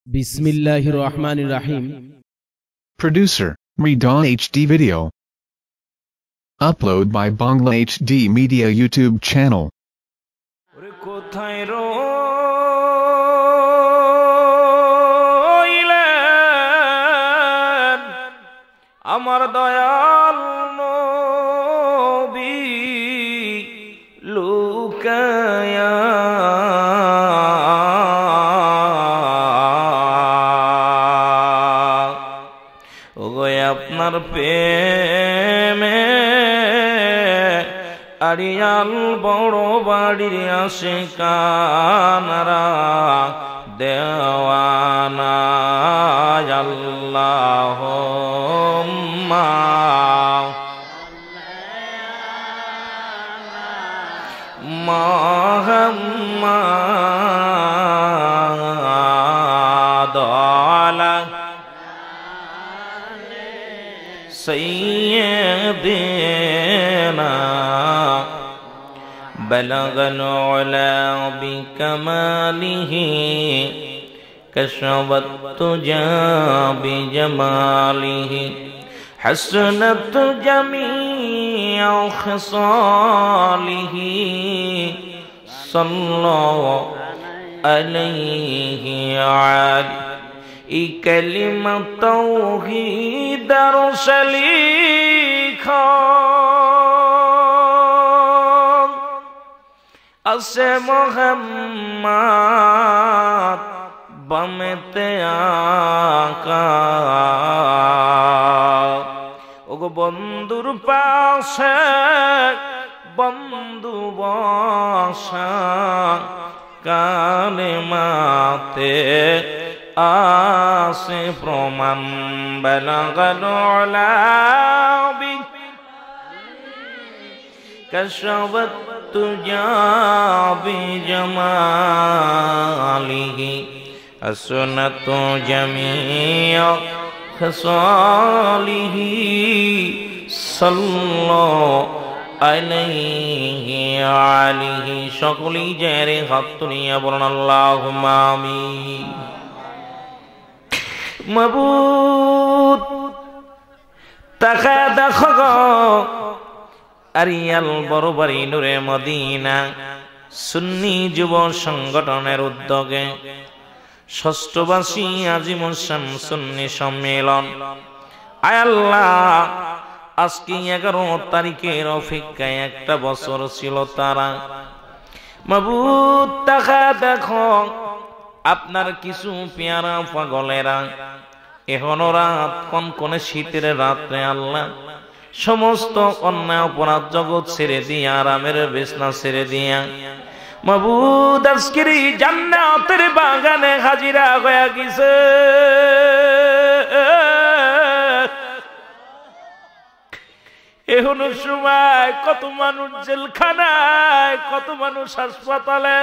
Bismillahir Rahmanir Rahim. Producer, Rida HD Video. Upload by Bangla HD Media YouTube channel. কোথায় রইলেন আমার দয়াল নবী লুকায়া ওগো আপনার প্রেমে আরিয়াল বড় বাড়ির আশিকানারা দেওয়ানা আল্লাহুম্মা মুহাম্মাদ আলা সাইয়্যিদিনা بلغ العلا بكماله كشف التجى بجماله حسنت جميع خصاله صلى عليه كلمة توحيد رسليكا আসে মোহাম্মদ বামেতে আকা ওগো বন্ধুর পাশে বন্ধু বসা কালেমাতে আসে প্রমাণ বালাগাল উলাবি কাশাবত তুজা বিজমালিহি আসনাতু জামিয়া খসালিহি সাল্লাল্লাহু আলাইহি সকলেই জেরে হাত তুলিয়া বলেন আল্লাহুম্মা আমিন। মাবুদ তাকা দেখো আরিয়াল বড়বাড়ি নূরে মদিনা সুন্নি যুব সংগঠনের উদ্যোগে ষষ্ঠবার্ষিকী আজিমুল শান সুন্নি সম্মেলন। আয় আল্লাহ, আজকে 11 তারিখের অপেক্ষায় একটা বছর ছিল তারা। মাবুদ তাকা দেখো আপনার কিছু পেয়ারা পাগলেরা এখনো রাত কনকনে শীতের রাত্রে আল্লাহ সমস্ত অন্যায় অপরাধ জগৎ ছেড়ে দিয়া আরামের বিছনা ছেড়ে দিয়া মাবুদ আজকের জান্নাতের বাগানে হাজিরা হয়ে গেছে। এখনো সময় কত মানুষ জেলখানায়, কত মানুষ হাসপাতালে,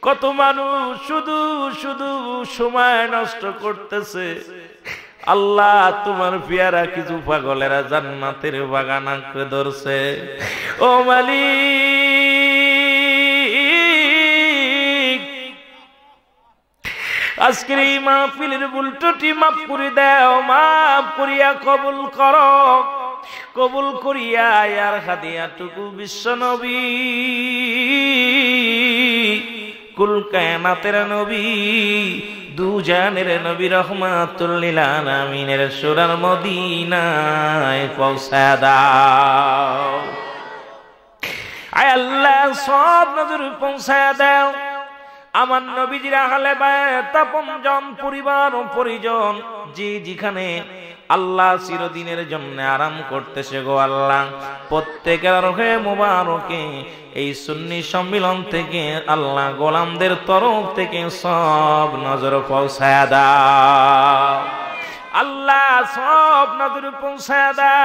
কত মানুষ শুধু শুধু সময় নষ্ট করতেছে। আল্লাহ তোমার পেয়ারা কিছু পাগলেরা জান্নাতের বাগান আঁকড়ে ধরছে। ও মালিক, আজকের এই মাহফিলের ভুল ত্রুটি মাফ করে দাও, মাফ করিয়া কবুল করো, কবুল করিয়া আর হাদিয়াটুকু বিশ্ব নবী কুল কায়নাতের নবী দুজানের নবী রহমাতুল লিল আলামিনের সোনার মদিনায় পৌঁছা দাও। আয় আল্লাহ, সব নজর পৌঁছা দাও। আমার নবীজির আহলে বায়ত আপনজন পরিবার ও পরিজন যে যেখানে আল্লাহ চিরদিনের জন্য আরাম করতেছে গো আল্লাহ, প্রত্যেকের রহে মুবারকে এই সুন্নি সম্মিলন থেকে আল্লাহ গোলামদের তরফ থেকে সব নজর পৌঁছায়া দাও। আল্লাহ সব নজর পৌঁছায়া দাও।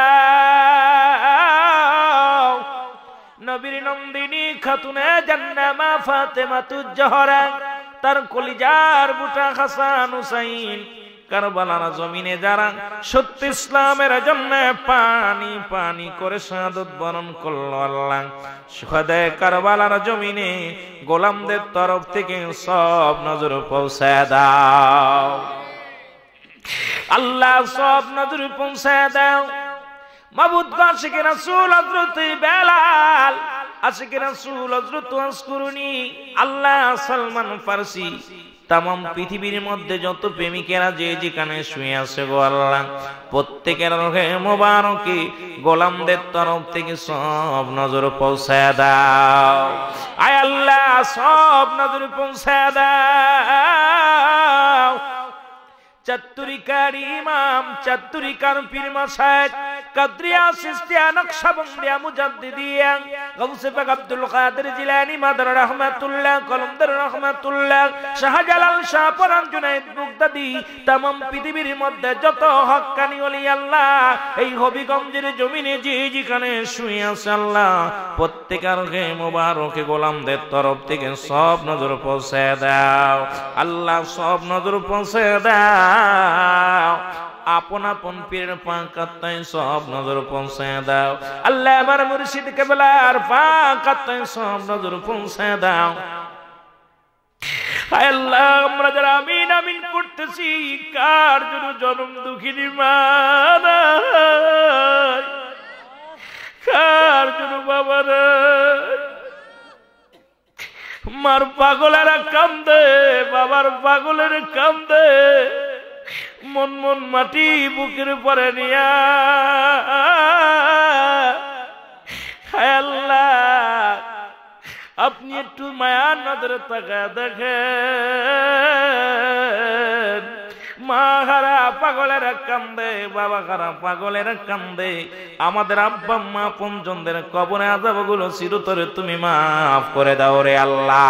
নবীর নন্দিনী খাতুনে জান্নাত মা ফাতেমাতুজ জোহরা, তার কলিজার বুটা হাসান হুসাইন কারবালার জমিনে যারা সত্য ইসলামের জন্য পানি পানি করে শাহাদাত বরণ করলো আল্লাহ শুহাদায়ে কারবালার জমিনে গোলামদের তরফ থেকে সব নজর পৌঁছায় দাও আল্লাহ, সব নজর পৌঁছায় দাও। মাবুদ আশিক রাসূল হযরত বেলাল, আশিক রাসূল হযরত আসকুরুনি, আল্লাহ সালমান ফারসি, তামাম পৃথিবীর মধ্যে যত প্রেমিকেরা যে যেখানে শুয়ে আছে গো আল্লাহ, প্রত্যেকের রোহে মোবারকে গোলামদের তরফ থেকে সব নজর পৌঁছায় দাও। আয় আল্লাহ, সব নজর পৌঁছায় দাও। চাতুরিকার ইমাম, চাতুরিকার পীর মাশায়েখ, কাদরিয়া, সিস্তিয়া, নকশবন্দিয়া, মুজাদ্দিদিয়া, গাউসে পাক আব্দুল কাদের জিলানী মাদার রহমাতুল্লাহ, কলমদার রহমাতুল্লাহ, শাহজালাল, শাহপরান, জুনায়েদ বুগদাদি, तमाम পৃথিবীর মধ্যে যত হক্কানি ওলি আল্লাহ এই হবিগঞ্জের জমিনে যে যেখানে শুয়ে আছে আল্লাহ, প্রত্যেকের রোহে মোবারকে গোলামদের তরফ থেকে সব নজর পৌঁছায় দাও আল্লাহ, সব নজর পৌঁছায় দাও। আপন আপন পীরের পাকাতায় সব নজর পৌঁছায় দাও আল্লাহ, আমার মুর্শিদ কেবলার পাকাতায় সব নজর পৌঁছায় দাও। হায় আল্লাহ, আমরা যারা আমিন আমিন করতেছি, কার জন্য জনম দুঃখিনী মা নাই, কার জন্য বাবা নাই, মার পাগলেরা কান্দে, বাবার পাগলের কান্দে, মন মন মাটি বুকের পরে নিয়া। হায় আল্লাহ, আপনি একটু মায়ার নজরে তাকায় দেখেন, মা হারা পাগলেরা কান্দে, বাবা হারা পাগলেরা কান্দে, আমাদের আব্বা মা পঞ্জনদের কবরে আযাবগুলো চিরতরে তুমি মাফ করে দাও রে আল্লাহ।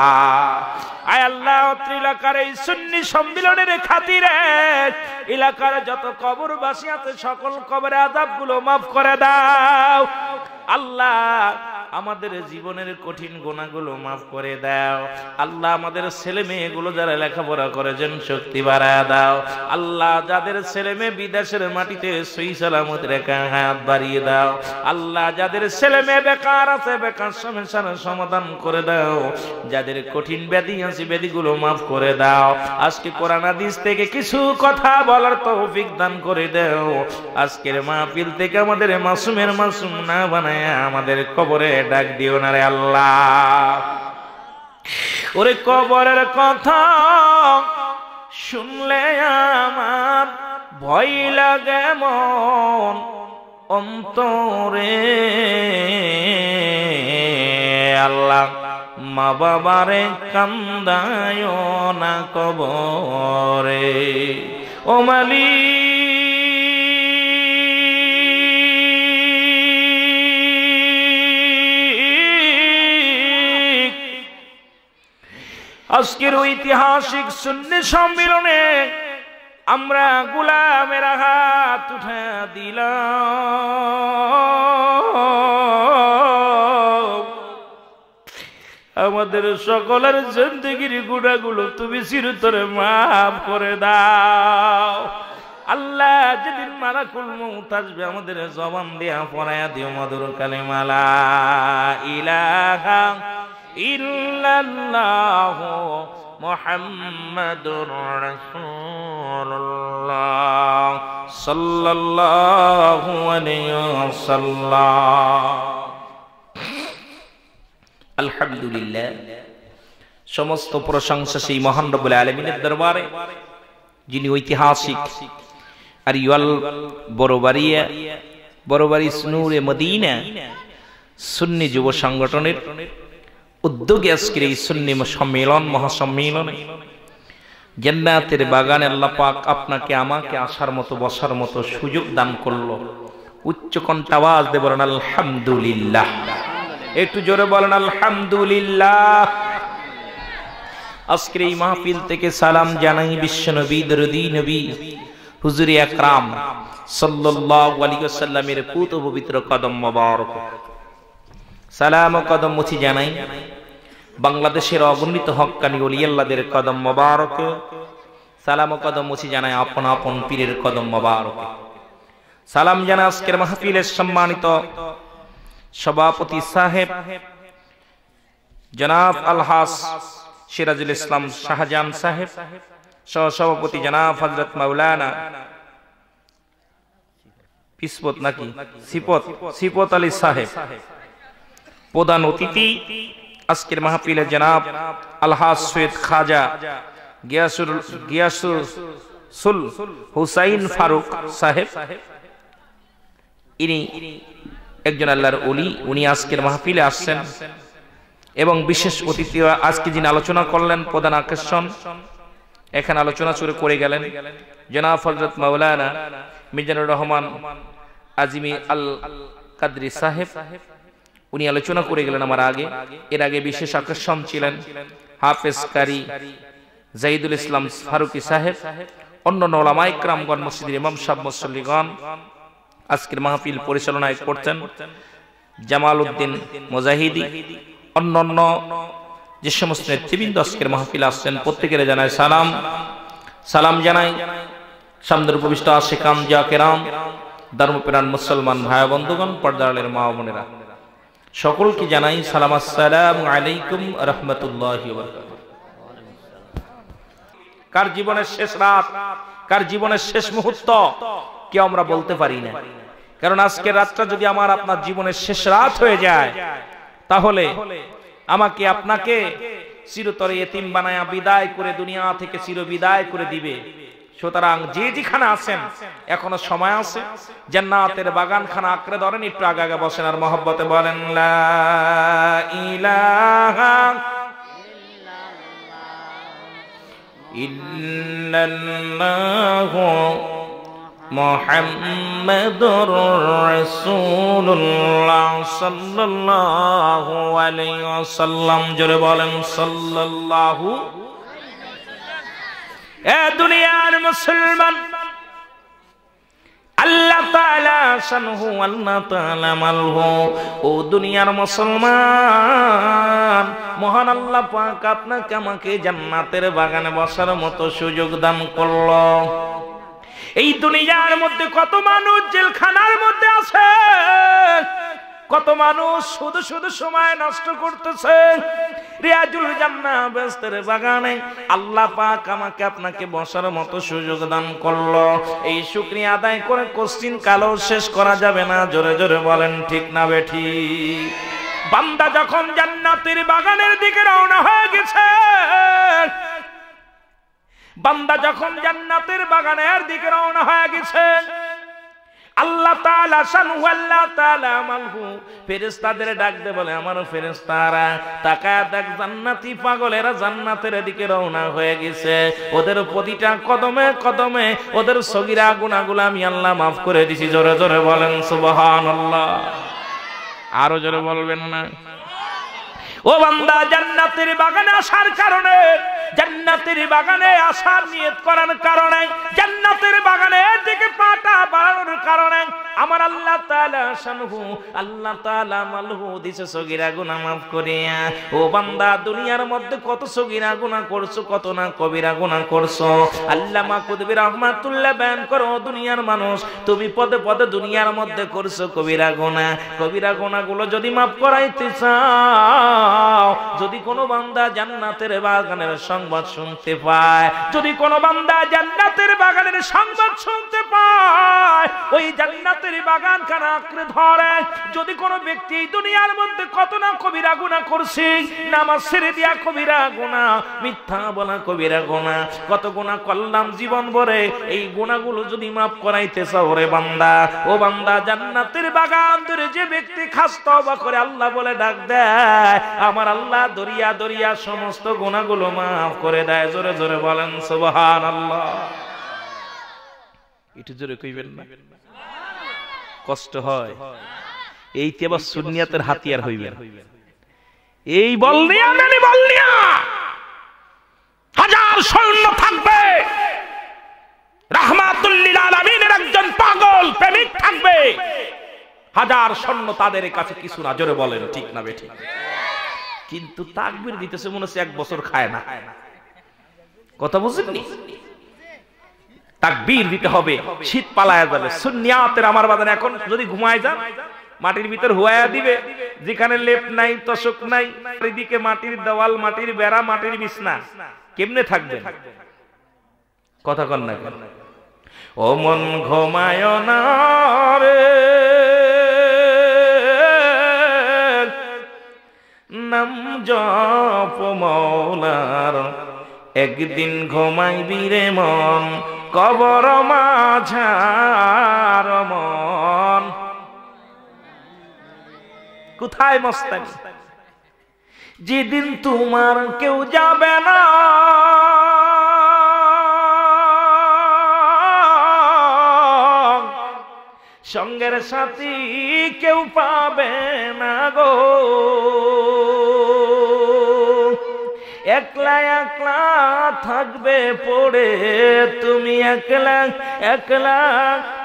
আয় আল্লাহ, এলাকার এই সুন্নি সম্মিলনের খাতিরে এলাকার যত কবরবাসী আছে সকল কবরে আযাবগুলো মাফ করে দাও আল্লাহ। আমাদের জীবনের কঠিন গুনাহগুলো মাফ করে দাও আল্লাহ। আমাদের ছেলে মেয়েগুলো যারা লেখাপড়া করেছেন শক্তি বাড়ায় দাও আল্লাহ। যাদের ছেলে মেয়ে বিদেশের মাটিতে সহি সালামত রেখে হায়াত বাড়িয়ে দাও আল্লাহ। যাদের ছেলে মেয়ে বেকার আছে বেকার সমস্যার সমাধান করে দাও। যাদের কঠিন ব্যাধি আছে ব্যাধিগুলো মাফ করে দাও। আজকে কোরআন হাদিস থেকে কিছু কথা বলার তৌফিক দান করে দাও। আজকের মাহফিল থেকে আমাদের মাসুমের মাসুম না বানায় আমাদের কবরে ডাক দিও না রে আল্লাহ। ওরে কবরের কথা শুনলে আমার ভয় লাগে মন অন্তরে আল্লাহ। মা বাবারে কান্দায় না কবরে ও মালিক। আজকের ঐতিহাসিক সুন্নি সম্মিলনে আমরা গোলামের হাত উঠে দিলাম। আমাদের সকলের জিন্দেগির গুনাহগুলো তুমি চিরতরে মাফ করে দাও আল্লাহ। যেদিন মালাকুল মউত আসবে আমাদের জবান দিয়া পড়ায়া দিও মধুর কালিমা লা ইলাহা ইল্লাল্লাহু মুহাম্মাদুর রাসূলুল্লাহ সাল্লাল্লাহু আলাইহি ওয়াসাল্লাম। আলহামদুলিল্লাহ, সমস্ত প্রশংসা সেই মহান রব্বুল আলামিনের দরবারে, যিনি ঐতিহাসিক আরিয়াল বড়বাড়ি নূরে মদিনা সুন্নি যুব সংগঠনের উদ্যোগে আজকের এই সুন্নি সম্মেলন মহাসম্মেলনে জান্নাতের বাগানে আল্লাহ পাক আপনাকে আমাকে আসার মতো বসার মতো সুযোগ দান করলো। উচ্চ কণ্ঠে আওয়াজ দিয়ে বলেন আলহামদুলিল্লাহ। একটু জোরে বলেন আলহামদুলিল্লাহ। আজকের এই মাহফিল থেকে সালাম জানাই বিশ্ব নবী দরদি নবী হুজুরে আকরাম সাল্লাল্লাহু আলাইহি ওয়াসাল্লামের পুত পবিত্র কদম মোবারক। সালাম ও কদম মুছি জানাই বাংলাদেশের অগণিত হক্কানি ওলি আল্লাহদের কদম মোবারক। সালাম ও কদম মুছি জানায় আপন আপন পীরের কদম মোবারক। সালাম জানায় আজকের মাহফিলের সম্মানিত সভাপতি সাহেব জনাব আলহাস সিরাজুল ইসলাম শাহজাহান সাহেব, সহ সভাপতি জনাব হযরত মাওলানা সিপত আলী সাহেব, প্রধান অতিথি আজকের মাহফিলে জনাব আলহাস সৈয়দ খাজা গিয়াসুল হুসাইন ফারুক সাহেব। ইনি একজন আল্লাহর ওলি, উনি আজকের মাহফিলে আসছেন এবং বিশেষ অতিথি আজকে যিনি আলোচনা করলেন, প্রধান আকর্ষণ এখানে আলোচনা শুরু করে গেলেন জনাব হযরত মাওলানা মিজানুর রহমান আজিমি আল কাদরি সাহেব, উনি আলোচনা করে গেলেন আমার আগে। এর আগে বিশেষ আকর্ষণ ছিলেন হাফেজ কারি জাহিদুল ইসলাম ফারুকি সাহেব, অন্যান্য উলামায়ে কেরামগণ, মসজিদের ইমাম সাহেব, মুসল্লিগণ। আজকের মাহফিল পরিচালনায় করতেন জামাল উদ্দিন মুজাহিদি, অন্যান্য যে সমস্ত নেতৃবৃন্দ আজকের মাহফিল আসছেন প্রত্যেকের জানায় সালাম। সালাম জানাই সামনের উপবিষ্ট আশিকান জাকেরাম, ধর্মপ্রাণ মুসলমান ভাই বন্ধুগণ, পর্দারের মা বোনেরা, সকলকে জানাই সালাম, আসসালামু আলাইকুম রাহমাতুল্লাহি ওয়া বারাকাতুহু। কার জীবনের শেষ রাত, কার জীবনের শেষ মুহূর্ত কেউ আমরা বলতে পারি না। কারণ আজকের রাতটা যদি আমার আপনার জীবনের শেষ রাত হয়ে যায়, তাহলে আমাকে আপনাকে চিরতরে এতিম বানায়া বিদায় করে দুনিয়া থেকে চির বিদায় করে দিবে। সুতরাং যে যেখানে আছেন এখনো সময় আছে, জান্নাতের বাগানখানা আঁকড়ে ধরেন, একটু আগে আগে বসেন আর মহব্বতে বলেন লা ইলাহা ইল্লাল্লাহু মুহাম্মাদুর রাসূলুল্লাহ সাল্লাল্লাহু আলাইহি ওয়াসাল্লাম। জোরে বলেন সাল্লাল্লাহু। এ দুনিয়ার মুসলমান, আল্লাহ তাআলা শানহু, আল্লাহ তাআলা মালহু। ও দুনিয়ার মুসলমান, মহান আল্লাহ পাক আপনাকে আমাকে জান্নাতের বাগানে বসার মতো সুযোগ দান করলো। এই দুনিয়ার মধ্যে কত মানুষ জেলখানার মধ্যে আছে, কত মানুষ শুধু শুধু সময় নষ্ট করতেছে। রিয়াজুল জান্নাহ বেহেশতের বাগানে আল্লাহ পাক আমাকে আপনাকে বসার মতো সুযোগ দান করলো। এই শুকরিয়া আদায় করে কোশ্চিন কালো শেষ করা যাবে না। জোরে জোরে বলেন ঠিক না বেঠিক? বান্দা যখন জান্নাতের বাগানের দিকে রওনা হয়ে গেছে, বান্দা যখন জান্নাতের বাগানের দিকে রওনা হয়ে গেছে, আল্লাহ তাআলা শানহু, আল্লাহ তাআলা মালহু ফেরেশতাদের ডাক দে বলে, আমার ফেরেশতারা তাকায় দেখ, জান্নাতি পাগলেরা জান্নাতের দিকে রওনা হয়ে গেছে। ওদের প্রতিটা কদমে কদমে ওদের সগীরা গুনাহগুলো আমি আল্লাহ মাফ করে দিছি। জোরে জোরে বলেন সুবহানাল্লাহ। আরো জোরে বলবেন না? ও বান্দা, জান্নাতের বাগানে আসার কারণে, জান্নাতের বাগানে আসার নিয়ত করার কারণে, জান্নাতের বাগানের দিকে পাটা বাড়ানোর কারণে আমার আল্লাহ তাআলা শানহু, আল্লাহ তাআলা মালহু দিছে সগীরা গুনাহ মাফ করিয়া। ও বান্দা, দুনিয়ার মধ্যে কত সগীরা গুনাহ করছো, কত না কবিরা গুনাহ করছো। আল্লামা কুতুবী রাহমাতুল্লাহ বয়ান করো, দুনিয়ার মানুষ তুমি পদে পদে দুনিয়ার মধ্যে করছো কবিরা গুনাহ। কবিরা গুনাহগুলো যদি মাফ করাইতে চাও, যদি কোনো বান্দা জান্নাতের বাগানের সংবাদ শুনতে পায়, যদি কোনো বান্দা জান্নাতের বাগানের সংবাদ শুনতে পায়, ওই জান্নাতের বাগান খানা আঁকড়ে ধরে। যদি কোনো ব্যক্তি দুনিয়ার মধ্যে কত না কবিরা গুনাহ করছে, নামাজ ছেড়ে দিয়া কবিরা গুনাহ, মিথ্যা বলা কবিরা গুনাহ, কত গুনাহ করলাম জীবন ভরে, এই গুনাহগুলো যদি মাফ করাইতে চাও রে বান্দা, ও বান্দা, জান্নাতের বাগান ধরে যে ব্যক্তি খাস তওবা করে আল্লাহ বলে ডাক দেয়, আমার আল্লাহ দরিয়া দরিয়া সমস্ত গুনাহগুলো মাফ করে দেয়। জোরে জোরে বলেন সুবহানাল্লাহ। একটু জোরে কইবেন না? কষ্ট হয়। এইতে আবার সুন্নিয়াতের হাতিয়ার হইবেন। এই বল নিয়া মেনি বল নিয়া হাজার সৈন্য থাকবে, রাহমাতুল লিল আলামিনের একজন পাগল প্রেমিক থাকবে, হাজার সৈন্য তাদের কাছে কিছু না। জোরে বলেন ঠিক না বেঠিক? কিন্তু তাকবীর দিতেছে মনে হচ্ছে 1 বছর খায় না। কথা বুঝেননি? তাকবীর দিতে হবে, শীত পালায়া যাবে। সুন্নিয়াতের আমার বাজান এখন যদি ঘুমায় যান মাটির ভিতর হুয়ায়া দিবে, যেখানে লেপ নাই তোশক নাই, চারিদিকে মাটির দেওয়াল, মাটির বেড়া, মাটির বিছনা, কেমনে থাকবে? কথা কন না কেন? ও মন ঘুমায় না রে, নাম জপ মওলার, একদিন ঘুমাইবি রে মন, কবর মাঝার মন। কোথায় মস্তানি? যেদিন তোমার কেউ যাবে না, সঙ্গের সাথী কেউ পাবে না গো, একলা একলা থাকবে পড়ে তুমি, একলা একলা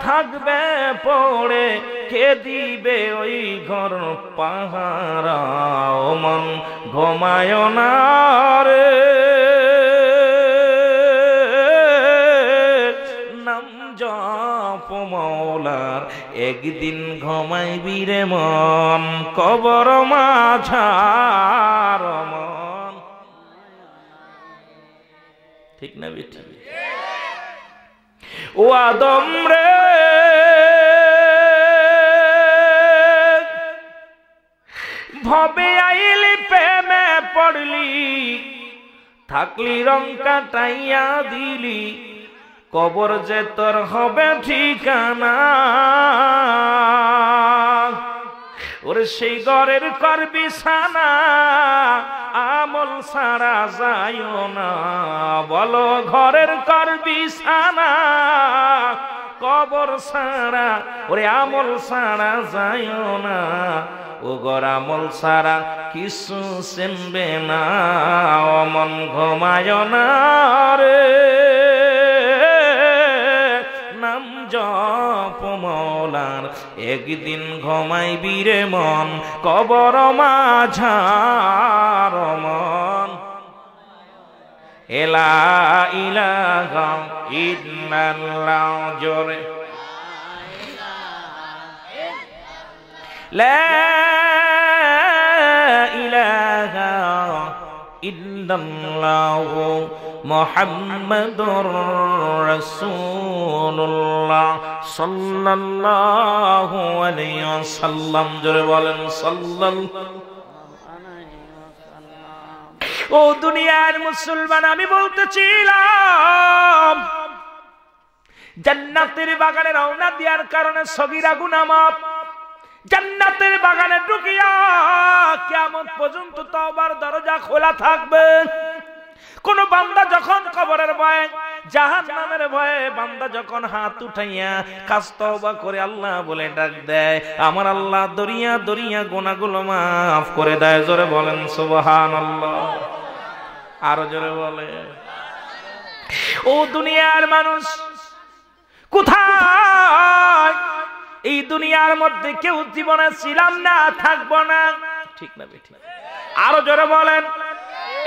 থাকবে পড়ে, কে দিবে ওই ঘর পাহারা? ও মন ঘুমায় না রে, নাম জপ মওলার, একদিন ঘুমাইবি রে মন, কবর মাঝার মন। ঠিক না বেটি? ও আদম রে, ভবে আইলি প্রেমে পড়লি, থাকলি রং কাটাইয়া দিলি, কবর যে তোর হবে ঠিকানা। ওরে সেই ঘরের করবি সানা, আমল সারা যাইও না, বলো ঘরের করবি সানা, কবর সারা, ওরে আমল সারা যাইও না, ও ঘর আমল সারা কিছু চিনবে না। ও মন ঘুমায় না রে, নাম জপ মওলার, একদিন ঘুমাইবি রে মন, কবর মাঝার মন। এলা ইলাহা ইল্লাল্লাহ, জোরে লা ইলাহা ইল্লাল্লাহ মুহাম্মাদুর রাসূলুল্লাহ সাল্লাল্লাহু আলাইহি ওয়াসাল্লাম। জোরে বলেন সাল্লাল্লাহু। ও দুনিয়ার মুসলমান, আমি বলতেছিলাম জান্নাতের বাগানে রওনা দেওয়ার কারণে সগীরা গুনাহ মাফ। জান্নাতের বাগানে ঢুকিয়া কিয়ামত পর্যন্ত তওবার দরজা খোলা থাকবে। কোন বান্দা যখন কবরের ভয়ে, জাহান্নামের ভয়ে বান্দা যখন হাত উঠাইয়া কাজ তওবা করে আল্লাহ বলে ডাক দেয়, আমার আল্লাহ দরিয়া দরিয়া গুনাহগুলো মাফ করে দেয়। জোরে বলেন সুবহানাল্লাহ। আরো জোরে বলে। ও দুনিয়ার মানুষ, কোথায়? এই দুনিয়ার মধ্যে কেউ জীবনে ছিলাম না, থাকবো না, ঠিক না বেঠিক? আরো জোরে বলেন।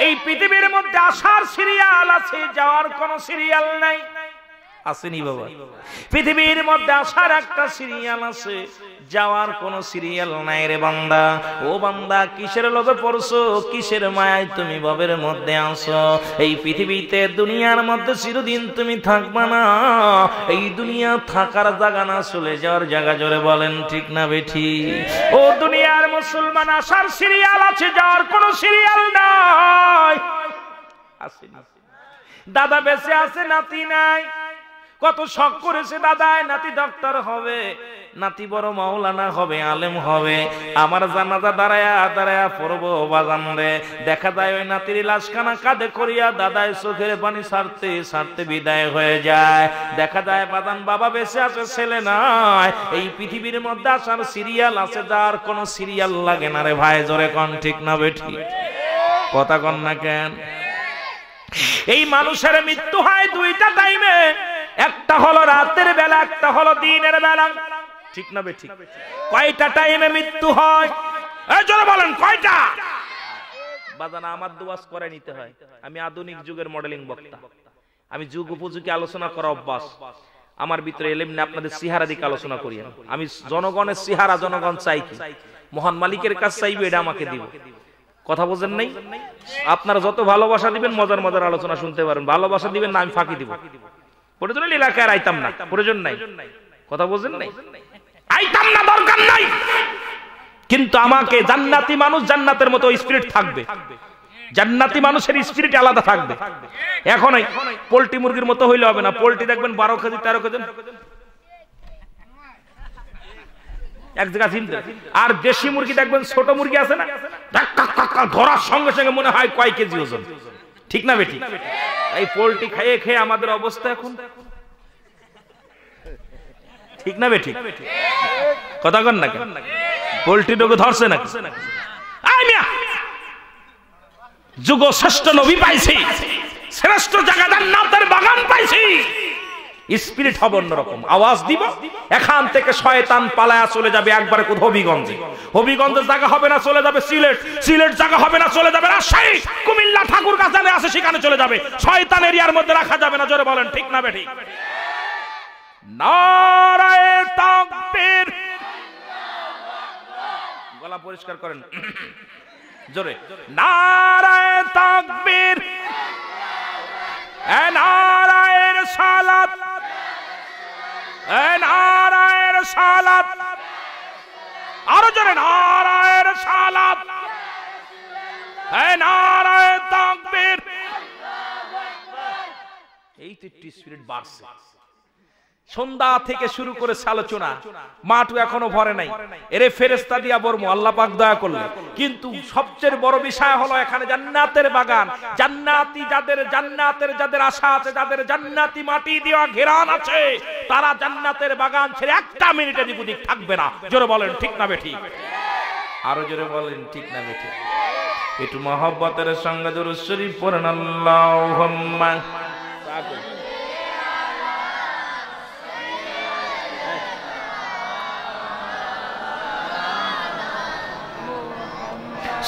এই পৃথিবীর মধ্যে আসার সিরিয়াল আছে, যাওয়ার কোন সিরিয়াল নাই। আসেনি বাবা? পৃথিবীর মধ্যে আসার একটা সিরিয়াল আছে, যাওয়ার কোন সিরিয়াল নাই রে বান্দা। ও বান্দা, কিসের লোভে পড়ছো? কিসের মায়ায় তুমি ভবের মধ্যে আছো? এই পৃথিবীতে দুনিয়ার মধ্যে চিরদিন তুমি থাকবা না। এই দুনিয়া থাকার জায়গা না, চলে যাওয়ার জায়গা। জোরে বলেন ঠিক না বেঠি? ও দুনিয়ার মুসলমান, আসার সিরিয়াল আছে, যাওয়ার কোন সিরিয়াল নাই। আসেনি? দাদা বেঁচে আছে, নাতি নাই। কত শখ করেছে দাদায় নাতি ডক্টর হবে, নাতি বড় মাওলানা হবে, আলেম হবে। আমার জানাজা দাঁড়ায়া দাঁড়ায়া পড়বো বাজান রে। দেখা যায় ওই নাতির লাশখানা কাঁধে করিয়া দাদায় চোখের পানি ছাড়তে ছাড়তে বিদায় হয়ে যায়। দেখা যায় বাজান বাবা বেঁচে আছে, ছেলে নাই। এই পৃথিবীর মধ্যে আসার সিরিয়াল আছে, যার কোন সিরিয়াল লাগে না রে ভাই। জোরে কন ঠিক না বেঠি? কথা কন না কেন? এই মানুষের মৃত্যু হয় দুইটা টাইমে, একটা হলো রাতের বেলা, একটা হলো দিনের বেলা, ঠিক না বেঠি? কয়টা টাইমে মৃত্যু হয়? এই জোরে বলেন কয়টা? বাজানা আমার দুয়াস করে নিতে হয়। আমি আধুনিক যুগের মডেলিং বক্তা। আমি যুগ উপযোগী আলোচনা করা অভ্যাস আমার ভিতরে, এলেম না আপনাদের সিহারা দিকে আলোচনা করি। আমি জনগণের সিহারা, জনগণ চাই কি, মহান মালিকের কাছে চাইবে, এটা আমাকে দিব। কথা বোঝেন নাই? আপনারা যত ভালোবাসা দিবেন মজার মজার আলোচনা শুনতে পারেন, ভালোবাসা দিবেন না আমি ফাঁকি দিব। প্রয়োজন হলে এলাকায় আইতাম না, প্রয়োজন নাই। কথা বোঝেন নাই? আইতাম না, দরকার নাই। কিন্তু আমাকে জান্নাতি মানুষ, জান্নাতের মতো স্পিরিট থাকবে, জান্নাতি মানুষের স্পিরিট আলাদা থাকবে। এখন পোল্ট্রি মুরগির মতো হইলে হবে না। পোল্ট্রি দেখবেন 12 কেজি 13 কেজি এক জায়গা চিনতে, আর দেশি মুরগি দেখবেন ছোট মুরগি আছে না, ধরার সঙ্গে সঙ্গে মনে হয় কয় কেজি ওজন। ঠিক না বেটি? এই পোল্ট্রি খেয়ে খেয়ে আমাদের অবস্থা এখন। ঠিক না বেটি? কথা কন না, পোল্ট্রি ডোকে ধরছে না। যুগ শ্রেষ্ঠ নবী পাইছি, শ্রেষ্ঠ জায়গা জান্নাতের বাগান পাইছি, স্পিরিট হবে অন্যরকম। আওয়াজ দিব, এখান থেকে শয়তান পালায়া চলে যাবে একবারে কোথাও হবিগঞ্জে। হবিগঞ্জের জায়গা হবে না, চলে যাবে সিলেট। সিলেট জায়গা হবে না, চলে যাবে রাজশাহী, কুমিল্লা, ঠাকুরগাঁ জানে আছে সেখানে চলে যাবে। শয়তান এরিয়ার মধ্যে রাখা যাবে না। জোরে বলেন ঠিক না বেঠিক? নারায়ে তাকবীর, গলা পরিষ্কার করেন জোরে। নারায়ে তাকবীর, নারায়ের সালাত, নারায়ের সালাত, আরো জোরে নারায়ের সালাত, নারায়ে তাকবীর। এই তো একটু স্পিরিট বাড়ছে। সন্ধ্যা থেকে শুরু করে আলোচনা, মাঠও এখনো ভরে নাই। এরে ফেরেশতা দিয়া বর্ম, আল্লাহ পাক দয়া করলেন। কিন্তু সবচেয়ে বড় বিষয় হলো এখানে জান্নাতের বাগান। জান্নাতি যাদের আশা আছে, যাদের জান্নাতি মাটি দেওয়া ঘেরান আছে, তারা জান্নাতের বাগান ছেড়ে একটা মিনিটে দিক থাকবে না। জোরে বলেন ঠিক না বেঠিক? আরো জোরে বলেন ঠিক না বেঠিক? একটু মহব্বতের সঙ্গে দরুদ শরীফ পড়েন। আল্লাহুম্মা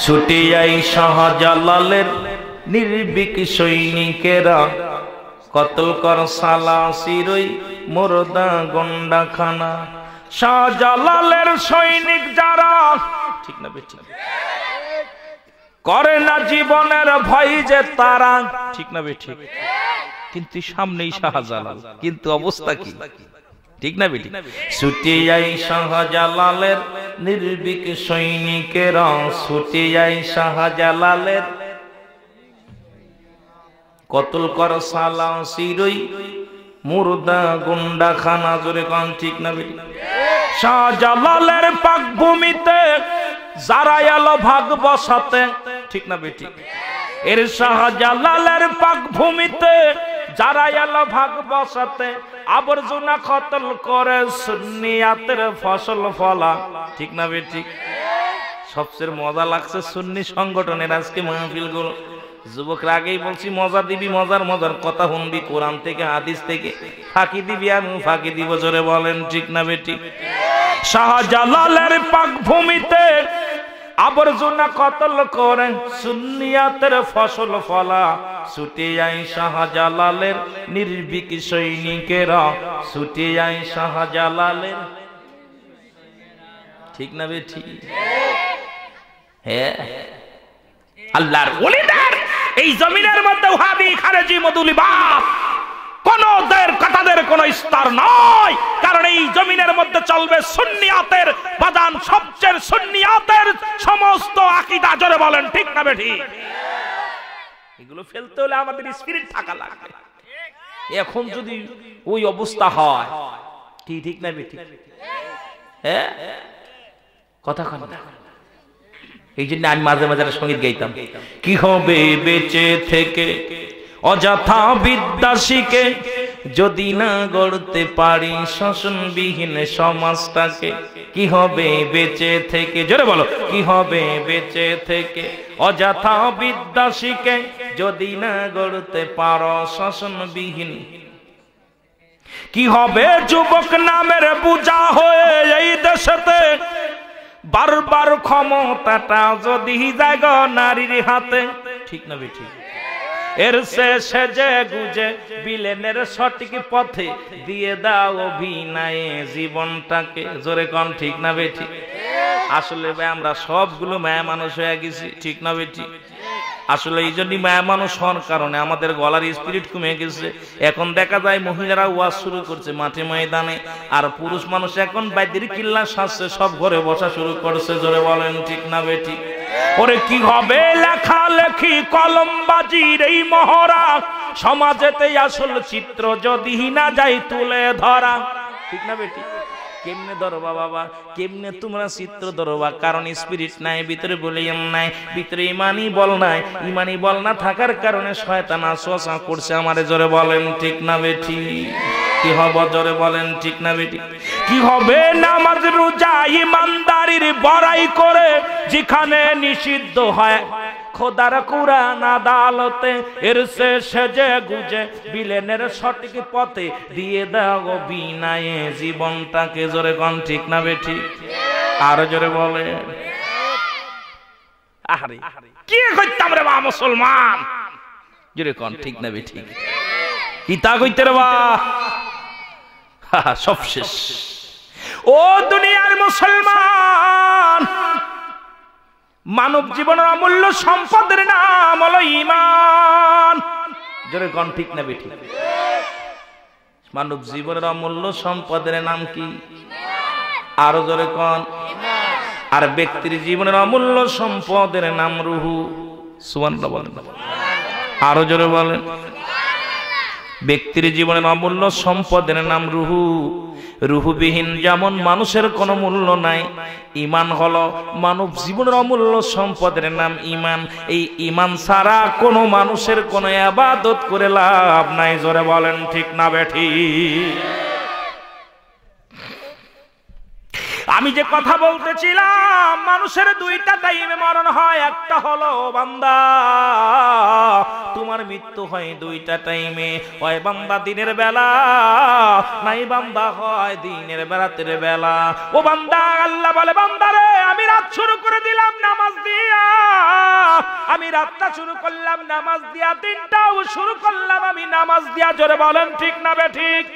ছুটে যাই শাহজালালের নির্ভীক সৈনিকেরা, কতল কর সালাসিরই মুর্দা গন্ডাখানা। শাহজালালের সৈনিক যারা, ঠিক না বেঠিক? করে না জীবনের ভয় যে তারা, ঠিক না বেঠিক? কিন্তু সামনেই শাহজালাল, কিন্তু অবস্থা কি? ঠিক না বেটি? ছুটে যাই শাহজালালের নির্ভীক সৈনিকেরা, ছুটে যাই শাহজালালের, কতল কর সালাসিরই মুর্দা গুন্ডাখানা। জোরে কোন ঠিক না বেটি? শাহজালালের পাক ভূমিতে যারা এলো ভাগ বসাতে, ঠিক না বেটি? এর শাহজালালের পাক ভূমিতে যারা এলো ভাগ বসাতে, আবর্জনা কতল করে সুন্নিয়াতের ফসল ফলা। ঠিক না বেঠিক? সবচেয়ে মজা লাগছে সুন্নি সংগঠনের আজকে মাহফিল গুলো। যুবকরা আগেই বলছি মজা দিবি, মজার মজার কথা শুনবি, কোরআন থেকে হাদিস থেকে ফাঁকি দিবি, আমি ফাঁকি দিব। জোরে বলেন ঠিক না বেঠিক? শাহজালালের পাক ভূমিতে আবর্জনা কতল করে সুন্নিয়াতের ফসল ফলা, ছুটে যাই শাহজালালের নির্ভীক সৈনিকেরা, ছুটে যাই শাহজালালের। ঠিক না বেঠিক? হ্যাঁ, আল্লাহর ওলিদের এই জমিনের মধ্যে ওহাবি, খারেজি, মৌদুলিবাদ তাদের কোনো স্তর নয়। কারণ এই জমিনের মধ্যে চলবে সুন্নিয়াতের বাদান, সবচেয়ে সুন্নিয়াতের সমস্ত আকীদা। জোরে বলেন ঠিক না বেঠিক? এগুলো ফেলতে হলে আমাদের স্পিরিট থাকা লাগবে। এখন যদি ওই অবস্থা হয়, ঠিক না বেঠিক? হ্যাঁ, কথা কন না। এই জন্য আমি মাঝে মাঝে সঙ্গীত গাইতাম। কি হবে বেঁচে থেকে অযথা বিদ্যা শিখে, যদি না গড়তে পারি শোষণবিহীন সমাজটাকে। কি হবে বেঁচে থেকে, জোরে বলো, কি হবে বেঁচে থেকে অযথা বিদ্যা শিখে, যদি না গড়তে পারো শোষণবিহীন। কি হবে যুবক নামের বোঝা হয়ে এই দেশেতে, বারবার ক্ষমতাটা যদি জায়গা নারীর হাতে। ঠিক না বেঠিক? এর সেজে গুজে বিলেনের সঠিক পথে দিয়ে দাও অভিনয়ে জীবনটাকে। জোরে কোন ঠিক না বেঠি? আসলে ভাই আমরা সবগুলো মায়া মানুষ হয়ে গেছি, ঠিক না বেঠি? আসলে এই জন্যই মায়া মানুষ হওয়ার কারণে আমাদের গলার স্পিরিট কমে গেছে। এখন দেখা যায় মহিলারা ওয়াজ শুরু করছে মাঠে ময়দানে, আর পুরুষ মানুষ এখন বাইরের কিল্লা সাজছে, সব ঘরে বসা শুরু করছে। জোরে বলেন ঠিক না বেঠি? ওরে কি হবে লেখালেখি কলমবাজির এই মহড়া, সমাজেতে আসল চিত্র যদি না যাই তুলে ধরা। ঠিক না বেটি? কেমনে ধরবা বাবা, কেমনে তোমরা চিত্র ধরবা? কারণ স্পিরিট নাই ভিতরে, বলিয়াম নাই ভিতরে, ইমানি বল নাই। ইমানি বল না থাকার কারণে শয়তান আসওয়াসা করছে আমারে। জোরে বলেন ঠিক না বেটি? কি হবে জোরে বলেন ঠিক না বেটি? কি হবে নামাজ রোজা ইমানদারির বড়াই করে, যেখানে নিষিদ্ধ হয় খোদার কুরআন আদালতে। এর সেজে গুজে বিলেনের সঠিক পথে দিয়ে দাও বিনায়ে জীবনটাকে। জোরে কোন ঠিক না বেঠি? আর জোরে বলে আরে কি কইতাম রে বা মুসলমান? জোরে কোন ঠিক না বেঠি? কি তা কইতে রে বা? সব শেষ। ও দুনিয়ার মুসলমান, মানব জীবনের অমূল্য সম্পদের নাম হলো ঈমান। জোরে কোন ঠিক না বেঠি? মানব জীবনের অমূল্য সম্পদের নাম কি? আরো জোরে কোন? আর ব্যক্তির জীবনের অমূল্য সম্পদের নাম রুহু। সুবহানাল্লাহ বলেন। আরো জোরে বলেন। ব্যক্তির জীবনের অমূল্য সম্পদের নাম রুহু। রুহুবিহীন যেমন মানুষের কোনো মূল্য নাই, ঈমান হলো মানব জীবনের অমূল্য সম্পদের নাম ঈমান। এই ঈমান ছাড়া কোনো মানুষের কোনো ইবাদত করে লাভ নাই। জোরে বলেন ঠিক না বেঠি? আমি যে কথা বলতেছিলাম, মানুষের দুইটা টাইমে মরণ হয়। একটা হলো বান্দা, তোমার মৃত্যু হয় দুইটা টাইমে। হয় বান্দা দিনের বেলা, নাই বান্দা হয় দিনের রাতের বেলা। ও বান্দা, আল্লাহ বলে বান্দারে আমি রাত শুরু করে দিলাম নামাজ দিয়া, আমি রাতটা শুরু করলাম নামাজ দিয়া, দিনটাও শুরু করলাম আমি নামাজ দিয়া। জোরে বলেন ঠিক না বেঠিক?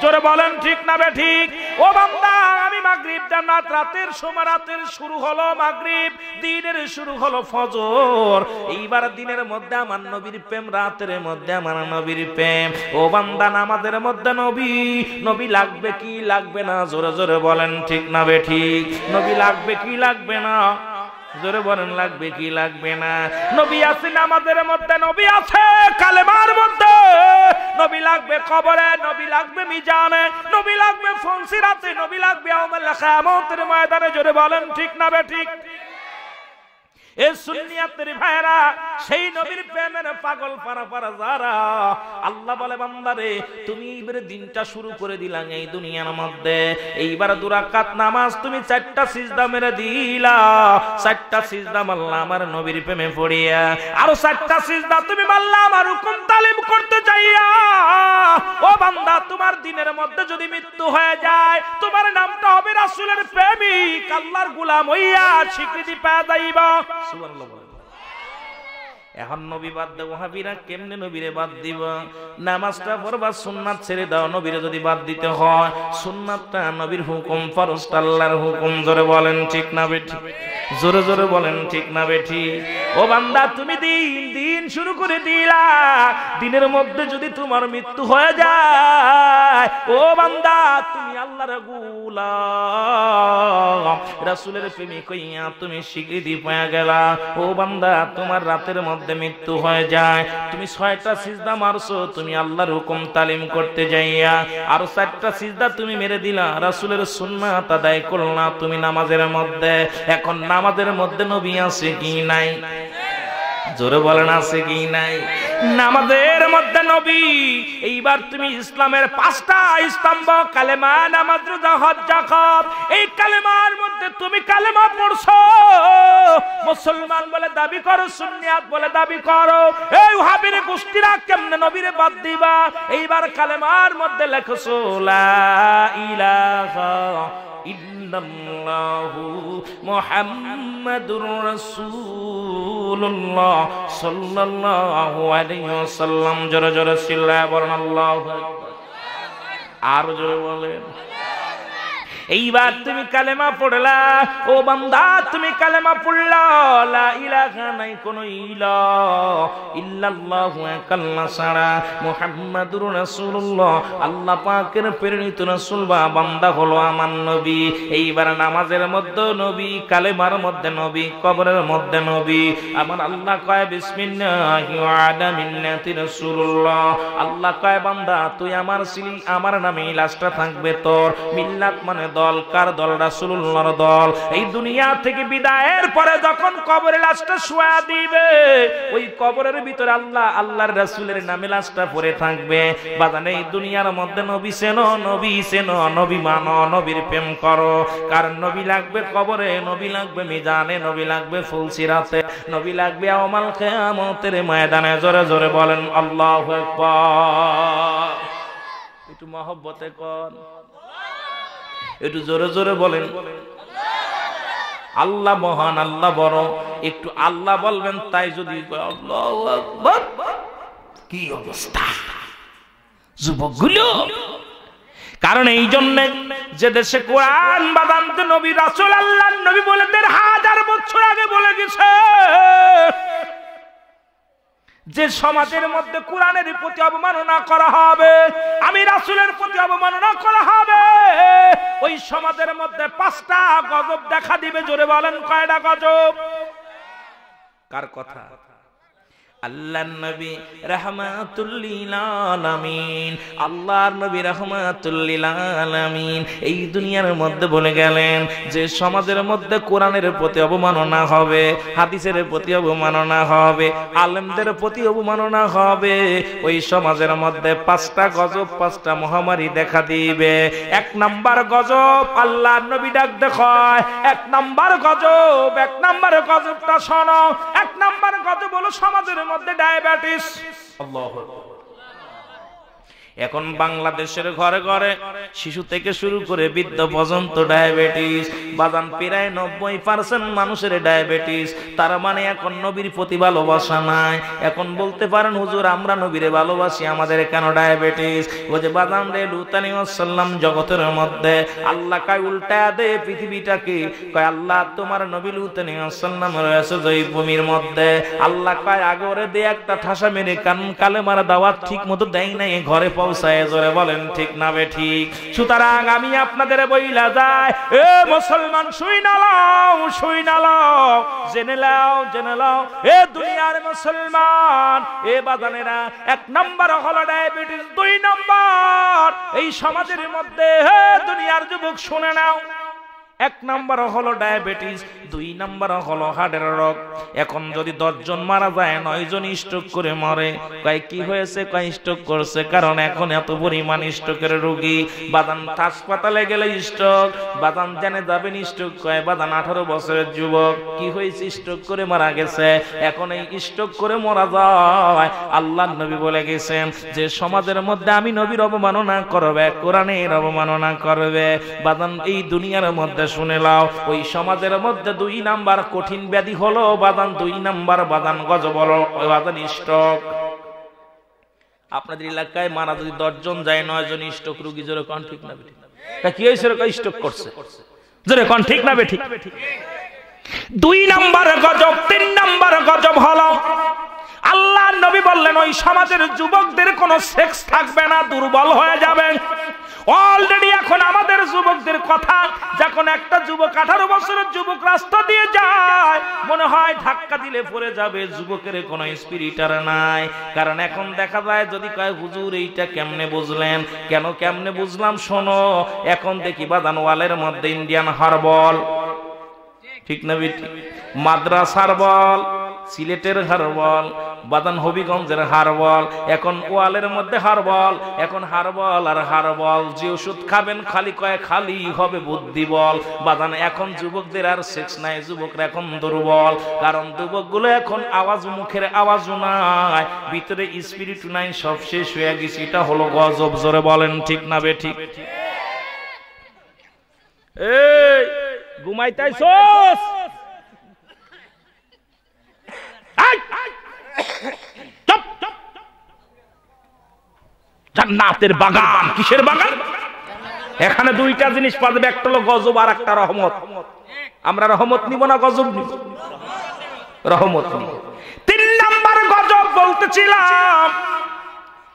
জোরে বলেন ঠিক না বেঠিক? ও বান্দা, আমি মাগরিব জান্নাত রাতের সময়, রাতের শুরু হলো মাগরিব, দিনের শুরু হলো ফজর। এইবার দিনের মধ্যে আমার নবীর প্রেম, রাতের মধ্যে আমার নবীর প্রেম। ও বান্দা, নামাজের মধ্যে নবী, নবী লাগবে কি লাগবে না? জোরে জোরে বলেন ঠিক না বেঠিক? নবী লাগবে কি লাগবে না? জোরে বলেন লাগবে কি লাগবে না? নবী আছে নামাজের মধ্যে, নবী আছে কালেমার মধ্যে, নবী লাগবে কবরে, নবী লাগবে মিজানে, নবী লাগবে ফনসিরাতে, নবী লাগবে ইয়াউমুল কিয়ামতের ময়দানে। জোরে বলেন ঠিক না বেঠিক? এই সুন্নিয়াতের ভাইরা, সেই নবীর প্রেমের পাগল পারা পারা যারা, আল্লাহ বলে বান্দারে তুমি এইবারে দিনটা শুরু করে দিলা এই দুনিয়ার মধ্যে, এইবার 2 রাকাত নামাজ তুমি 4টা সিজদা মেরে দিলা। 4টা সিজদা মারলা আমার নবীর প্রেমে পড়িয়া, আরো 4টা সিজদা তুমি মারলা আমার হুকুম তালিম করতে যাইয়া। ও বান্দা, তোমার দিনের মধ্যে যদি মৃত্যু হয়ে যায়, তোমার নামটা হবে রাসূলের প্রেমিক, আল্লাহর গোলাম হইয়া স্বীকৃতি পেয়ে যাইবা। সুবহানাল্লাহ। এখন নবী বাদ দেব, ওয়াহাবীরা কেমনে নবীরে বাদ দিব? নামাজটা পড়বা, সুন্নাত ছেড়ে দাও। নবীরে যদি বাদ দিতে হয়, সুন্নাতটা নবীর হুকুম, ফরজটা আল্লাহর হুকুম। জোরে বলেন ঠিক না বেঠি? জোরে জোরে বলেন ঠিক না বেঠি? ও বান্দা, তুমি দিন শুরু করে দিলা, দিনের মধ্যে যদি তোমার মৃত্যু হয়ে যায়, ও বান্দা তুমি আল্লাহর গোলাম, রাসূলের প্রেমিক হইয়া তুমি স্বীকৃতি পেয়ে গেলা। ও বান্দা, তোমার রাতের মধ্যে মৃত্যু হয়ে যায়, তুমি 6টা সিজদা মারছো, তুমি আল্লাহর হুকুম তালিম করতে যাইয়া, আর 4টা সিজদা তুমি মেরে দিলা, রাসূলের সুন্নাত আদায় করলা তুমি নামাজের মধ্যে। এখন নামাজের মধ্যে নবী আছে কি নাই? জোরে বলেন আছে কি নাই? নামাজের মধ্যে নবী। এইবার তুমি ইসলামের 5টা স্তম্ভ, কালেমা, নামাজ, রোজা, হজ, যাকাত, এই কালেমার মধ্যে তুমি কালেমা পড়ছো, মুসলমান বলে দাবি করো, সুন্নিয়াত বলে দাবি করো, এই ওয়াহাবীর গোষ্ঠীরা কেমনে নবীরে বাদ দিবা? এইবার কালেমার মধ্যে লেখছো লা ইলাহা ইল্লাল্লাহু মুহাম্মাদুর রাসূলুল্লাহ সাল্লাল্লাহু আলাইহি ওয়াসাল্লাম। জোরে জোরে চিল্লায়া বলেন আল্লাহু আকবার। আর জোরে বলেন। এইবার তুমি কালেমা পড়লা, ও বান্দা তুমি কালেমা পড়লা, লা ইলাহা নাই কোন ইলাহ ইল্লাল্লাহু একাল্লা ছাড়া, মুহাম্মাদুর রাসূলুল্লাহ আল্লাহ পাকের প্রেরিত রাসূল বা বান্দা হলো আমার নবী। এইবার নামাজের মধ্যে নবী, কালেমার মধ্যে নবী, কবরের মধ্যে নবী। আমার আল্লাহ কয় বিসমিল্লাহি ওয়া আলা মিল্লাতি রাসূলুল্লাহ। আল্লাহ কয় বান্দা তুই আমার ছিলি, আমার নামে লাশটা থাকবে তোর। মিল্লাত মানে দল, কার দল? রাসূলুল্লাহর দল। এই দুনিয়া থেকে বিদায়ের পরে যখন কবরে লাশটা শোয়া দিবে, ওই কবরের ভিতরে আল্লাহর রাসূলের নামে লাশটা পড়ে থাকবে। বাজান এই দুনিয়ার মধ্যে নবী চেনো, নবী চেনো, নবী মানো, নবীর প্রেম করো। কারণ নবী লাগবে কবরে, নবী লাগবে মিজানে, নবী লাগবে ফুলসিরাতে, নবী লাগবে ইয়াউমাল কিয়ামতের ময়দানে। জোরে জোরে বলেন আল্লাহু আকবার। একটু মহব্বতে কর, একটু জোরে জোরে বলেন আল্লাহ মহান, আল্লাহ বড়। একটু আল্লাহ বলবেন, তাই যদি আল্লাহু আকবার। কি অবস্থা যুবকগুলো! কারণ এই জন্য যে দেশে কোরআন বাদান্ত নবী রাসূল আল্লাহর নবী বলে ১৫০০ বছর আগে বলে গেছে, যে সমাজের মধ্যে কোরআনের প্রতি অবমাননা করা হবে, আমি রাসূলের প্রতি অবমাননা করা হবে, ওই সমাজের মধ্যে ৫টা গজব দেখা দিবে। জোরে বলেন কয়টা গজব? কার কথা? আল্লাহর নবী রাহমাতুল লিল আলামিন, আল্লাহর নবী রাহমাতুল লিল আলামিন এই দুনিয়ার মধ্যে বলে গেলেন যে সমাজের মধ্যে কোরআনের প্রতি অবমাননা হবে, হাদিসের প্রতি অবমাননা হবে, আলেমদের প্রতি অবমাননা হবে, ওই সমাজের মধ্যে ৫টা গজব, ৫টা মহামারী দেখা দিবে। ১ নাম্বার গজব আল্লাহর নবী ডাক দেখায়, ১ নাম্বার গজব, ১ নাম্বার গজবটা শোনো। ১ নাম্বার গজব হলো সমাজের মধ্যে ডায়াবেটিস। আল্লাহু আকবার। এখন বাংলাদেশের ঘরে ঘরে শিশু থেকে শুরু করে বৃদ্ধ পর্যন্ত ডায়াবেটিস। বাদান প্রায় ৯০% মানুষের ডায়াবেটিস। তার মানে এখন নবীর প্রতি ভালোবাসা নাই। এখন বলতে পারেন হুজুর আমরা নবীরে ভালোবাসি, আমাদের কেন ডায়াবেটিস? ও যে বাদান রে লূত আলাইহিস সালাম জগতের মধ্যে আল্লাহ কয় উল্টা দে পৃথিবীটাকে, কয় আল্লাহ তোমার নবী লূত আলাইহিস সালাম রয়েছে জয় ভূমির মধ্যে। আল্লাহ কয় আগে ওরে দে একটা ঠাসা মেরে কালেমার দাওয়াত ঠিক মতো দেয় নাই, ঘরে পৌঁছায়। জোরে বলেন ঠিক না বে ঠিক? সুতরাং আমি আপনাদের বইলা যায়, এ মুসলমান শুই না লাও, শুই না লাও, জেনে লাও, জেনে লাও, এ দুনিয়ার মুসলমান, এ বাজানেরা, ১ নাম্বার হলো ডায়াবেটিস। ২ নাম্বার এই সমাজের মধ্যে, হে দুনিয়ার যুবক শুনে নাও, ১ নাম্বার হলো ডায়াবেটিস, ২ নাম্বার হলো হার্টের রোগ। এখন যদি ১০ জন মারা যায়, ৯ জন স্ট্রোক করে মরে। কয় কি হয়েছে? কয় স্ট্রোক করছে। কারণ এখন এত পরিমাণ স্ট্রোকের রোগী। বাদান হাসপাতালে গেলে স্ট্রোক, বাদান জেনে যাবেন স্ট্রোক। কয় বাদান ১৮ বছরের যুবক, কি হয়েছে? স্ট্রোক করে মারা গেছে। এখন এই স্ট্রোক করে মরা যায়। আল্লাহর নবী বলে গেছেন যে সমাজের মধ্যে আমি নবীর অবমাননা করবে, কোরআনের অবমাননা করবে, বাদান এই দুনিয়ার মধ্যে শুনে লাও, ওই সমাজের মধ্যে ২ নাম্বার কঠিন ব্যাধি হলো বাদান, ২ নাম্বার বাদান গজব হলো বাদান স্ট্রোক। আপনাদের এলাকায় মারা যদি ১০ জন যায়, ৯ জন স্ট্রোক রোগী। জোরে কোন ঠিক না বেঠিক? কি হয়েছে? স্ট্রোক করছে। জোরে কোন ঠিক না বেঠিক? ২ নাম্বার গজব। ৩ নাম্বার গজব হলো আল্লাহর নবী বললেন ওই সমাজের যুবকদের কোনো সেক্স থাকবে না, দুর্বল হয়ে যাবে। অলরেডি এখন আমাদের যুবকদের কথা, যখন একটা যুবক ১৮ বছরের যুবক রাস্তা দিয়ে যায়, মনে হয় ধাক্কা দিলে পড়ে যাবে। যুবকের কোনো স্পিরিট আর নাই। কারণ এখন দেখা যায় যদি কয় হুজুর এইটা কেমনে বুঝলেন? কেন কেমনে বুঝলাম? শোনো, এখন দেখি বাদান ওয়ালের মধ্যে ইন্ডিয়ান হারবল, ঠিক না বেটি? মাদ্রাসার বল, সিলেটের হারবল, বাদান হবিগঞ্জের হারবল, এখন ওয়ালের মধ্যে হারবল। এখন হারবল আর হারবল, যে ওষুধ খাবেন খালি কয় খালি হবে বুদ্ধি বল। বাদান এখন যুবকদের আর সেক্স নাই, যুবকরা এখন দুর্বল। কারণ যুবকগুলো এখন আওয়াজ, মুখের আওয়াজও নাই, ভিতরে স্পিরিট নাই, সব শেষ হয়ে গেছে। এটা হলো গজব। জোরে বলেন ঠিক না বে ঠিক? এই ঘুমাইতাইছস? চুপ! জান্নাতের বাগান। কিসের বাগান? এখানে দুইটা জিনিস পাবে, একটা হলো গজব আর একটা রহমত। আমরা রহমত নিব না গজব নিব? রহমত নিব। 3 নাম্বার গজব বলতেছিলাম,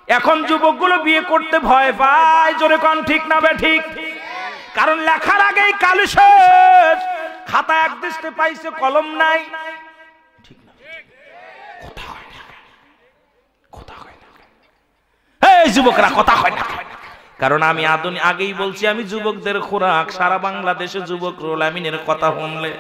এখন যুবকগুলো বিয়ে করতে ভয় পায়। জোরে কোন ঠিক না বে ঠিক? কারণ লেখার আগেই কালি শেষ, খাতা এক দৃষ্টে পাইছে, কলম নাই। ঠিক না? কথা হয় না, কথা হয় না। এই যুবকরা কথা হয় না, কারণ আমি আগেই বলছি, আমি যুবকদের খোরাক। সারা বাংলাদেশে যুবক রুহুল আমিনের কথা শুনলে,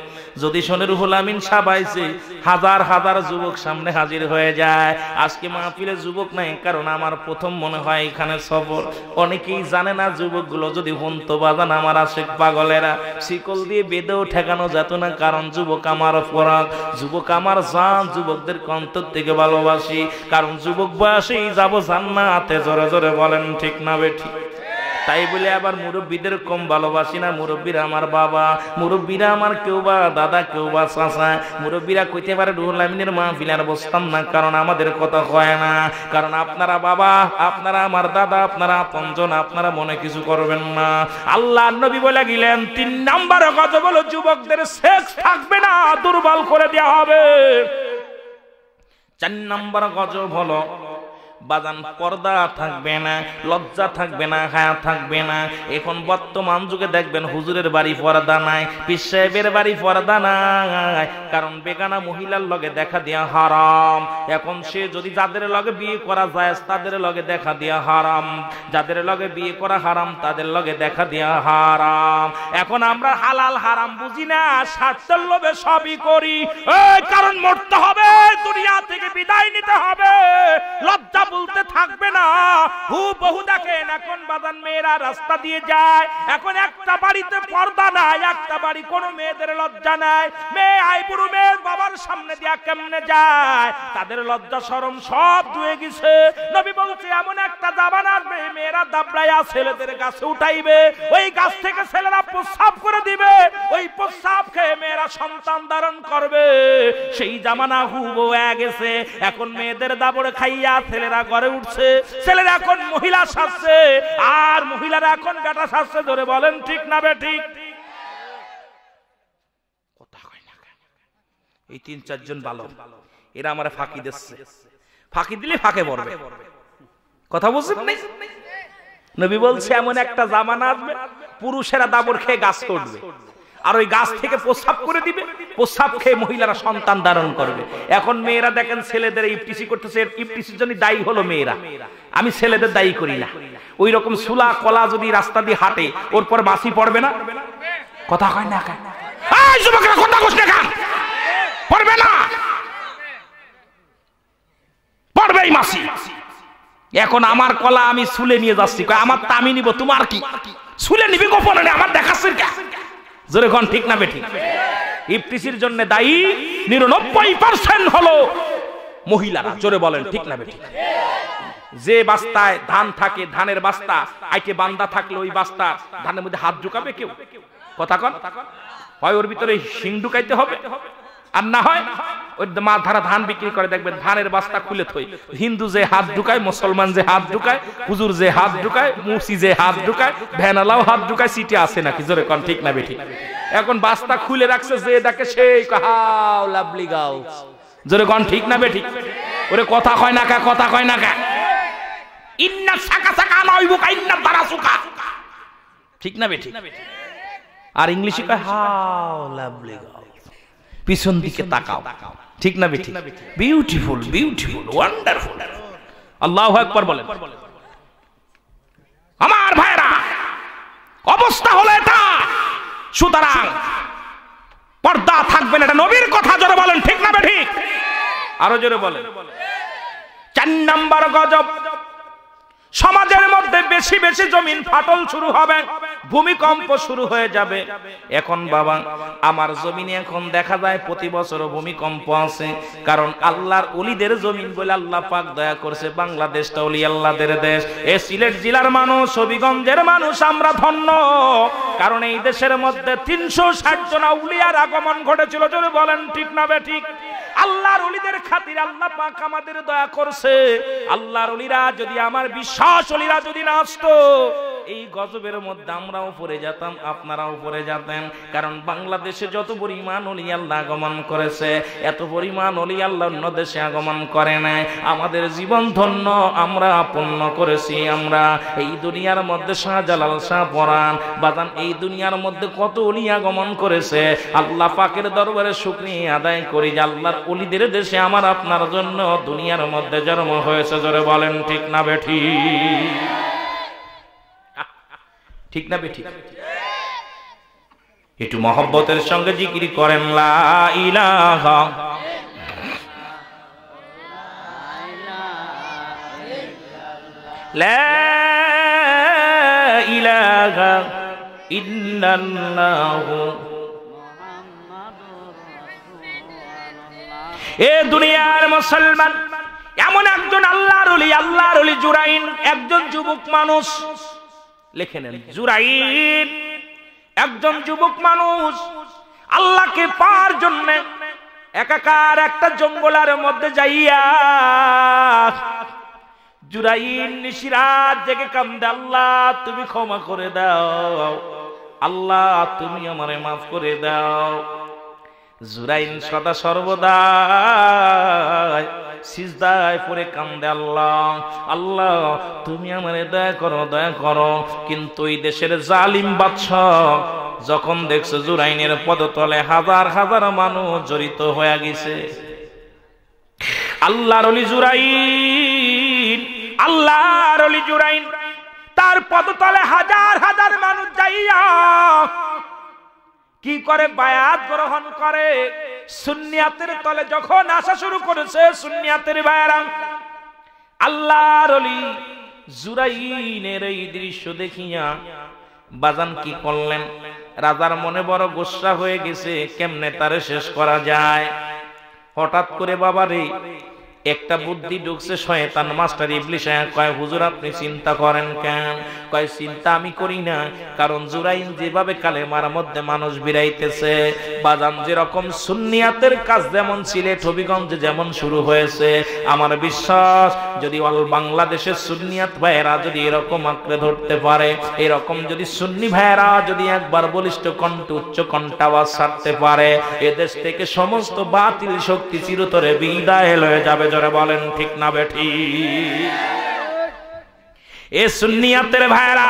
যদি শোনে রুহুল আমিন সাবাইছে, হাজার হাজার যুবক সামনে হাজির হয়ে যায়। আজকে মাহফিলে যুবক নাই, কারণ আমার প্রথম মনে হয় এখানে সফর। অনেকেই জানে না, যুবকগুলো যদি হন্ত বাজান আমার আশেক পাগলেরা, শিকল দিয়ে বেঁধেও ঠেকানো যেত না। কারণ যুবক আমার খোরাক, যুবক আমার জান, যুবকদের অন্তর থেকে ভালোবাসি। কারণ যুবক বয়সেই যাবো জান্নাতে। জোরে জোরে বলেন ঠিক না বেঠি? তাই বলে আবার মুরব্বীদের কম ভালোবাসি না। মুরব্বীরা আমার বাবা, মুরব্বীরা আমার কেউ বা দাদা, কেউ বা চাচা। মুরব্বীরা কইতে পারে রুহুল আমিনের মাহফিলে আর বসতাম না, কারণ আমাদের কথা হয় না। কারণ আপনারা বাবা, আপনারা আমার দাদা, আপনারা আপনজন, আপনারা মনে কিছু করবেন না। আল্লাহর নবী বলে গেলেন, 3 নাম্বার গজব হলো যুবকদের সেক্স থাকবে না, দুর্বল করে দেওয়া হবে। 4 নাম্বার গজব হলো বাজান পর্দা থাকবে না, লজ্জা থাকবে না, হায়া থাকবে না। এখন বর্তমান যুগে দেখবেন হুজুরের বাড়ি পর্দা নাই, পীর সাহেবের বাড়ি পর্দা নাই, কারণ বেগানা মহিলার লগে দেখা দেয়া হারাম। এখন সে যদি যাদের লগে বিয়ে করা যায় তাদের লগে দেখা দেয়া হারাম, যাদের লগে বিয়ে করা হারাম তাদের লগে দেখা দেয়া হারাম। এখন আমরা হালাল হারাম বুঝি না, স্বার্থের লোভে সবই করি। কারণ মরতে হবে, দুনিয়া থেকে বিদায় নিতে হবে, লজ্জা বলতে থাকবে না। বহু দেখেন এখন বাজান মেয়েরা রাস্তা দিয়ে যায়, এখন একটা বাড়িতে পর্দা নাই, একটা বাড়ি কোনো মেয়েদের লজ্জা নাই। মেয়ে আইবুড়ো মেয়ে বাবার সামনে দিয়া কেমনে যায়, তাদের লজ্জা শরম সব ধুয়ে গেছে। নবী বলছে এমন একটা জামানা আসবে, মেয়েরা দাবড়াইয়া ছেলেদের গাছে উঠাইবে, ওই গাছ থেকে ছেলেরা প্রস্রাব করে দিবে, ওই প্রস্রাব খেয়ে মেয়েরা সন্তান ধারণ করবে। সেই জামানা হুবহু হয়ে গেছে। এখন মেয়েদের দাবড় খাইয়া ছেলেরা ঘরে উঠছে, ছেলেরা এখন মহিলা সাজছে, আর মহিলারা এখন বেটা সাজছে। ধরে বলেন ঠিক না বে ঠিক? এই 3-4 জন ভালো, এরা আমার ফাঁকি দিচ্ছে। ফাঁকি দিলে ফাঁকে পড়বে। কথা বুঝছেন না? নবী বলছে এমন একটা জামানা আসবে, পুরুষেরা দাবড় খেয়ে গাছ উঠবে, আর ওই গাছ থেকে প্রস্রাব করে দিবে, প্রস্রাব খেয়ে মহিলারা সন্তান ধারণ করবে। এখন মেয়েরা দেখেন ছেলেদের ইফটিসি করতেছে, ইফটিসির জন্য দায়ী হলো মেয়েরা। আমি ছেলেদের দায়ী করি না। ওই রকম সুলা কলা যদি রাস্তা দিয়ে হাঁটে, ওর পর মাছি পড়বে না? কথা কয় না? এই যুবকরা কথা কইস না কেন? পড়বে না? পড়বেই মাছি। এখন আমার কলা আমি শুলে নিয়ে যাচ্ছি, আমার তা আমি নিব, তোমার কি? শুলে নিবি গোপনে, আমার দেখাচ্ছি কেন? জোরে কোন ঠিক না বেঠিক? ইফতিসির জন্য দায়ী 99% হলো মহিলারা। জোরে বলেন ঠিক না বেঠিক? যে বাস্তায় ধান থাকে, ধানের বাস্তা আইতে বান্দা থাকলে ওই বাস্তা ধানের মধ্যে হাত ঢুকাবে কেউ? কথা কন। হয় ওর ভিতরে শিং ঢুকাইতে হবে, আর না হয় ওই মা ধারা ধান বিক্রি করে দেখবেন ধানের বাস্তা খুলে থই। হিন্দু যে হাত ঢুকায়, মুসলমান যে হাত ঢুকায়, হুজুর যে হাত ঢুকায়, মুসি যে হাত ঢুকায়, ভ্যানালাও হাত ঢুকায়, সিটি আছে নাকি? জোরে কোন ঠিক না বেঠিক? এখন বাস্তা খুলে রাখছে, যে ডাকে সেই হাউ লাভলি গার্লস। জোরে কোন ঠিক না বেঠিক? ওরে কথা কয় না কা, কথা কয় না কা? ইন্না সাকা সাকা নইবুকা ইন্না দারাসুকা। ঠিক না বেঠিক? আর ইংলিশে কয় হাউ লাভলি গার্লস। পিছন দিকে তাকাও। ঠিক না বেঠিক? Beautiful, beautiful, wonderful. আল্লাহু আকবার বলেন। আমার ভাইরা, অবস্থা হলো এটা। সুতরাং পর্দা থাকবে না, এটা নবীর কথা। জোরে বলেন ঠিক না বেঠিক? আরো জোরে বলেন। 4 নাম্বার গজব, সমাজের মধ্যে বেশি বেশি জমিন ফাটল শুরু হবে, ভূমিকম্প শুরু হয়ে যাবে। এখন বাবা আমার জমিনে এখন দেখা যায় প্রতি বছর ভূমিকম্প আছে, কারণ আল্লাহর ওলিদের জমিন বলে আল্লাহ পাক দয়া করছে। বাংলাদেশটা ওলি আল্লাহদের দেশ। এই সিলেট জেলার মানুষ, হবিগঞ্জের মানুষ আমরা ধন্য, কারণ এই দেশের মধ্যে 360 জন আউলিয়ার আগমন ঘটেছিল। জোরে বলেন ঠিক না বেঠিক? আল্লাহর ওলিদের খাতির আল্লাহ পাক আমাদের দয়া করছে। আল্লাহর ওলিরা যদি, আমার বিশ্বাস ওলিরা যদি না আসতো, এই গজবের মধ্যে আমরাও পড়ে যেতাম, আপনারাও পড়ে যেতেন। কারণ বাংলাদেশে যত পরিমাণ ওলি আল্লাহ আগমন করেছে, এত পরিমাণ ওলি আল্লাহ অন্য দেশে আগমন করে নাই। আমাদের জীবন ধন্য, আমরা পূর্ণ করেছি। আমরা এই দুনিয়ার মধ্যে শাহজালাল, শাহ পরাণ বাদান, এই দুনিয়ার মধ্যে কত ওলি আগমন করেছে। আল্লাহ পাকের দরবারে শুকরিয়া আদায় করি যে আল্লাহর ওলিদের দেশে আমার আপনার জন্য দুনিয়ার মধ্যে জন্ম হয়েছে। জোরে বলেন ঠিক না বেঠিক? ঠিক না বেঠিক? একটু মহব্বতের সঙ্গে জিকির করেন লা ইলাহা। লা ইলাহা ইল্লাল্লাহু। এ দুনিয়ার মুসলমান, এমন একজন আল্লাহর ওলি, আল্লাহর ওলি জুরাইন, একজন যুবক মানুষ। লিখে নেন, জুরাইন একজন যুবক মানুষ আল্লাহকে পাওয়ার জন্য একাকার একটা জঙ্গলের মধ্যে যাইয়া জুরাইন নিশিরাত জেগে কান্দে, আল্লাহ তুমি ক্ষমা করে দাও, আল্লাহ তুমি আমারে মাফ করে দাও। জুরাইন সদা সর্বদা সিজদায় পড়ে কান্দে, আল্লাহ আল্লাহ তুমি আমারে দয়া করো, দয়া করো। কিন্তু এই দেশের জালিম বাদশা যখন দেখছে জুরাইনের পদতলে হাজার হাজার মানুষ জড়িত হয়ে গেছে, আল্লাহর ওলি জুরাইন, আল্লাহর ওলি জুরাইন তার পদতলে হাজার হাজার মানুষ যাইয়া কি করে? বায়াত গ্রহণ করে। সুন্নিয়াতের তলে যখন আসা শুরু করেছে সুন্নিয়াতের ভাইয়েরা, আল্লাহর ওলি জুরাইনের এই দৃশ্য দেখিয়া বাজান কি করলেন? রাজার মনে বড় গোসা হয়ে গেছে, কেমনে তারে শেষ করা যায়। হঠাৎ করে বাবারে একটা বুদ্ধি ঢুকছে, শয়তান মাস্টার ইবলিস কয়, হুজুর আপনি চিন্তা করেন কেন? কয় চিন্তা আমি করি না, কারণ জুরাইন যেভাবে কালেমার মধ্যে মানুষ বিরাইতেছে, বাজান যেরকম সুন্নিয়াতের কাজ যেমন সিলেট হবিগঞ্জে যেমন শুরু হয়েছে, আমার বিশ্বাস যদি অল বাংলাদেশের সুন্নিয়াত ভাইয়েরা যদি এরকম আঁকড়ে ধরতে পারে, এরকম যদি সুন্নি ভাইয়েরা যদি একবার বলিষ্ঠ কণ্ঠ, উচ্চ কণ্ঠ আওয়াজ ছাড়তে পারে, এদেশ থেকে সমস্ত বাতিল শক্তি চিরতরে বিদায় হয়ে যাবে। জোরে বলেন ঠিক না বেঠিক? এ সুন্নিয়াতের ভাইরা,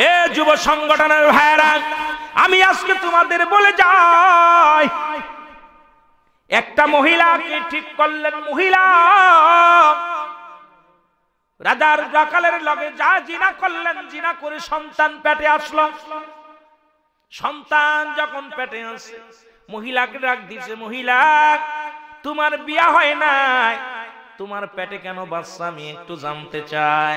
এ যুব সংগঠনের ভাইরা, আমি আজকে তোমাদের বলে যাই, একটা মহিলাকে ঠিক করলেন। মহিলা রাজার রাখালের লগে যা জিনা করলেন, জিনা করে সন্তান পেটে আসলো। সন্তান যখন পেটে আসে, মহিলাকে ডাক দিছে, মহিলা তোমার বিয়া হয় নাই, তোমার পেটে কেন বাচ্চা আমি একটু জানতে চাই।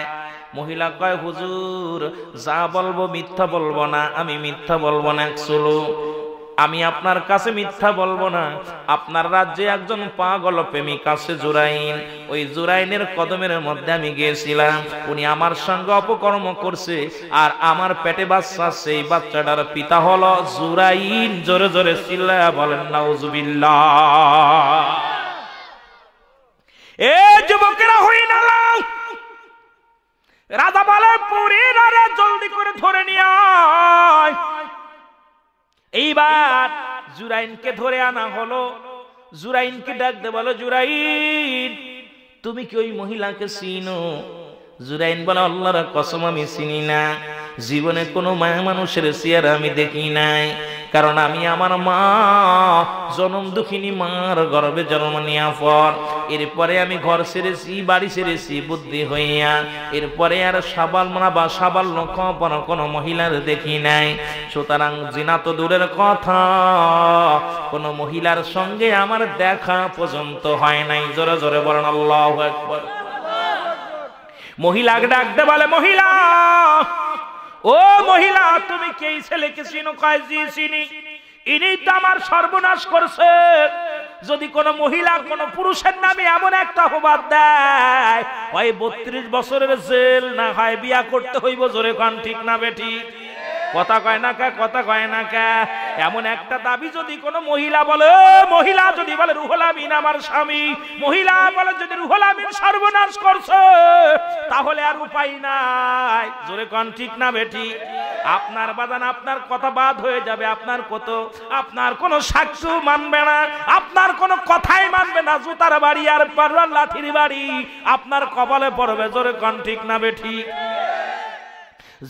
মহিলা কয়, হুজুর যা বলবো মিথ্যা বলবো না, আমি মিথ্যা বলবো না, চলো আমি আপনার কাছে মিথ্যা বলবো না। আপনার রাজ্যে একজন পাগল প্রেমিক আছে জুরাইন, ওই জুরাইনের কদমের মধ্যে আমি গিয়েছিলাম, উনি আমার সঙ্গে অপকর্ম করছে, আর আমার পেটে বাচ্চা, সেই বাচ্চাটার পিতা হলো জুরাইন। জোরে জোরে চিল্লায়া বলেন নাউজুবিল্লাহ। এ যুবকেরা হই না, রাজা বলে পুরীরা জলদি করে ধরে নিয়ে আয়। এইবার জুরাইনকে ধরে আনা হলো। জুরাইনকে ডাক দে, বলো জুরাইন তুমি কি ওই মহিলাকে চিনো? জুরাইন বলে, আল্লাহর কসম আমি চিনি না, জীবনে কোনো মায়া মানুষের চেহারা আমি দেখি নাই, কারণ আমি আমার মা জনম দুঃখিনী মার গর্ভে জন্ম নেওয়ার পর এরপরে আমি ঘর ছেড়েছি, বাড়ি ছেড়েছি বুদ্ধি হইয়া, এরপরে আর সাবাল কোনো মহিলার দেখি নাই। সুতরাং জিনা তো দূরের কথা, কোন মহিলার সঙ্গে আমার দেখা পর্যন্ত হয় নাই। জোরে জোরে বলেন আল্লাহু আকবার। মহিলাকে ডাকতে বলে, মহিলা, ও মহিলা, তুমি কে? এই ছেলেকে চিনো? কয় জি চিনি। ইনি তো আমার সর্বনাশ করছে। যদি কোন মহিলা কোন পুরুষের নামে এমন একটা অপবাদ দেয়, হয় 32 বছরের জেল, না হয় বিয়া করতে হইব। জোরে কোন ঠিক না বেঠিক? কথা কয় না কে? কথা কয় না কে? এমন একটা দাবি যদি কোন মহিলা বলে, মহিলা যদি বলে রুহুল আমিন আমার স্বামী, মহিলা বলে যদি রুহুল আমিন সর্বনাশ করছে, তাহলে আর উপায় নাই। জোরে কোন ঠিক না বেঠিক? আপনার বাদান, আপনার কথা বাদ হয়ে যাবে। আপনার কোনো সাক্ষ্য মানবে না, আপনার কোনো কথাই মানবে না। জুতার বাড়ি আর লাঠির বাড়ি আপনার কপালে পড়বে। জোরে কোন ঠিক না বেঠিক?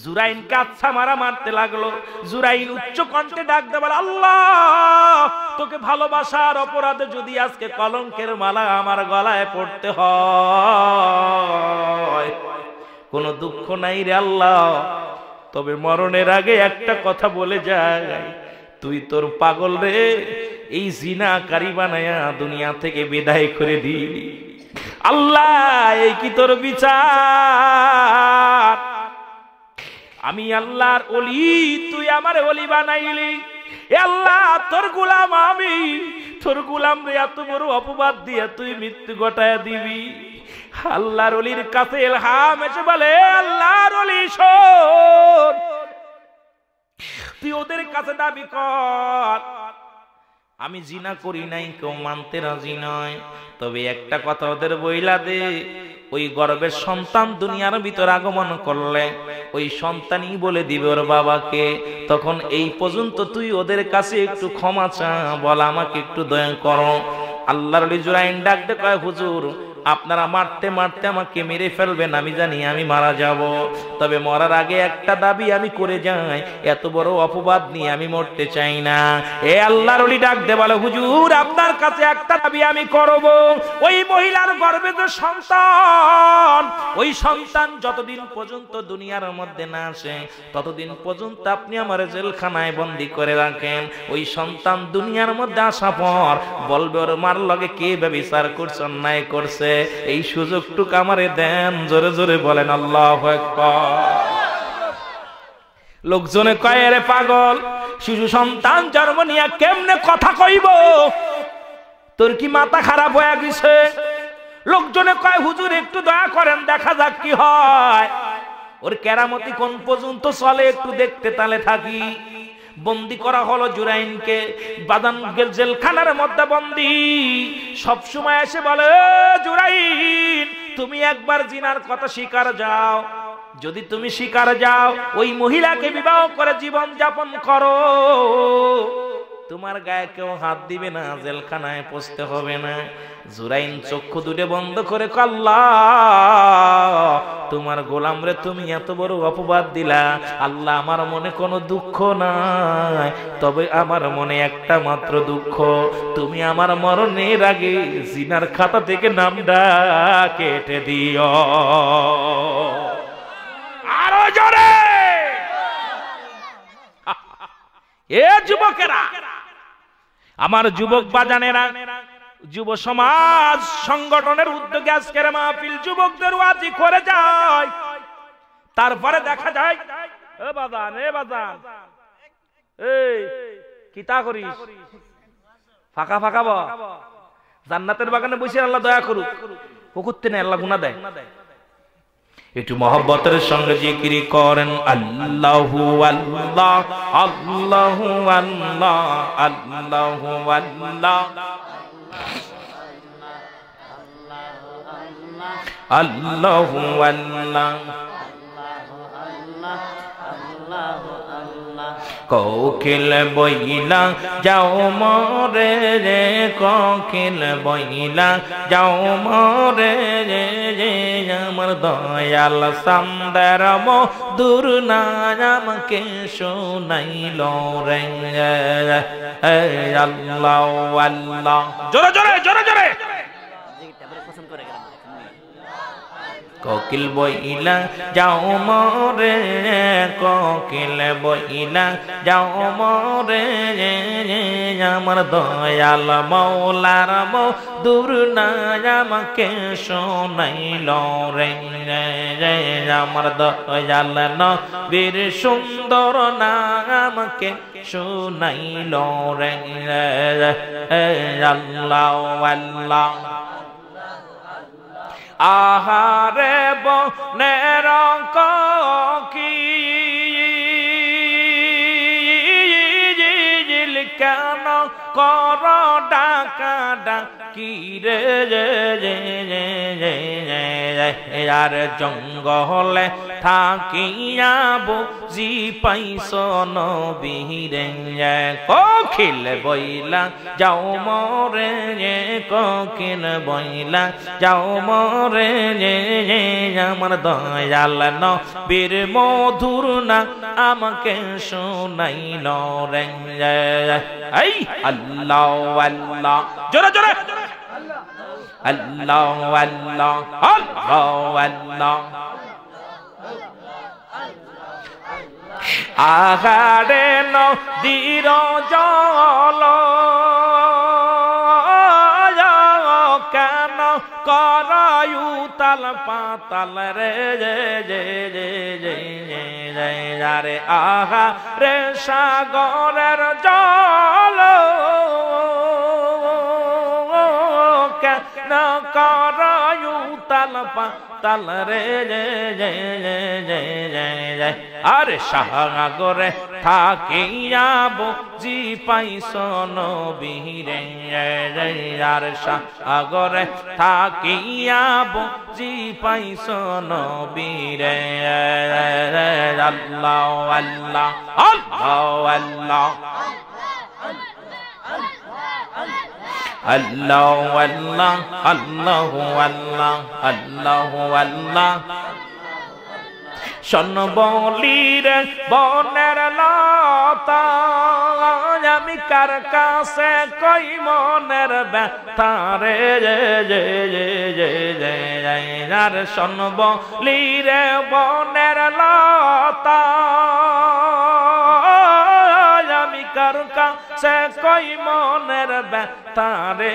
জুরাইন কাচ্ছা মারা মারতে লাগলো। জুরাইন উচ্চ কণ্ঠে ডাক দেবে, আল্লাহ, তোকে ভালোবাসার অপরাধে যদি আজকে কলঙ্কের মালা আমার গলায় পড়তে হয়, কোনো দুঃখ নাই রে আল্লাহ, তবে মরণের আগে একটা কথা বলে যাই, তুই তোর পাগল রে এই জিনাকারী বানায়া দুনিয়া থেকে বিদায় করে দিলি। আল্লাহ, এই কি তোর বিচার? আমি আল্লাহর ওলি, তুই আমার ওলি বানাইলি। এ আল্লাহ, তোর গোলাম আমি, তোর গোলাম রে এত বড় অপবাদ দিয়ে তুই মৃত্যু ঘটায় দিবি। আল্লাহর ওলির কাছে এলহাম এসে বলে, আল্লাহর ওলি শোন, তুই ওদের কাছে দাবি কর আমি জিনা করি নাই, কেউ মানতে রাজি নয়, তবে একটা কথা ওদের বইলা দে, ওই গর্ভের সন্তান দুনিয়ার ভিতর আগমন করলে ওই সন্তানই বলে দিবে ওর বাবাকে। তখন এই পর্যন্ত তুই ওদের কাছে একটু ক্ষমা চা, বল আমাকে একটু দয়া করো। আল্লাহর ওলি জুরাইন ডাকতে কয়, হুজুর, আপনারা মারতে মারতে আমাকে মেরে ফেলবেন, আমি জানি আমি মারা যাব, তবে মরার আগে একটা দাবি আমি করে যাই, এত বড় অপবাদ নিয়ে আমি মরতে চাই না। এ আল্লাহর ওলি ডাকতে বলে, হুজুর, আপনার কাছে একটা দাবি আমি করব। ওই মহিলার গর্ভে যে সন্তান, ওই সন্তান যতদিন পর্যন্ত দুনিয়ার মধ্যে না আসে, ততদিন পর্যন্ত আপনি আমার জেলখানায় বন্দী করে রাখেন। ওই সন্তান দুনিয়ার মধ্যে আসা পর বলবে ওর মার লগে কে ব্যভিচার করছে, অন্যায় করছে, এই সুযোগটুকু আমারে দেন। জোরে জোরে বলেন আল্লাহু আকবার। লোকজনে কয়, রে পাগল, শিশু সন্তান জন্ম নিয়ে কেমনে কথা কইব? তোর কি মাথা খারাপ হয়ে গেছে? লোকজনে কয়, হুজুর, একটু দয়া করেন, দেখা যাক কি হয়, ওর কেরামতি কোন পর্যন্ত চলে, একটু দেখতে তালে থাকি। বন্দি করা হলো জুরাইনকে, বাদান জেলখানার মধ্যে বন্দি। সব সময় এসে বলে, জুরাইন, তুমি একবার জিনার কথা স্বীকার যাও, যদি তুমি স্বীকার যাও, ওই মহিলাকে বিবাহ করে জীবন যাপন করো, তোমার গায়ে কেউ হাত দিবে না, জেলখানায় পৌঁছতে হবে না। জুরাইন চক্ষু দুটো বন্ধ করে, আল্লাহ, তোমার গোলাম রে তুমি এত বড় অপবাদ দিলা। আল্লাহ, আমার মনে কোনো দুঃখ নাই, তবে আমার মনে একটা মাত্র দুঃখ, তুমি আমার মরণের আগে জিনার খাতা থেকে নামটা কেটে দিও। আরো জোরে। এ যুবকেরা, আমার যুবক বাজানেরা, যুব সমাজ সংগঠনের উদ্যোগে আজকের মাহফিল যুবকদের ওয়াজি করে যায়। তারপরে দেখা যায়, এ বাজান, এ বাজান, এই কিতা করিস? ফাঁকা ফাঁকা বা জান্নাতের বাগানে বসে আল্লাহ দয়া করুক, পুকুরতে নেই, আল্লাহ গুনাহ দেয়। একটু মহব্বতের সঙ্গে জিকির করেন, আল্লাহু আল্লাহ, আল্লাহু আল্লাহ, আল্লাহু আল্লাহ, আল্লাহু আল্লাহ। কোকিল বইলা যাও মরে রে, কোকিল বইলা যাও মরে রে, আমার দয়াল সান্দার মধুর নাম আমাকে শোনাইল রে। আল্লাহ আল্লাহ, জোরে জোরে জোরে জোরে। কোকিল বইলা যাও মোরে কোকিল বইলা যাও মোরে আমার দয়াল মৌলার মধুর নাম আমাকে শোনাইল রে আমার দয়াল নবীর সুন্দর নাম আমাকে শোনাইল রে আল্লাহ আল্লাহ আহারে বনের কোকিল কেন কর ডাকা ডাকি রে আর জঙ্গলে থাকিয়া বুঝি পাইছ নবীরে কোকিল বইলা যাও মোরে কোকিল বইলা যাও মোরে আমার দয়াল নবীর মধুর না আমাকে শোনাইল রে এই আল্লাহ আল্লাহ জোরে জোরে আল্লাহ আল্লাহ আল্লাহ আল্লাহ আহারে নদীর জল কেন করায়ু তাল পাতাল রে রে আহা রে সাগরের জল কেন করায়ু তাল পাতাল রে আরে সাগরে থাকিয়া বুঝি পাইছ নবীরে আর সাগরে থাকিয়া বুঝি পাইছ নবীরে আল্লাহ আল্লাহ আল্লাহ আল্লাহ আল্লাহ আল্লাহ আল্লাহ আল্লাহ আল্লাহ আল্লাহ শোন বলিরে বনের লতা আমি কার কাছে কই মনের ব্যথা রে আর শোন বলিরে বনের লতা আমি কার কাছে কই মনের ব্যথা রে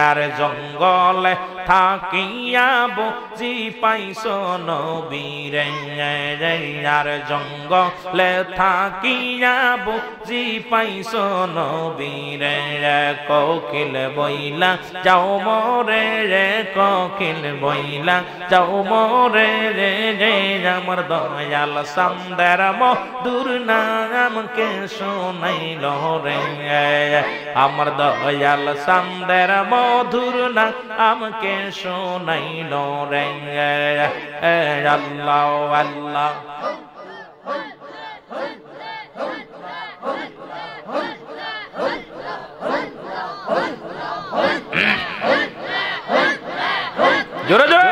আর জঙ্গলে থাকিয়া বুঝি পাইছ নবীরে আর জঙ্গলে থাকিয়া বুঝি পাইছ নবীরে কোকিল বইলা যাও মোরে রে কোকিল বইলা যাও মোরে রে আমার দয়াল সান্দের মধুর নামকে শোনাইল রে আমার দয়াল সান্দের মধুর নাম আমাকে শোনাইল রে আল্লাহ আল্লাহ জোরে জোরে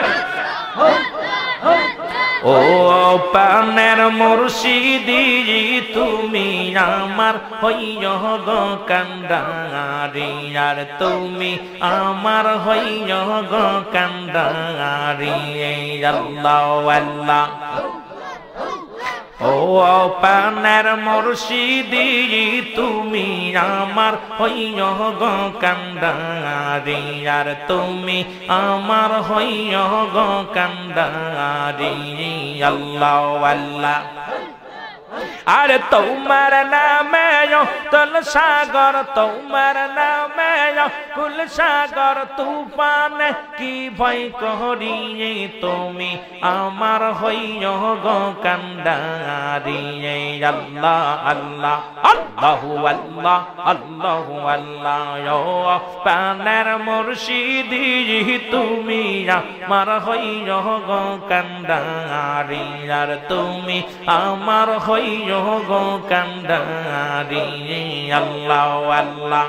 ও পানের মুর্শিদি তুমি আমার হইয় গো কান্ডারি আর তুমি আমার হইয় গো কান্ডারি আল্লাহ আল্লাহ ও পানের মুর্শিদি তুমি আমার হইয় গো কান্ডারি আর তুমি আমার হইয় গো কান্ডারি আল্লাহ আল্লাহ আরে তোমার নামে তল সাগর তোমার নামে কুল সাগর তুফানে কি ভয় করিয়ে তুমি আমার হইয় গো কান্ডারি আল্লাহ আল্লাহ আল্লাহু আল্লাহ আল্লাহু আল্লাহ পানের মুর্শিদি তুমি আমার হইয় গো কান্ডারি আর তুমি আমার হইয় গো কান্ডারি আল্লাহ আল্লাহ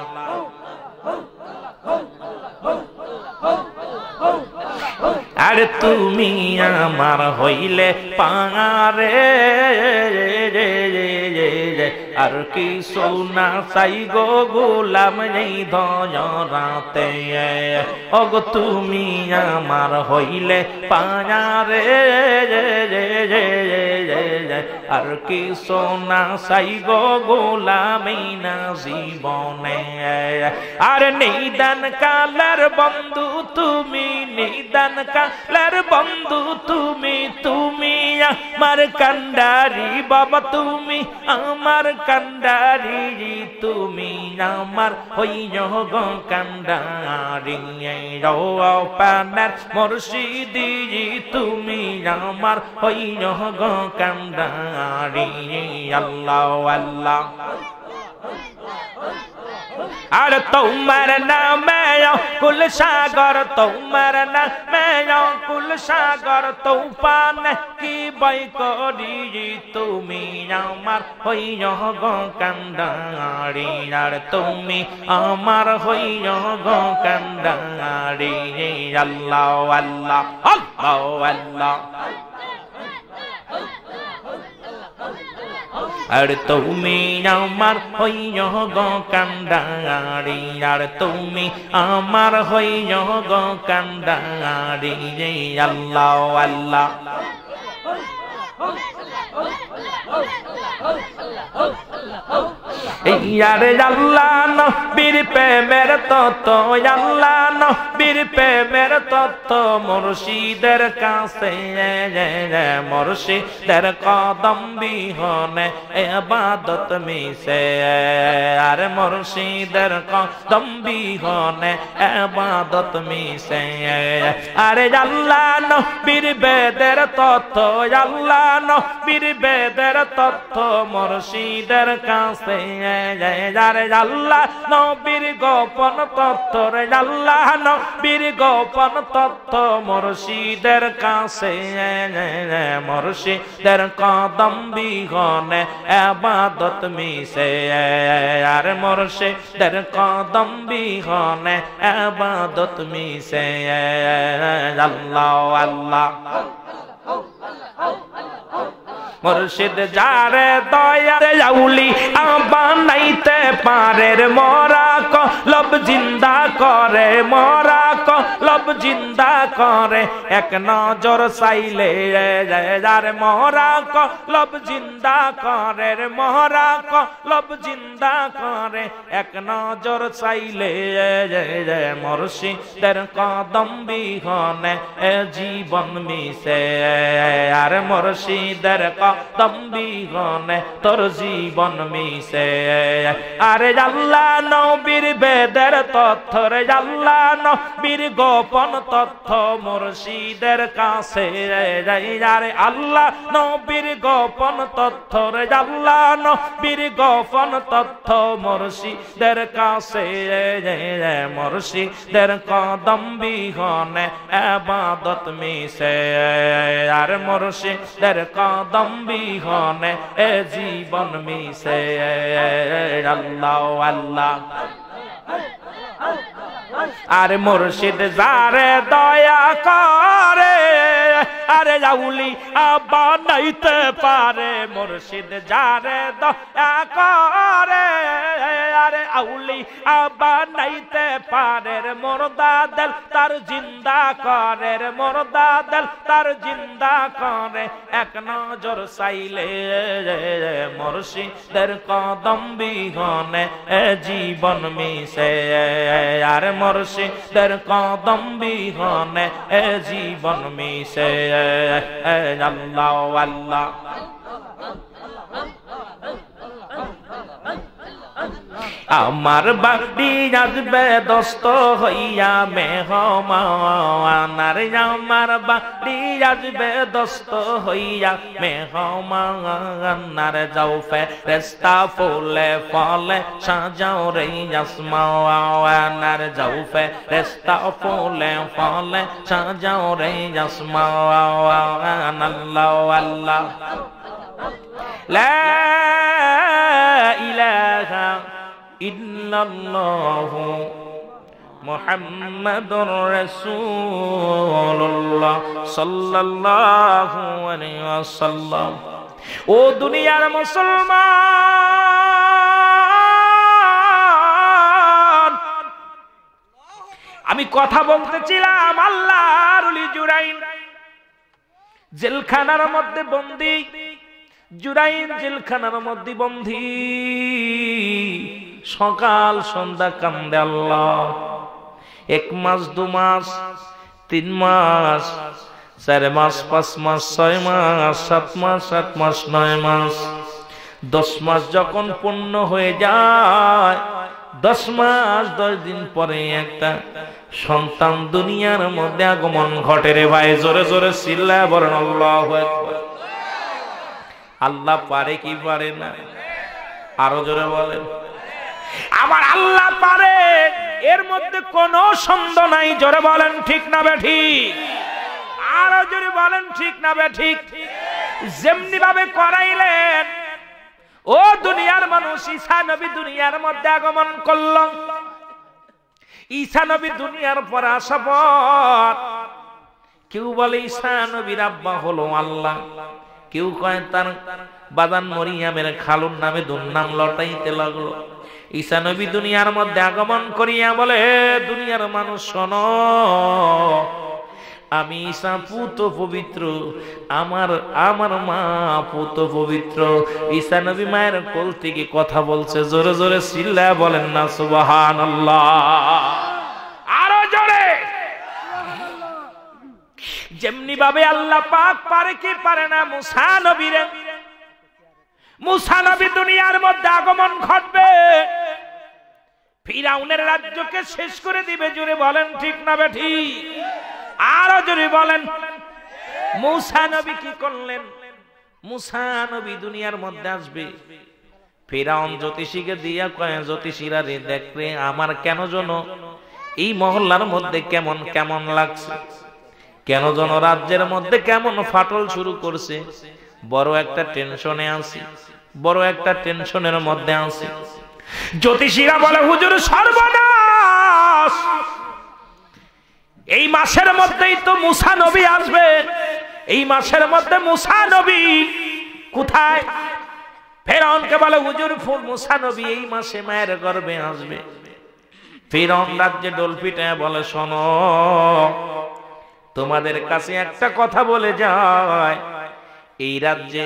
আর তুমি আমার হইলে পারে আর কি সোনা চাই গো গোলাম এই ধরাতে ওগো তুমি আমার হইলে পারে আর কি সোনা চাই গো গোলাম এই না জীবনে আর নিদান কালের বন্ধু তুমি নিদান কালের বন্ধু তুমি তুমি আমার কান্ডারি বাবা তুমি আমার কান্ডারি তুমি আমার হইয় গো কান্ডারি পানার মুর্শিদি তুমি আমার হইয় গো কান্ডারি আল্লাহ আল্লাহ আর তোমার নামে কুল সাগর তোমার নামে কুল সাগর তুফান কি বই করি তুমি আমার হইয় গো কান্ডারি আর তুমি আমার হইয় গো কান্ডারি আল্লাহ আল্লাহ আল্লাহ আল্লাহ আর তুমি আমার হইয় গো কান্ডারি আর তুমি আমার হইয় গো কান্ডারি আল্লাহ আল্লাহ ইয়ারে আল্লাহ নবীর প্রেমের তত্ত্ব আল্লাহ নবীর প্রেমের তত্ত্ব মুর্শিদের কাছে মুর্শিদের কদম বিহনে ইবাদত মিশে আর মুর্শিদের কদম বিহনে ইবাদত মিশে আরে আল্লাহ নবীর বেদের তত্ত্ব আল্লাহ নবীর বেদের তত্ত্ব মুর্শিদের কাছে আরে আল্লাহ নবীর গোপন তত্ত্ব রে আল্লাহ নবীর গোপন তত্ত্ব মুর্শিদের কাছে মুর্শিদের কদম বিহনে ইবাদত মিশে আর মুর্শিদের কদম বিহনে ইবাদত মিশে আল্লাহ আল্লাহ মুর্শিদ যারে দয়ার আউলি বানাইতে পারে মরা কলব জিন্দা করে মরা কলব জিন্দা করে এক নজর চাইলে যারে মরা কলব জিন্দা করে মরা কলব জিন্দা করে এক নজর চাইলে মুর্শিদের কদম বিহনে জীবন মিশে আর মুর্শিদের কদম বিহনে তোর জীবন মিশে আরে আল্লাহ নবীর বেদের তথ্য রে আল্লাহ নবীর গোপন তথ্য মুর্শিদের কাছে আরে আল্লাহ নবীর গোপন তথ্য রে আল্লাহ নবীর গোপন তথ্য মুর্শিদের কাছে মুর্শিদের কদম বিহনে ইবাদত মিশে আর মুর্শিদের কদম বিহনে জীবন মিশে আল্লাহ আল্লাহ আর মুর্শিদ যারে দয়া করে আরে আউলি বানাইতে পারে মুর্শিদ যারে দয়া করে আরে আউলি বানাইতে পারে মুর্দা দিল তার জিন্দা করে মুর্দা দিল তার জিন্দা করে এক নজর চাইলে মুর্শিদের কদম বিহনে জীবন মিশে আর মুর্শিদের কদম বিহনে জীবন মিশে আল্লাহ আল্লাহ আমার বাড়ি আসবে দোস্ত হইয়া মেহমান আর আমার বাড়ি আসবে দোস্ত হইয়া মেহমান আর যাও ফেরেশতা ফুলে ফলে সাজাও রে আসমান আর যাও ফেরেশতা ফুলে ফলে সাজাও রে আসমান আল্লাহ আল্লাহ লা ইলাহা ইল্লাল্লাহু মুহাম্মাদুর রাসূলুল্লাহ সাল্লাল্লাহু আলাইহি ওয়াসাল্লাম। ও দুনিয়ার মুসলমান, আমি কথা বলতেছিলাম আল্লাহর ওলি জুরাইন জেলখানার মধ্যে বন্দী। জুরাইন জেলখানার মধ্যে বন্দী, সকাল সন্ধ্যা কান্দে আল্লাহ। 1 মাস 2 মাস 3 মাস 4 মাস 5 মাস 6 মাস 7 মাস 8 মাস 9 মাস 10 মাস যখন পূর্ণ হয়ে যায়, 10 মাস 10 দিন পরে একটা সন্তান দুনিয়ার মধ্যে আগমন ঘটে রে ভাই। জোরে জোরে চিল্লায় বলেন আল্লাহু আকবার। আল্লাহ পারে কি পারে না? আরো জোরে বলেন। আমার আল্লাহ পারে, এর মধ্যে কোনো সন্দেহ নাই। জোরে বলেন ঠিক না বেঠিক? আরো জোরে বলেন ঠিক না বেঠিক? যেমনি ভাবে করাইলেন ও দুনিয়ার মানুষ, ঈসা নবী দুনিয়ার মধ্যে আগমন করল। ঈসা নবী দুনিয়ার পর আসার পর কেউ বলে ঈসা নবীর আব্বা হলো আল্লাহ, কেউ কয় তার বাদান মরিয়ামের খালুর নামে দুর্নাম লটাইতে লাগলো। ঈসা নবী দুনিয়ার মধ্যে আগমন করিয়া বলে, দুনিয়ার মানুষ শোনো, আমি ঈসা পুত পবিত্র, আমার মা পুত পবিত্র। ঈসা নবী মায়ের কোল থেকে কথা বলছে। জোরে জোরে চিল্লায় বলেন না সুবহানাল্লাহ? আরো জোরে। যেমনি ভাবে আল্লাহ পাক পারে কি পারে না, মুসা নবীরে, মুসা নবী দুনিয়ার মধ্যে আগমন ঘটবে, ফিরাউনের রাজ্যকে শেষ করে দিবে। জোরে বলেন ঠিক না বেঠিক? আরো জোরে বলেন। মুসা নবী কি করলেন? মুসা নবী দুনিয়ার মধ্যে আসবে, ফিরাউন জ্যোতিষীকে দিয়া কয়, জ্যোতিষীরা রে দেখরে আমার কেন যেন এই মহল্লার মধ্যে কেমন কেমন লাগছে, কেন যেন রাজ্যের মধ্যে কেমন ফাটল শুরু করছে, বড় একটা টেনশনে আছি, বড় একটা টেনশনের মধ্যে আছি। জ্যোতিষীরা বলে, হুজুর সর্বনাশ, এই মাসের মধ্যেই তো মুসা নবী আসবে, এই মাসের মধ্যে মুসা নবী কোথায়? ফেরাউনকে বলে, হুজুর মুসা নবী এই মাসে মায়ের গর্ভে আসবে। ফেরাউন রাজ্যে ডোল পিটায় বলে, শোনো, তোমাদের কাছে একটা কথা বলে যায়, এই রাজ্যে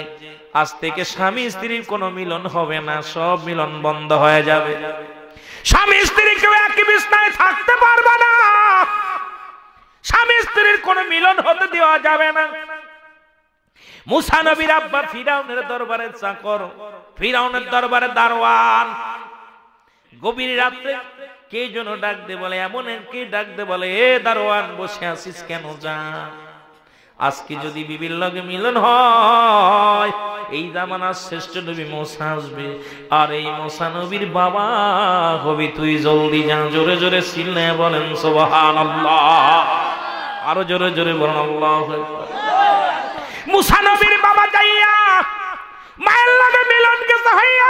আজ থেকে স্বামী স্ত্রীর কোনো মিলন হবে না, সব মিলন বন্ধ হয়ে যাবে। স্বামী স্ত্রী কেউ একই বিছানায় থাকতে পারবে না, স্বামী স্ত্রীর কোনো মিলন হতে দেওয়া যাবে না। মুসা নবীর আব্বা ফিরাউনের দরবারে চাকর, ফিরাউনের দরবারে দারোয়ান। গভীর রাত্রে কে যেন ডাক দে বলে, এমন কে ডাক দে বলে, এ দারোয়ান বসে আছিস কেন, যা, আজকে যদি বিবির লগে মিলন হয়, এই জামানার শ্রেষ্ঠ নবী মুসা আসবে, আর এই মুসা নবীর বাবা হবি তুই, জলদি যা। জোরে জোরে চিল্লায় বলেন সুবহানাল্লাহ। আরো জোরে জোরে বলেন আল্লাহু আকবার। মুসা নবীর বাবা যাইয়া মায়ের লগে মিলন গেছে হইয়া,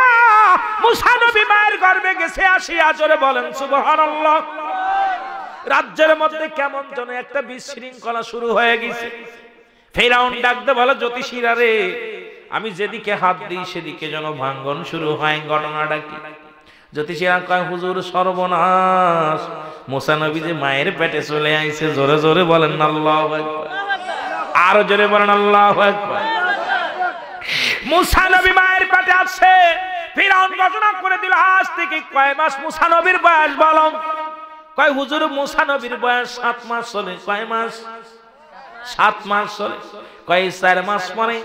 মুসা নবী মায়ের গর্ভে গেছে আসিয়া। জোরে বলেন সুবহানাল্লাহ। রাজ্যের মধ্যে কেমন যেন একটা বিশৃঙ্খলা শুরু হয়ে গেছে। ফেরাউন ডাকতে বলে, জ্যোতিষীরা রে, আমি যেদিকে হাত দিই সেদিকে যেন ভাঙ্গন শুরু হয়, ঘটনাটা কি? জ্যোতিষীরা কয়, হুজুর সর্বনাশ, মুসা নবী যে মায়ের পেটে চলে আইছে। জোরে জোরে বলেন আল্লাহু আকবার। আরো জোরে বলেন আল্লাহু আকবার। মুসা নবী মায়ের পেটে আছে। ফিরাউন ঘোষণা করে দিল, আজ থেকে কয় মাস মুসা নবীর বয়স বলো? কয় হুজুর মুসা নবীর বয়স 7 মাস চলে। কয় মাস? 7 মাস চলে। কয় 4 মাস পরে,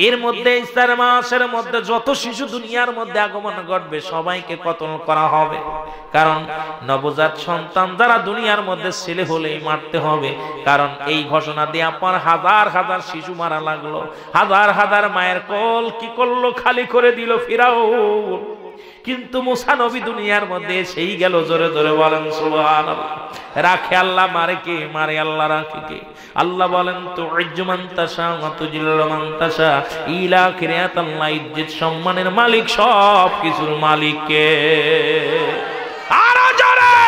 এর মধ্যে 4 মাসের মধ্যে যত শিশু দুনিয়ার মধ্যে আগমন ঘটবে সবাইকে কতল করা হবে, কারণ নবজাত সন্তান যারা দুনিয়ার মধ্যে ছেলে হলেই মারতে হবে। কারণ এই ঘোষণা দেওয়া পর হাজার হাজার শিশু মারা লাগলো, হাজার হাজার মায়ের কোল কি করলো, খালি করে দিল ফিরাউন। কিন্তু মুসা নবী দুনিয়ার মধ্যে সেই গেল। জোরে জোরে বলেন সুবহানাল্লাহ। রাখে আল্লাহ, মারে কে? মারে আল্লাহ, রাখে কে? আল্লাহ বলেন, তুইজ্জু মান তাশা ওয়া তুজিল্লু মান তাশা ইলা আখিরাত। আল্লাহ ইজ্জত সম্মানের মালিক, সব কিছুর মালিক কে? আরো জোরে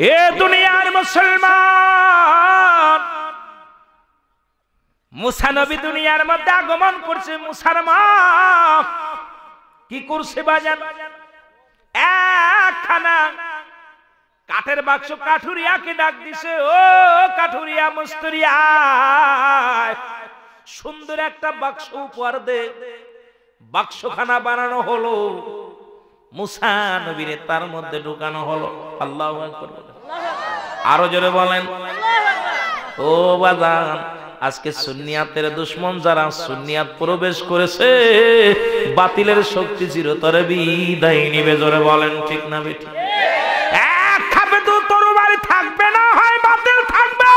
এ দুনিয়ার মুসলমান, মুসা নবী দুনিয়ার মধ্যে আগমন করছে। মুসার মা কি করছে বাজান? একখানা কাঠের বাক্স কাঠুরিয়াকে ডাক দিছে, ও কাঠুরিয়া মস্তুরিয়া, সুন্দর একটা বাক্স উপহার দে। বাক্সখানা বানানো হলো, মুসা নবীরে তার মধ্যে ঢুকানো হলো। আল্লাহু আকবার। আরো জোরে বলেন। ও বাজান, আজকে সুন্নিয়াতের দুশমন যারা সুন্নিয়াত প্রবেশ করেছে, বাতিলের শক্তি চিরতরে বিদায় নিবে। জোরে বলেন ঠিক না বেঠিক? এক খাপে তো তরবারি থাকবে, না হয় বাতিল থাকবে,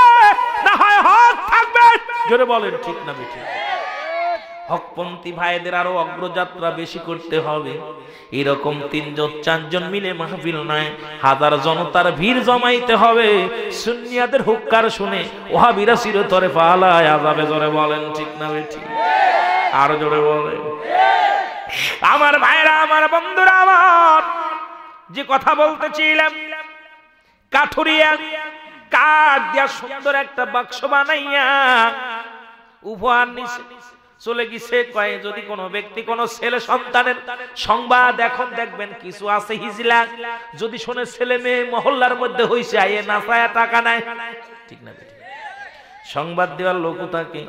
না হয় হক থাকবে। জোরে বলেন ঠিক না বেঠিক? হকপন্থী ভাইদের আরো অগ্রযাত্রা বেশি করতে হবে। এরকম ৩-৪ মিলে মাহফিল নয়, হাজার জনতার ভিড় জমাইতে হবে। সুন্নিয়াদের হুক্কার শুনে ওহাবিরা চিরতরে পালায় যাবে। জোরে বলেন ঠিক না বেঠিক? আরো জোরে বলেন। আমার ভাইরা, আমার বন্ধুরা, আমার যে কথা বলতেছিলাম, কাঠুরিয়া কাঠ দিয়া সুন্দর একটা বাক্স বানাইয়া উপহার নিছে, চলে গেছে। কয়ে যদি কোনো ব্যক্তি কোনো ছেলে সন্তানের সংবাদ এখন দেখবেন কিছু আছে হিজলা, যদি শোনে ছেলে মেয়ে মহল্লার মধ্যে হইছে, আইয়ে নাচায়া টাকা নাই, ঠিক না? সংবাদ দেওয়ার লোক থাকে।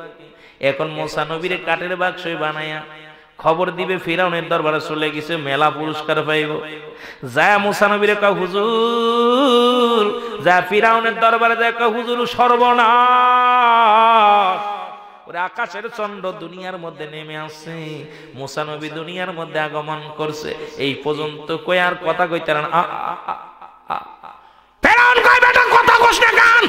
এখন মুসা নবীরে কাঠের বাক্সই বানাইয়া খবর দিবে ফিরাউনের দরবারে চলে গেছে, মেলা পুরস্কার পাইব। যায় মুসা নবীরে কয়, হুজুর, যা ফিরাউনের দরবারে যায় কয়, হুজুর সর্বনাশ, ওরে আকাশের চন্দ্র দুনিয়ার মধ্যে নেমে আসছে, মুসা নবী দুনিয়ার মধ্যে আগমন করছে। এই পর্যন্ত কই আর কথা কইতে না। ফিরাউন কয়, বেটা কথা কইস না কেন?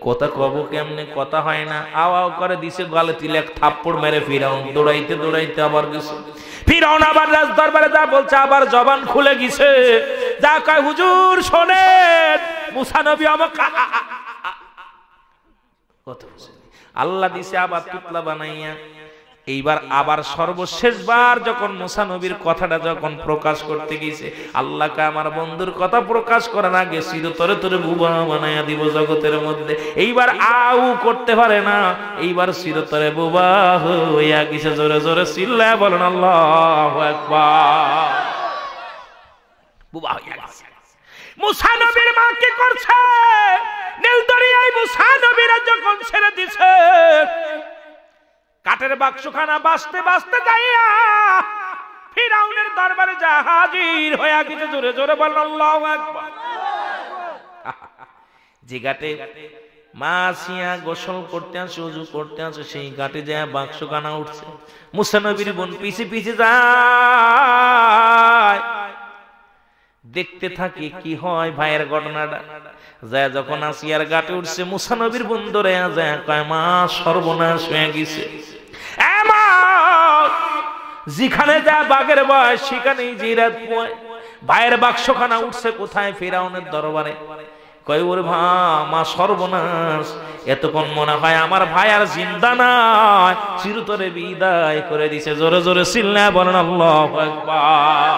কথা কব কেমনে? কথা হয় না। আও আও করে দিছে গালে তিলে এক থাপ্পড় মেরে ফিরাউন দৌড়াইতে দৌড়াইতে আবার গেছে। ফিরাউন আবার রাজ দরবারে যা বলছে, আবার জবান খুলে গেছে। যা কয়, হুজুর শোনেন, মুসা নবী আমাকে আল্লাহ দিছে আবার তুতলা বানাইয়া। এইবার আবার সর্বশেষবার যখন মুসা নবীর কথাটা যখন প্রকাশ করতে গেছে, আল্লাহকে আমার বন্ধুর কথা প্রকাশ করার আগে চিরতরে তরে বুবা বানাইয়া দিব জগতের মধ্যে। এইবার আউ করতে পারে না, এইবার চিরতরে বুবা হইয়া গেছে। জোরে জোরে চিল্লায় বলেন আল্লাহু আকবার। বুবা হইয়া গেছে। মুসা নবীর মা কি করছে? নীল দরিয়ায় মুসা নবীরা যখন ছেড়ে দিছে, কাঠের বাক্সখানা বাঁচতে বাঁচতে যাইয়া ফিরাউনের দরবারে যা হাজির হইয়া গেছে। জোরে জোরে বলেন আল্লাহু আকবার। যে ঘাটে মা আসিয়া গোসল করতে আসে, ওযু করতে আসে, সেই ঘাটে যায় বাক্সখানা উঠছে। মুসা নবীর বোন পিছে পিছে যায়, দেখতে থাকে কি হয় ভাইয়ের ঘটনাটা। যায় যখন আসিয়ার ঘাটে উঠছে, মুসা নবীর বোন ধরে যায়, কয় মা সর্বনাশ হয়ে গেছে। যেখানে যা বাঘের বয়স সেখানেই জিরাত পয়। ভাইয়ের বাক্সখানা উঠছে কোথায়? ফিরাউনের দরবারে। কয় ওরে মা সর্বনাশ, এতক্ষণ মনে হয় আমার ভাই আর জিন্দা নাই, চিরতরে বিদায় করে দিছে। জোরে জোরে চিল্লায় বলেন আল্লাহু আকবার।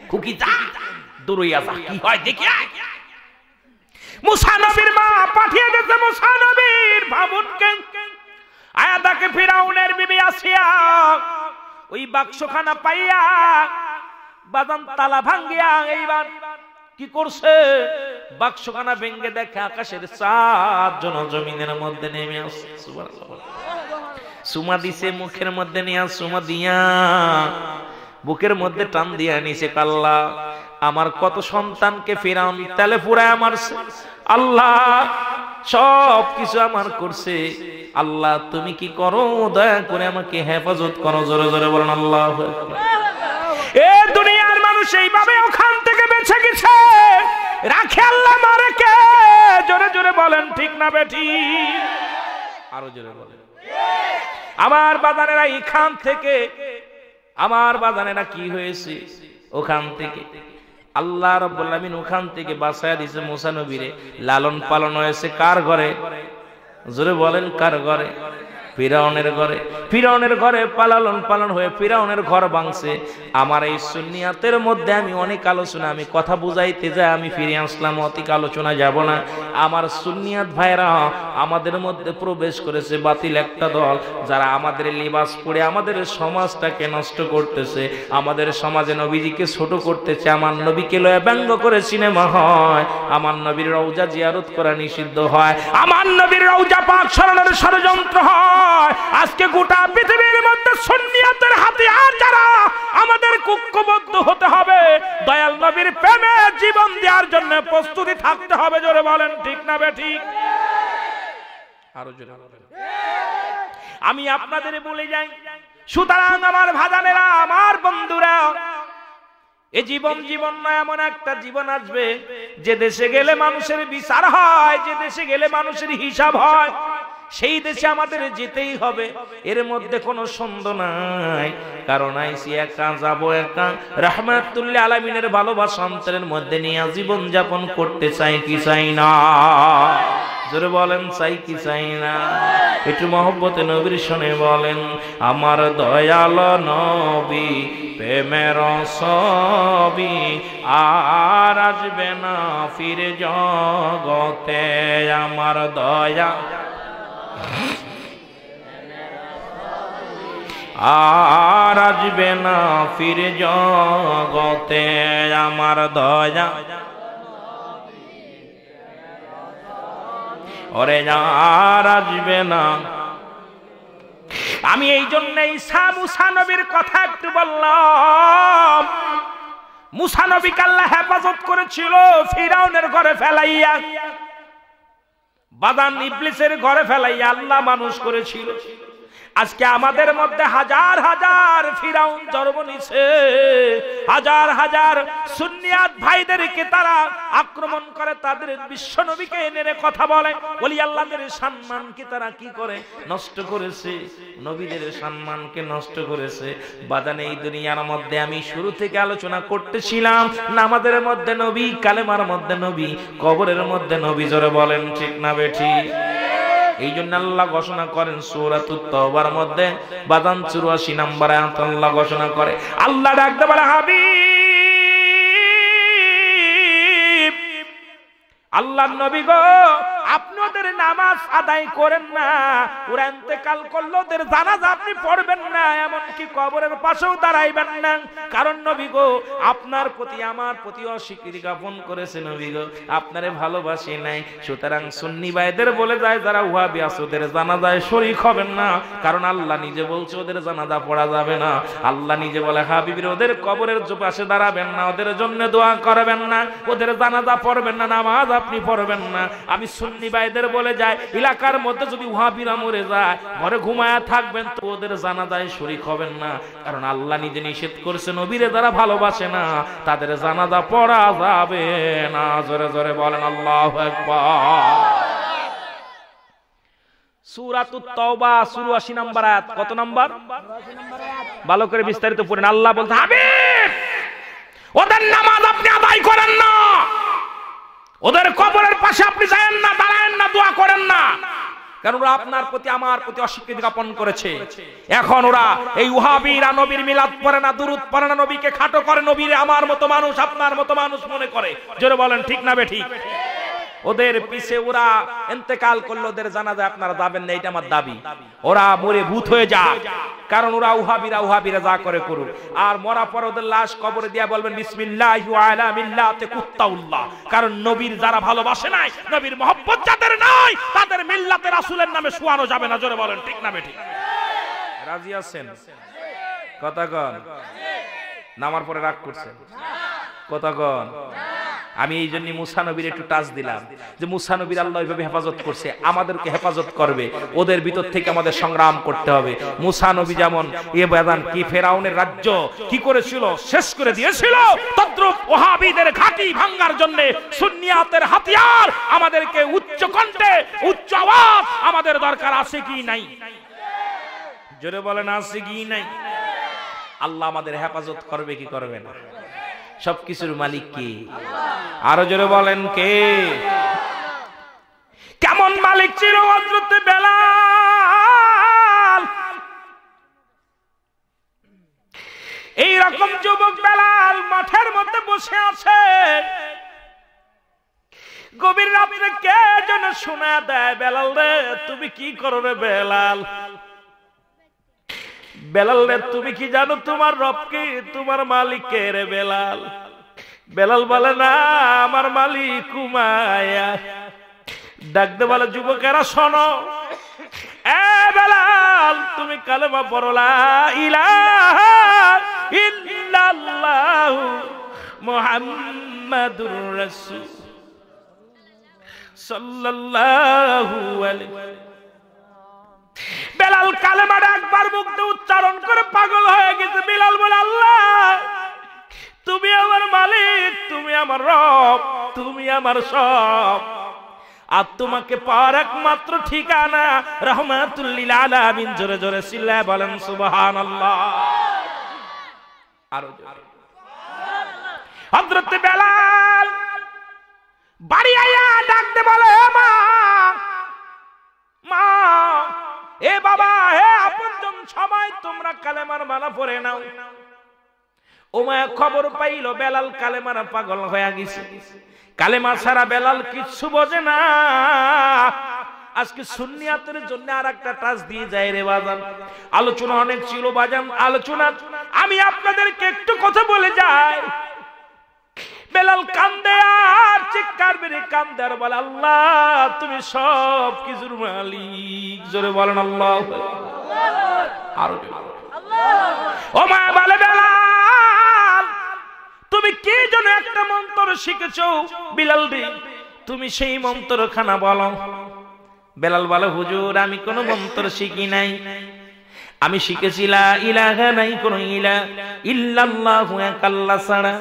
খুকি যা দৌড়াইয়া যা, কি হয় দেখি। মুসা নবীর মা পাঠিয়ে গেছে মুসা নবীর ভাবুনকে, আয়া তাকে ফিরাউনের বিবি আসিয়া ওই বাক্সখানা পাইয়া বাদাম তালা ভাঙ্গিয়া এইবার কি করছে? বাক্সখানা ভেঙ্গে দেখে আকাশের চাঁদ যেন জমিনের মধ্যে নেমে আসছে। সুবহানাল্লাহ। সুমা দিছে মুখের মধ্যে নিয়া, সুমা দিয়া বুকের মধ্যে টান দিয়া নিছে। আল্লাহ, আমার কত সন্তানকে ফিরাউন তেলে পুরায় মারছে, আল্লাহ সব কিছু আমার করছে, আল্লাহ তুমি কি করো? দয়া করে আমাকে হেফাজত করো। জোরে জোরে বলেন আল্লাহু আকবার। এ দুনিয়ার মানুষ এইভাবে ওখান থেকে বেঁচে গেছে, রাখে আল্লাহ মারে কে? জোরে জোরে বলেন ঠিক না বেঠিক? আরো জোরে বলেন। আমার বাজানেরা এখান থেকে, আমার বাজানেরা কি হয়েছে ওখান থেকে? আল্লাহ রাব্বুল আলামিন ওখান থেকে বাঁচায়া দিয়েছে মুসা নবীরে। লালন পালন হয়েছে কার ঘরে? জোরে বলেন কার ঘরে? ফিরাউনের ঘরে। ফিরাউনের ঘরে লালন পালন হয়ে ফিরাউনের ঘর ভাঙছে। আমার এই সুন্নিয়াতের মধ্যে আমি অনেক আলোচনা, আমি কথা বুঝাইতে যাই আমি ফিরে আসলাম, অধিক আলোচনা যাব না। আমার সুন্নিয়াত ভাইরা আমাদের মধ্যে প্রবেশ করেছে বাতিল একটা দল, যারা আমাদের লিবাস পরে আমাদের সমাজটাকে নষ্ট করতেছে, আমাদের সমাজে নবীজিকে ছোট করতেছে, আমার নবীকে লয়ে ব্যঙ্গ করে সিনেমা হয়, আমার নবীর রওজা জিয়ারত করা নিষিদ্ধ হয়, আমার নবীর রওজা পাক সরানোর ষড়যন্ত্র হয়। আজকে গোটা পৃথিবীর মধ্যে সুন্নিয়াতের হাতিয়ার যারা, আমাদের ঐক্যবদ্ধ হতে হবে, দয়াল নবীর প্রেমে জীবন দেওয়ার জন্য প্রস্তুতি থাকতে হবে। জোরে বলেন ঠিক না বেঠিক? আরো জোরে বলেন। আমি আপনাদের বলে যাই, সুতরাং আমার ভাজানেরা, আমার বন্ধুরা, এই জীবন নয়, এমন একটা জীবন আসবে যে দেশে গেলে মানুষের বিচার হয়, যে দেশে গেলে মানুষের হিসাব হয়, সেই দেশে আমাদের যেতেই হবে, এর মধ্যে কোনো সন্দেহ নাই। কারণ আইসি একা, যাবো একা, রাহমাতুল্লিল আলামিনের ভালোবাসা অন্তরের মধ্যে নিয়ে জীবন যাপন করতে চাই কি চাই না? জোরে বলেন চাই কি চাই না? একটু মহব্বতে নবীর শুনে বলেন, আমার দয়াল নবী প্রেমের ছবি আর আসবে না ফিরে জগতে, আমার দয়া আর আসবে না ফিরে জগতে, আমার দয়া ওরে আর আসবে না। আমি এই জন্য ঈসা মুসা নবীর কথা একটু বললাম। মুসা নবীকে আল্লাহ হেফাজত করেছিল ফিরাউনের ঘরে ফেলাইয়া, বাদান ইবলিসের ঘরে ফেলাইয়া আল্লাহ মানুষ করেছিল। আজকে আমাদের মধ্যে হাজার হাজার ফিরাউন জন্ম নিছে, হাজার হাজার সুন্নিয়াত ভাইদেরকে তারা আক্রমণ করে, তাদের বিশ্ব নবীকে এনে কথা বলে, ওলি আল্লাহদের সম্মানকে তারা কি করে নষ্ট করেছে, নবীদের সম্মানকে নষ্ট করেছে। বাদান এই দুনিয়ার মধ্যে আমি শুরু থেকে আলোচনা করতেছিলাম, নামাজের মধ্যে নবী, কালেমার মধ্যে নবী, কবরের মধ্যে নবী। জোরে বলেন ঠিক না বেঠিক? এই জন্য আল্লাহ ঘোষণা করেন সূরাতুত তাওবার মধ্যে বাদান 84 নম্বর আয়াত আল্লাহ ঘোষণা করে, আল্লাহ ডাকতে বলে, হাবিব আল্লাহর নবী গো, আপনি ওদের নামাজ আদায় করেন না, ওরা ইন্তেকাল করলে ওদের জানাজা আপনি পড়বেন না, এমনকি কবরের পাশেও দাঁড়াইবেন না। কারণ নবী গো, আপনার প্রতি আমার প্রতি অস্বীকৃতি জ্ঞাপন করেছে, নবী গো আপনারে ভালোবাসি নাই। সুতরাং সুন্নি ভাইদের বলে যায়, যারা ওয়াহাবি আছে ওদের জানাজায় শরীক হবেন না, কারণ আল্লাহ নিজে বলছে ওদের জানাজা পড়া যাবে না। আল্লাহ নিজে বলে, হাবিবের ওদের কবরের পাশে দাঁড়াবেন না, ওদের জন্য দোয়া করবেন না, ওদের জানাজা পড়বেন না, নামাজ আপনি পড়বেন না। আমি সুন্নি ভাইদের বলে যায়, এলাকার মধ্যে যদি ওয়াহাবিরা মরে যায়, ঘরে ঘুমায়া থাকবেন, তো ওদের জানাজায় শরীক হবেন না, কারণ আল্লাহ নিজে নিষেধ করেছে, নবীরে যারা ভালোবাসে না তাদের জানাজা পড়া যাবে না। জোরে জোরে বলেন আল্লাহু আকবার। সূরাতুত তাওবা 84 নম্বর আয়াত। কত নম্বর? ভালো করে বিস্তারিত পড়েন। আল্লাহ বলতে, হাবিব ওদের নামাজ আপনি আদায় করেন না, ওদের কবরের পাশে আপনি যায়েন না, দাঁড়ায়েন না, দোয়া করেন না, কারণ ওরা আপনার প্রতি আমার প্রতি অস্বীকৃতি জ্ঞাপন করেছে। এখন ওরা এই ওয়াহাবিরা নবীর মিলাদ পড়ে না, দুরূদ পড়ে না, নবীকে খাটো করে, নবীর আমার মতো মানুষ, আপনার মতো মানুষ মনে করে। জোরে বলেন ঠিক না বেঠিক? ওদের পিছে ওরা ইন্তেকাল করলে ওদের জানাজা আপনারা যাবেন না, এটা আমার দাবি। ওরা মরে ভূত হয়ে যাক, কারণ ওরা ওয়াহাবিরা যা করে করুক, আর মরা পর ওদের লাশ কবরে দিয়া বলবেন বিসমিল্লাহি ওয়া আলা মিল্লাতি কুত্তাউল্লাহ, কারণ নবীর যারা ভালোবাসে নাই, নবীর মহব্বত যাদের নাই, তাদের মিল্লাতে রাসূলের নামে শুয়ানো যাবে না। জোরে বলেন ঠিক না বেঠিক? রাজি আছেন? কথা কন। নামার পরে রাগ করছেন? কথা কন। আমি এই জন্য মুসা নবীর একটু টাচ দিলাম, যে মুসা নবীর আল্লাহ এইভাবে হেফাজত করছে, আমাদেরকে হেফাজত করবে, ওদের ভিতর থেকে আমাদের সংগ্রাম করতে হবে। মুসা নবী যেমন বাদান কি ফেরাউনের রাজ্য কি করেছিল, শেষ করে দিয়েছিল, তদ্রূপ ওয়াহাবিদের ঘাঁটি ভাঙার জন্য সুন্নিয়াতের হাতিয়ার আমাদেরকে উচ্চ কণ্ঠে, উচ্চ আওয়াজ আমাদের দরকার আছে কি নাই? জোরে বলেন আছে কি নাই? আল্লাহ আমাদের হেফাজত করবে কি করবে না? সবকিছুর মালিক কে? আরো জোরে বলেন কে? কেমন মালিক ছিল হযরত বেলাল? বসে আছে, গভীর রাত্রে কে যেন শোনা দেয়, বেলাল রে তুমি কি করো রে বেলাল, বেলাল রে তুমি কি জানো তোমার রব কি, তোমার মালিক কে রে বেলাল। বেলাল বলে না আমার মালিক ঘুমায়া। ডাকতে বলে যুবকেরা শোনো, এ বেলাল তুমি কালেমা পড়ো লা ইলাহা ইল্লাল্লাহু মুহাম্মাদুর রাসূল সাল্লাল্লাহু আলাইহি। বেলাল কালেমাটা একবার মুখ দিয়ে উচ্চারণ করে পাগল হয়ে গেছে। বেলাল বলে আল্লাহ তুমি আমার মালিক, তুমি আমার রব, তুমি আমার সব, আর তোমাকে পাওয়ার একমাত্র ঠিকানা রাহমাতুল লিল আলামিন। জোরে জোরে চিল্লায় বলেন সুবহানাল্লাহ। আরো জোরে হযরত বেলাল বাড়ি আয়া ডাকতে বলে মা, মা, এ বাবা, হে আপনজন সবাই তোমরা কালেমার মালা পড়ে নাও। উমায়া খবর পাইল বেলাল কালেমার পাগল হয়ে গেছে। কালেমা ছাড়া বেলাল কিচ্ছু বোঝে না। আজকে সুন্নিয়াতের জন্য আর একটা টাচ দিয়ে যায় রে বাজান। আলোচনা অনেক ছিল বাজান, আলোচনা আমি আপনাদেরকে একটু কথা বলে যাই। বেলাল কান্দে আর চিৎকার মেরে কান্দে আর বলে আল্লাহ তুমি সব কিছুর মালিক। জোরে বলেন আল্লাহ। আরো ও মা বলে বেলাল তুমি কি জন্য একটা মন্ত্র শিখেছো, বেলাল রে তুমি সেই মন্ত্রখানা বলো। বেলাল বলে হুজুর আমি কোনো মন্ত্র শিখি নাই, আমি শিখেছি লা ইলাহা নাই কোনো ইলাহা ইল্লাল্লাহু এক আল্লাহ ছাড়া,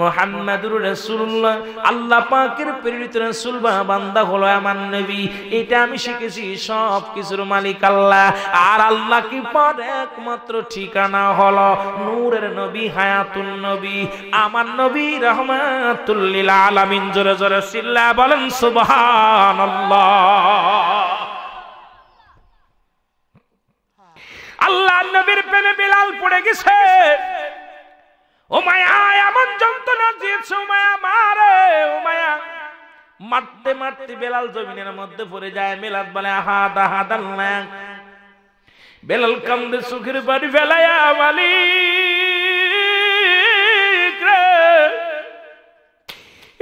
মুহাম্মাদুর রাসূলুল্লাহ আল্লাহ পাকের প্রেরিত রাসূল বা বান্দা হলো আমার নবী। এটা আমি শিখেছি, সব কিছুর মালিক আল্লাহ, আর আল্লাহ কি পর একমাত্র ঠিকানা হলো নূরের নবী, হায়াতুন নবী, আমার নবী রাহমাতুল লিল আলামিন। জোরে জোরে চিল্লায় বলেন সুবহানাল্লাহ। আল্লাহ নবীর প্রেমে বেলাল পড়ে গেছে। ও মায়া এমন যন্ত্রণা দিয়েছে, ও মায়া মারে, ও মায়া মারতে মারতে বেলাল জমিনের মধ্যে পড়ে যায়। বেলাল বলে আহাদ আহাদ আল্লাহ। বেলাল কান্দে চোখের পানি ফেলায়া মালিক রে,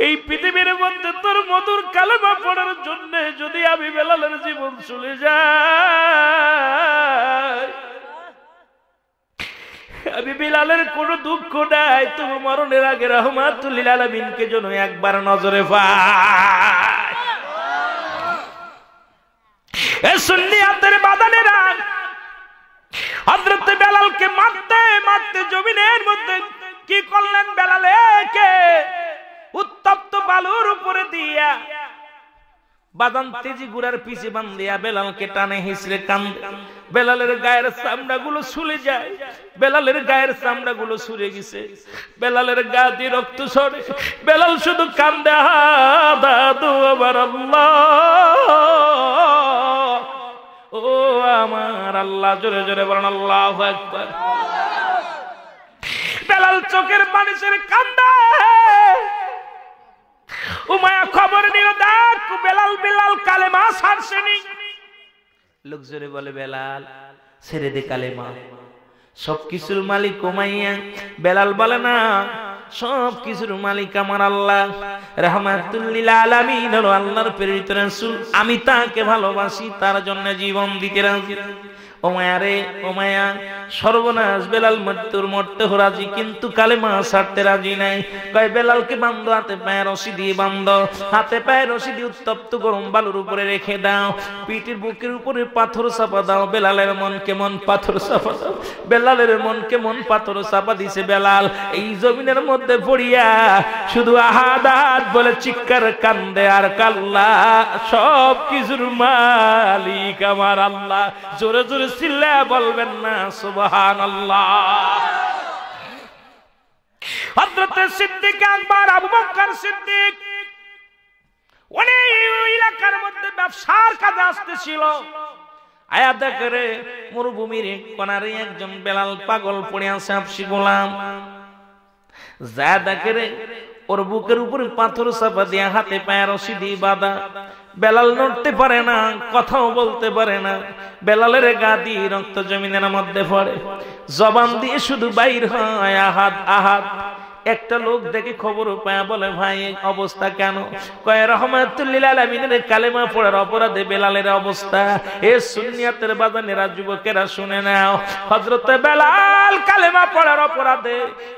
এই পৃথিবীর মধ্যে তোর মধুর কালেমা পড়ার জন্য যদি আমি বেলালের জীবন চলে যাই, আমি বেলালের কোনো দুঃখ নাই, তুমি মরণের আগে রাহমাতুল লিল আলামিনকে যেন একবার নজরে পাই। এ সুন্নিয়াতের বাদানেরা হযরত বেলালকে মারতে মারতে জমিনের মধ্যে কি করলেন, বেলালকে উত্তপ্ত বালুর উপরে দিয়া বাদান তেজি গুড়ার পিছে বান্ধিয়া বেলালকে টানে হিসড়ে কান্দে। বেলালের গায়ের চামড়াগুলো ছুলে যায়, বেলালের গায়ের চামড়াগুলো ছুড়ে গেছে, বেলালের গা দিয়ে রক্ত ঝরে। বেলাল শুধু কান্দে দাদু আমার আল্লাহ, ও আমার আল্লাহ। জোরে জোরে বলেন আল্লাহু আকবার। বেলাল চোখের পানি ছেড়ে কান্দে। উমায়া খবর নিয়ে দেখ বেলাল বেলাল কালেমা ছাড়ছেনি। লোক জোরে বলে বেলাল ছেড়ে দে কালেমা, সবকিছুর মালিক উমাইয়া। বেলাল বলে না সব কিছুর মালিক আমার আল্লাহ, রাহমাতুল লিল আলামিন হলো আল্লাহর প্রেরিত রাসূল, আমি তাকে ভালোবাসি, তার জন্য জীবন দিতে রাজি। ওমায়া রে ওমায়া, সর্বনাশ, বেলাল মরতে রাজি কিন্তু কালেমা ছাড়তে রাজি নাই। কয় বেলালকে বান্ধো, হাতে পায়ে রশি দিয়ে বান্ধো, হাতে পায়ে রশি দিয়ে উত্তপ্ত গরম বালুর উপরে রেখে দাও, পিঠের বুকের উপরে পাথর চাপা দাও। বেলালের মন কেমন পাথর চাপা দাও, বেলালের মন কেমন পাথর চাপা দিছে। বেলাল এই জমিনের মধ্যে পড়িয়া শুধু আহাদাত বলে চিৎকার কান্দে আর কাল্লা, সব কিছুর মালিক আমার আল্লাহ। জোরে জোরে চিল্লা বলবেন না সুবহানাল্লাহ। হযরত সিদ্দিক আকবর আবু বকর সিদ্দিক অনেক এলাকার মধ্যে ব্যবসার কাজে আসতেছিল। আয়া দেখে মরুভূমির কোনারে একজন বেলাল পাগল পড়ে আছে, হাবশী গোলাম। যা দেখে রে ওর বুকের উপরে পাথর চাপা দিয়ে হাতে পায়ে রশি দিয়ে বাঁধা। বেলাল নড়তে পারে না, কথাও বলতে পারে না। বেলালের গা দিয়ে রক্ত জমিনের মধ্যে পড়ে, জবান দিয়ে শুধু বাইর হয় আহাদ আহাদ। একটা লোক দেখে খবর পায়, বলে ভাই অবস্থা কেন? কয় রহমাতুল লিল আলামিনের কালেমা পড়ার অপরাধে বেলালের অবস্থা। এ সুন্নিয়াতের বাজানেরা, যুবকেরা শুনে নাও, হযরতে বেলাল কালেমা পড়ার অপরাধে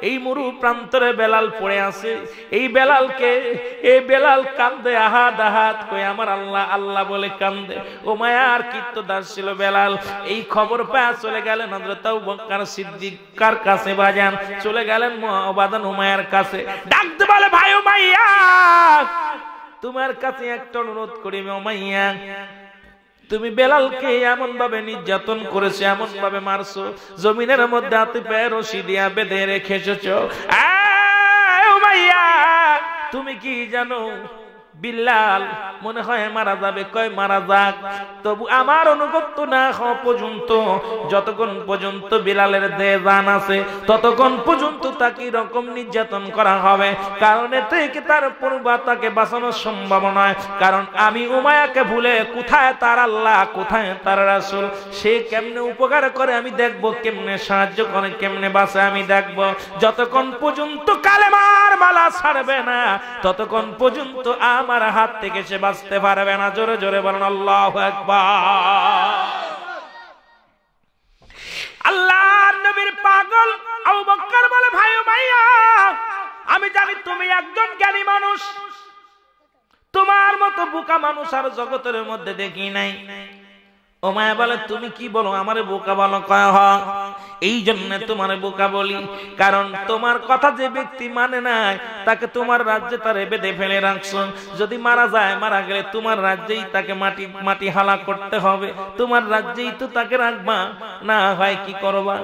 এই মরু প্রান্তরে বেলাল পড়ে আছে। এই বেলাল কান্দে আহাদ আহাদ, কই আমার আল্লাহ আল্লাহ বলে কান্দে। ও মায়ার কীর্তদাস ছিল বেলাল। এই খবর পায় চলে গেলেন হযরত আবু বকর সিদ্দিক কার কাছে, বাজান চলে গেলেন বাজান উমাইয়ার কাছে। ডাকতে বলে ভাই উমাইয়া, তোমার কাছে একটা অনুরোধ করি উমাইয়া, তুমি বেলালকে এমন ভাবে নির্যাতন করেছো, এমন ভাবে মারছো, জমিনের মধ্যে হাতে পায়ে রশি দিয়া বেঁধে রেখেছো। উমাইয়া তুমি কি জানো বিল্লাল মনে হয় মারা যাবে? কয় মারা যাক, তবু আমার অনুগত্য না হওয়া পর্যন্ত, যতক্ষণ পর্যন্ত বিলালের দেহে জান আছে ততক্ষণ পর্যন্ত তাকে রকম নির্যাতন করা হবে, কারণ এতে তার পূর্বা তাকে বাঁচানো সম্ভব নয়। কারণ আমি উমাইয়াকে ভুলে কোথায় তার আল্লাহ, কোথায় তার রাসূল, সে কেমনে উপকার করে আমি দেখবো, কেমনে সাহায্য করে, কেমনে বাঁচে আমি দেখবো। যতক্ষণ পর্যন্ত কালেমার মালা ছাড়বে না ততক্ষণ পর্যন্ত আমার হাত থেকে সে বাঁচতে পারবে না। জোরে জোরে বলেন আল্লাহু আকবার। আল্লাহর নবীর পাগল আবু বকর বলে ভাই উমাইয়া, আমি জানি তুমি একজন জ্ঞানী মানুষ, তোমার মতো বোকা মানুষ আর জগতের মধ্যে দেখি নাই। উমাইয়া বলে তুমি কি বলো, আমারে বোকা বলো? কয় হয়, এই জন্য তোমার বোকা বলি, কারণ তোমার কথা যে ব্যক্তি মানে নাই তাকে তোমার রাজ্যে তারে বেঁধে ফেলে রাখছো। যদি মারা যায়, মারা গেলে তোমার রাজ্যেই তাকে মাটি হালা করতে হবে, তোমার রাজ্যেই তো তাকে রাখবা, না হয় কি করবা?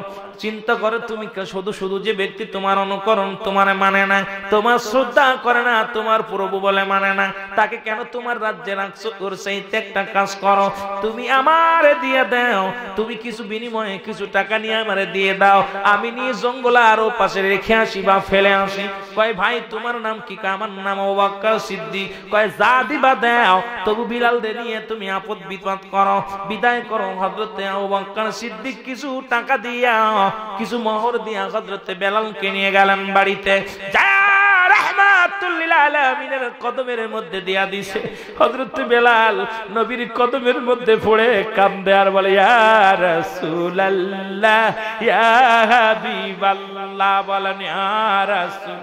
চিন্তা করে তুমি শুধু শুধু যে ব্যক্তি তোমার অনুকরণ, তোমার মানে না, তোমার শ্রদ্ধা করে না, তোমার প্রভু বলে মানে না, তাকে কেন তোমার রাজ্যে রাখছো? ওর সেইতে একটা কাজ করো, তুমি আমারে দিয়ে দাও, তুমি কিছু বিনিময়ে কিছু টাকা নিয়ে আমারে দিয়ে দাও, আমি নিয়ে জঙ্গলে আরো পাশে রেখে আসি বা ফেলে আসি। কয় ভাই তোমার নাম কি? আমার নাম আবু বকর সিদ্দিক। কয় যা দিবা দাও, তবু বিলাল দে নিয়ে তুমি আপদ বিপদ করো, বিদায় করো। হযরতে আবু বকর সিদ্দিক কিছু টাকা দিয়া, কিছু মোহর দিয়া হযরতে বেলালকে নিয়ে গেলেন বাড়িতে। যা রাহমাতুল লিল আলামিনের কদমের মধ্যে দিয়া দিছে। হযরতে বেলাল নবীর কদমের মধ্যে পড়ে কান্দে আর বলে ইয়া রাসূলুল্লাহ, ইয়া হাবিবাল্লাহ, বলেন ইয়া রাসূল।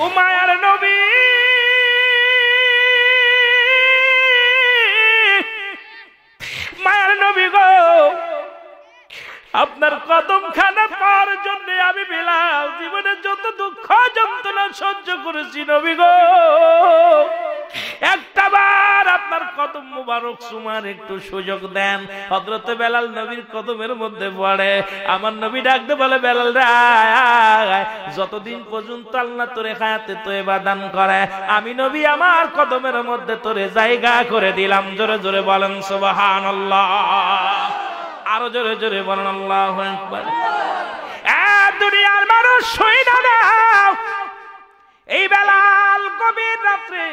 ও মায়ার নবী, মায়ার নবী গো, আপনার কদম খানা পাওয়ার জন্য আমি বেলাল জীবনে যত দুঃখ যন্ত্রণা সহ্য করেছি নবী গো, একটা বার আপনার কদম মুবারক সুমার একটু সুযোগ দেন। হযরতে বেলাল নবীর কদমের মধ্যে পড়ে। আমার নবী ডাকতে বলে বেলাল রে, যতদিন পর্যন্ত আল্লাহ তোরে হায়াতে তয়বা দান করে, আমি নবী আমার কদমের মধ্যে তোরে জায়গা করে দিলাম। জোরে জোরে বলেন সুবহানাল্লাহ, আরো জোরে জোরে বলেন আল্লাহু আকবার। দুনিয়ার মানুষ শুইনা নাও, এই বেলাল গভীর রাত্রে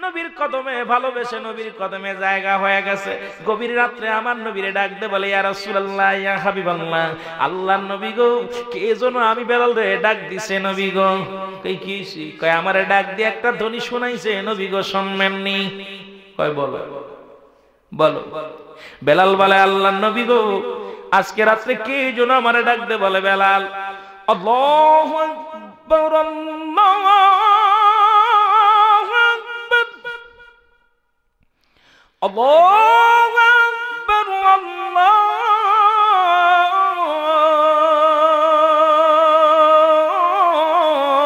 নবীর কদমে ভালোবেসে নবীর কদমে জায়গা হয়ে গেছে। গভীর রাত্রে আমার নবীরে ডাক দে বলে ইয়া রাসূলুল্লাহ, ইয়া হাবিবাল্লাহ, আল্লাহর নবী গো, কে যেন আমি বেলাল রে ডাক দিছে নবী গো। কই কি? কয় আমারে ডাক দিয়ে একটা ধ্বনি শোনাইছে নবী গো, শুনবেননি? কয় বলো বলো। বেলাল বলে আল্লাহর নবী গো, আজকে রাত্রে কে যেন আমারে ডাক দে বলে বেলাল। আল্লাহু আকবার, আল্লাহু আকবার, আল্লাহু আকবার,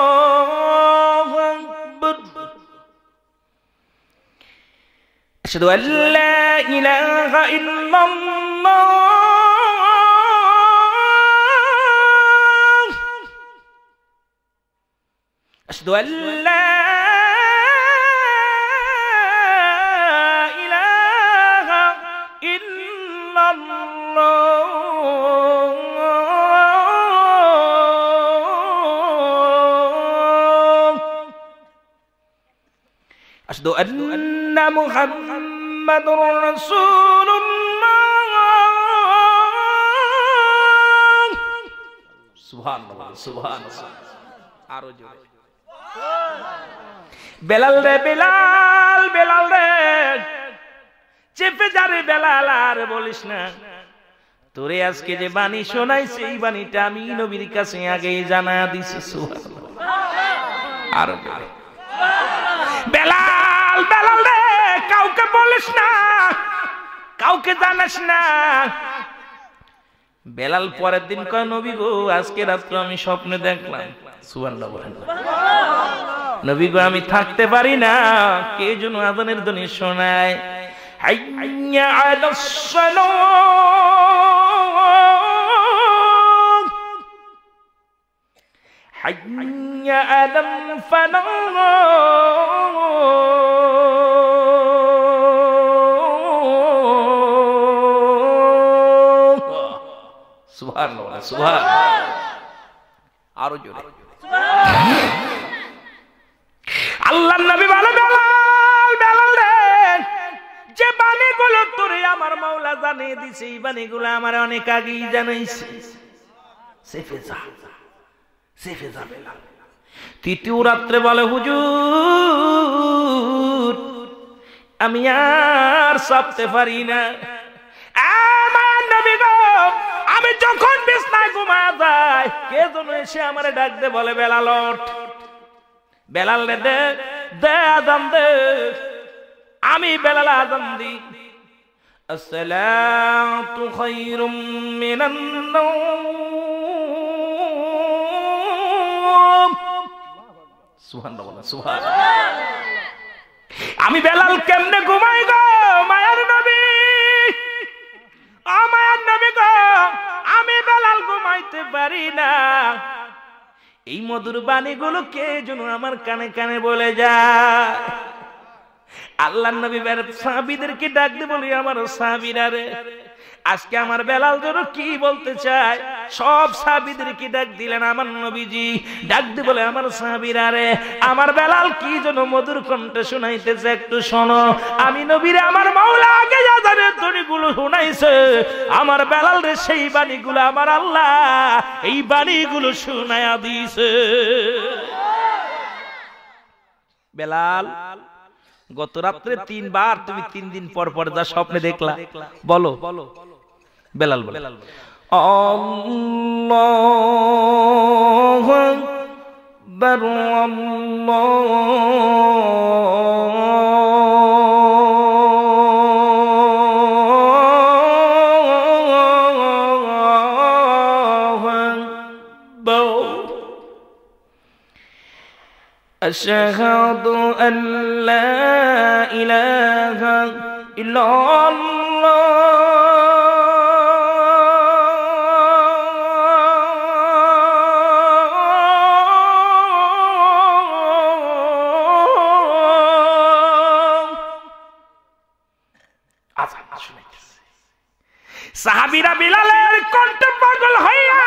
আল্লাহু আকবার। আশহাদু আল্লা ইলাহা ইল্লাল্লাহ, আশহাদু আল্লা ইলাহা ইল্লাল্লাহ, আশহাদু আন্না মুহাম্মাদুর রাসূলুল্লাহ। সুবহানাল্লাহ সুবহানাল্লাহ। আরো জোরে বেলাল রে বেলাল, বেলাল রে চেপে যারে বেলাল, আর বলিস না, তোরে আজকে যে বাণী শোনাইছে এই বাণীটা আমি নবীর কাছে আগে জানায়া দিছি। সুবহানাল্লাহ। আর বেলাল, বেলাল রে কাউকে বলিস না, কাউকে জানাস না। বেলাল পরের দিন কয়, নবী গো আজকে রাত্রে আমি স্বপ্নে দেখলাম। সুবহানাল্লাহ বলেন। নবী গো আমি থাকতে পারি না, কে যেন আযানের ধ্বনি শোনায়, হাইয়া আলাস সালাত, হাইয়া আলাল ফালাহ, সুবহানাল্লাহ সুবহানাল্লাহ। আরো জোরে আল্লাহর নবী বলে, বেলাল, বেলাল রে যে বাণীগুলো তোরে আমার মাওলা জানিয়ে দিছে এই বাণীগুলো আমার অনেক আগেই জানাইছে। সেফে যা, সেফে যা বেলাল। তৃতীয় রাত্রে বলে, হুজুর আমি আর সাপতে পারি না। আমার নবী গো আমি যখন বিছনায় ঘুমায় যাই কে যেন এসে আমারে ডাক দে, বলে বেলাল ওঠ। বেলাল রে দে দে আযান দে। আমি বেলাল আযান দিই, আসসালাতু খায়রুম মিনান নাওম। সুবহানাল্লাহ সুবহানাল্লাহ। আমি বেলাল কেমনে ঘুমাই গো মায়ার নবী, ও মায়ার নবী গো আমি বেলাল ঘুমাইতে পারি না। এই মধুর বাণীগুলো কে যেন আমার কানে কানে বলে যায়। আল্লাহর নবী সাহাবীদেরকে ডাক দিয়ে বলি, আমার সাহাবীরা রে আজকে আমার বেলাল যেন কি বলতে চায়। সব সাহাবীদেরকে ডাক দিলেন আমার নবীজি, ডাক দিয়ে বলে, আমার সাহাবীরা রে আমার বেলাল কি যেন মধুর কণ্ঠে শোনাইতেছে, একটু শোনো। আমি নবীরে আমার মাওলা আগে আযানের ধ্বনিগুলো শোনাইছে, আমার বেলাল রে সেই বাণীগুলো আমার আল্লাহ এই বাণীগুলো শোনায়া দিয়েছে। বেলাল গত রাত্রে 3 বার তুমি 3 দিন পর পর যা স্বপ্নে দেখলা বলো। বেলাল বলে, আল্লাহু আকবার, আল্লাহু আকবার, আশহাদু আল্লা ইলাহা ইল্লাল্লাহ, সাহাবীরা বিলালের কণ্ঠে পাগল হইয়া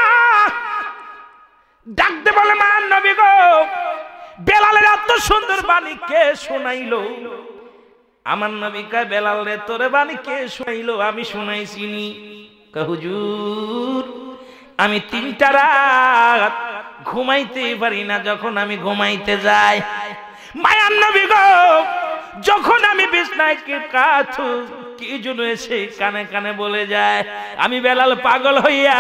ডাকতে বলে, মান নবী গো বেলালের এত সুন্দর বাণী কে শোনাইলো? আমার নবী কয়, বেলাল রে তোরে বাণী কে শোনাইলো? আমি শোনাইছি নি। হুজুর আমি 3টা রাত ঘুমাইতে পারি না, যখন আমি ঘুমাইতে যাই মায়ার নবী গো যখন আমি বিছনায় কাঁথু কি জন্য এসে কানে কানে বলে যায়, আমি বেলাল পাগল হইয়া